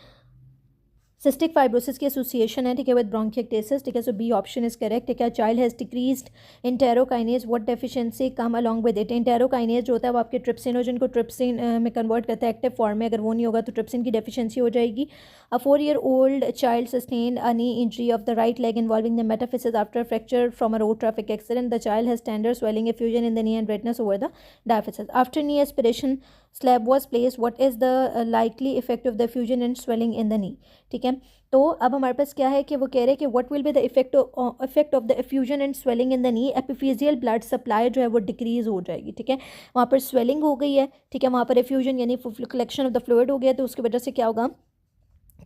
सिस्टिक फाइब्रोसिस की association है, ठीक है, विद ब्रोंकिएक्टेसिस, ठीक है। So B option is correct, ठीक है। Child has decreased enterokinase, what deficiency come along with it. Enterokinase जो होता है वो आपके ट्रिप्सिनोजन को ट्रिप्सिन में कन्वर्ट करता है एक्टिव फॉर्म में, अगर वो नहीं होगा तो ट्रिप्सिन की डेफिशिएंसी हो जाएगी। अ 4-year-old child sustained a knee injury of the right leg involving the metaphysis after fracture from a road traffic accident. The child has tender swelling, effusion in the knee and redness over the diaphysis. After knee aspiration slab was placed, what is the likely effect of the effusion and swelling in the knee, ठीक है। तो अब हमारे पास क्या है कि वो कह रहे हैं कि what will be the effect of the effusion and swelling in the knee. Epiphyseal blood supply जो है वो डिक्रीज हो जाएगी, ठीक है। वहाँ पर स्वेलिंग हो गई है, ठीक है, वहाँ पर एफ्यूजन यानी कलेक्शन ऑफ द फ्लूइड हो गया, तो उसकी वजह से क्या होगा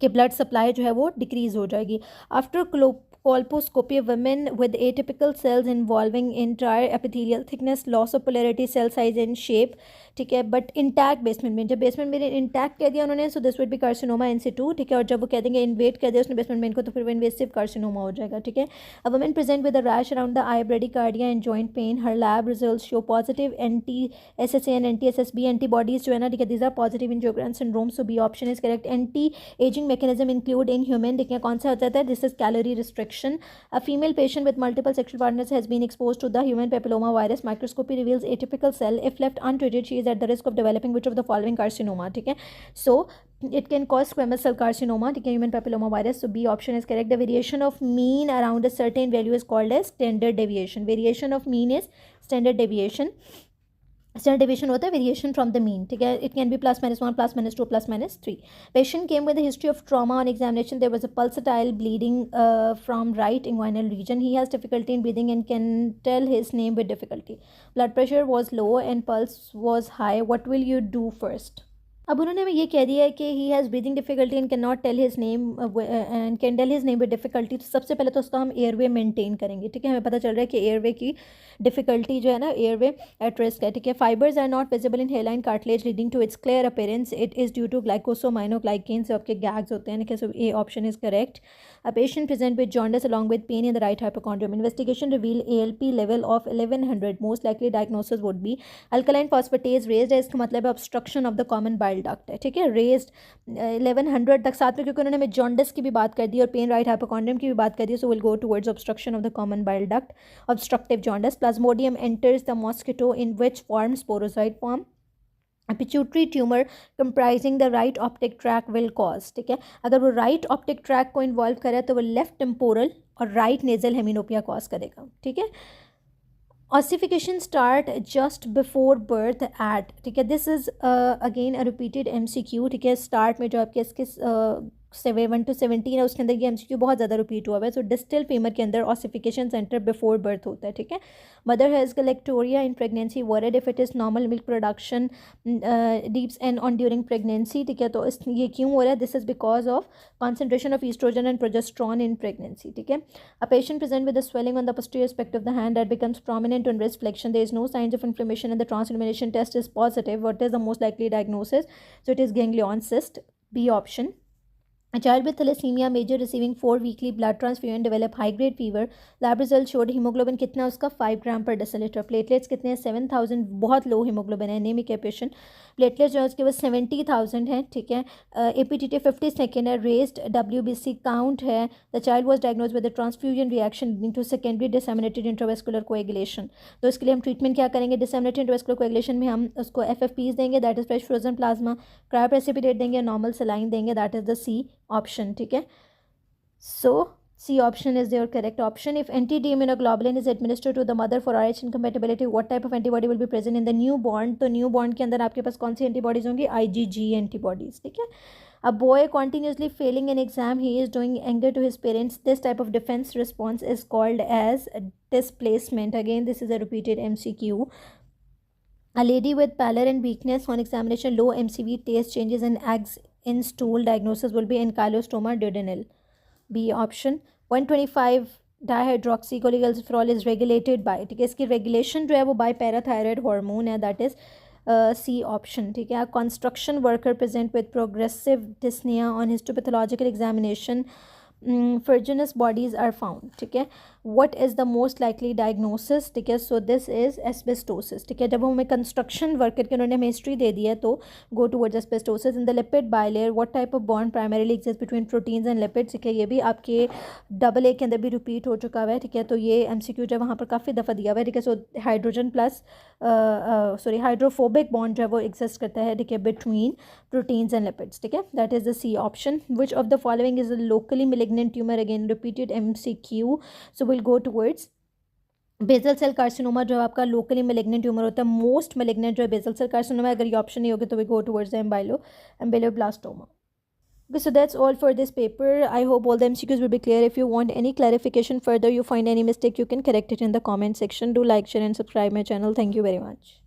कि ब्लड सप्लाई जो है वो डिक्रीज हो जाएगी। After colposcopy, women with atypical cells involving entire epithelial thickness, loss of polarity, cell size and shape, ठीक है, बट इंटैक्ट बेसमेंट में, जब बेसमेंट में इंटैक्ट कह दिया उन्होंने, so this would be carcinoma इन सिटू, ठीक है। और जब वो कह देंगे इन्वेट कह दिया उसने बेसमेंट में इनको, तो फिर वो इन्वेसिव कार्सिनोमा हो जाएगा, ठीक है। A woman present with a rash around the eye, bradycardia and joint pain, her lab results show positive anti-SSA and anti-SSB antibodies जो है ना, ठीक है, these are positive in Sjogren's syndrome, so B option is correct. Anti ageing mechanism include in human, देखिए कौन सा हो जाता है, this is calorie restriction. A female patient with multiple sexual partners has been exposed to the human papilloma virus. Microscopy reveals atypical cell. If left untreated, she is at the risk of developing which of the following carcinoma, ठीक है। So it can cause squamous cell carcinoma, ठीक है, human papilloma virus. So B option is correct. The variation of mean around a certain value is called as standard deviation. Variation of mean is standard deviation. Standard deviation होता है variation from the mean, ठीक है। It can be +-1, +-2, +-3। Patient came with the history of trauma on examination, there was a pulsatile bleeding from right inguinal region, he has difficulty in breathing and can tell his name with difficulty, blood pressure was low and pulse was high, what will you do first. अब उन्होंने हमें ये कह दिया है कि he has breathing difficulty and can not tell his name and can tell his name with difficulty. तो सबसे पहले तो उसका हम एयरवे मेंटेन करेंगे, ठीक है। हमें पता चल रहा है कि एयरवे की डिफिकल्टी जो है ना, एयरवे एट रिस्क है, ठीक है। Fibres are not visible in hyaline cartilage leading to its clear appearance, it is due to glycosaminoglycan, से आपके गैग्स होते हैं, ठीक है। So A option is correct. A patient present with jaundice along with pain in the right hypochondrium, investigation reveal ALP level of 1100, most likely diagnosis would be alkaline phosphatase raised है, इसका मतलब है obstruction of the common bile duct है, ठीक है। Raised 1100 तक साथ में, क्योंकि उन्होंने हमें जॉन्डिस की भी बात कर दी और पेन राइट हाइपोकॉन्ड्रियम की भी बात कर दी, so will go towards obstruction of the common bile duct, obstructive jaundice. Plasmodium enters the mosquito in which form, sporozoite form. A pituitary tumor comprising the right optic tract will cause, ठीक है। अगर वो right optic tract को involve करे तो वो left temporal और right nasal हेमिनोपिया cause करेगा, ठीक है। Ossification start just before birth eight, ठीक है, this is again a repeated MCQ, ठीक है। स्टार्ट में जो आपके इसके 7 to 17 है उसके अंदर ये MCQ बहुत ज़्यादा रिपीट हुआ है। सो डिस्टल फीमर के अंदर ऑसिफिकेशन सेंटर बिफोर बर्थ होता है, ठीक है। Mother has galactorrhoea in pregnancy, worried if it is normal milk production dips and on during pregnancy, ठीक है। तो इस ये क्यों हो रहा है, this is because of concentration of oestrogen and progesterone in pregnancy, ठीक है। A patient present with the swelling on the posterior aspect of the hand that becomes prominent on wrist flexion, there is no signs of inflammation and the transillumination test is positive, what is the most likely diagnosis, so it is ganglion cyst, B option। A child with thalassemia major receiving 4 weekly blood transfusion develop high grade fever. Lab result showed hemoglobin कितना उसका 5 ग्राम पर decilitre, platelets कितने हैं 7000, बहुत लो haemoglobin है, anaemic है patient. Platelets जो है उसके पास 70,000 है, ठीक है। APTT 52 है, रेज्ड WBC काउंट है। The child was diagnosed with a transfusion reaction leading to secondary disseminated intravascular coagulation. तो इसके लिए हम ट्रीटमेंट क्या करेंगे, डिसेमिनेटेड इंट्रावेस्कुलर कोएगुलेशन में हम उसको FFPs देंगे, that is fresh frozen plasma, cryoprecipitate देंगे, नॉर्मल सलाइन देंगे, that is the C option, ठीक है। सो C option is your correct option. If anti-D immunoglobulin is administered to the mother for RH incompatibility, what type of antibody will be present in the newborn? तो newborn के अंदर आपके पास कौन सी antibodies होंगी? IgG antibodies, ठीक है. A boy continuously failing an exam, he is doing anger to his parents. This type of defense response is called as displacement. Again, this is a repeated MCQ. A lady with pallor and weakness on examination, low MCV, taste changes and eggs in stool, diagnosis will be ankylostoma duodenal. B option. 125 dihydroxycholesterol is regulated by, ठीक है, इसकी regulation जो है वो by parathyroid hormone है, that is C option, ठीक है. Construction worker present with progressive dyspnoea on histopathological examination ferruginous bodies are found, ठीक है. what is the most likely diagnosis, ठीक है. so this is asbestosis, ठीक है. जब हमें कंस्ट्रक्शन वर्कर के उन्होंने हमें हिस्ट्री दे दी है तो go towards asbestosis. in the lipid bilayer what type of bond primarily exists between proteins and lipids, ठीक है. ये भी आपके डबल ए के अंदर भी रिपीट हो चुका हुआ है, ठीक है. तो ये MCQ जो है वहाँ पर काफ़ी दफ़ा दिया हुआ है, ठीक है. So hydrogen plus hydrophobic bond जो है वो एग्जिस्ट करता है, ठीक है, बिटवीन प्रोटीन्स एंड लिपिड्स, ठीक है. That is the C option. Which of the following is a locally malignant tumor, again repeated MCQ. so we'll go towards basal cell carcinoma जो आपका लोकली मेलिग्नेंट ट्यूमर होता है. Most malignant जो है basal cell carcinoma. अगर ये option नहीं होगा तो we go towards the ameloblastoma. Okay, so that's all for this paper. I hope all the MCQs will be clear. If you want any clarification further, you find any mistake, you can correct it in the comment section. Do like, share and subscribe my channel. Thank you very much.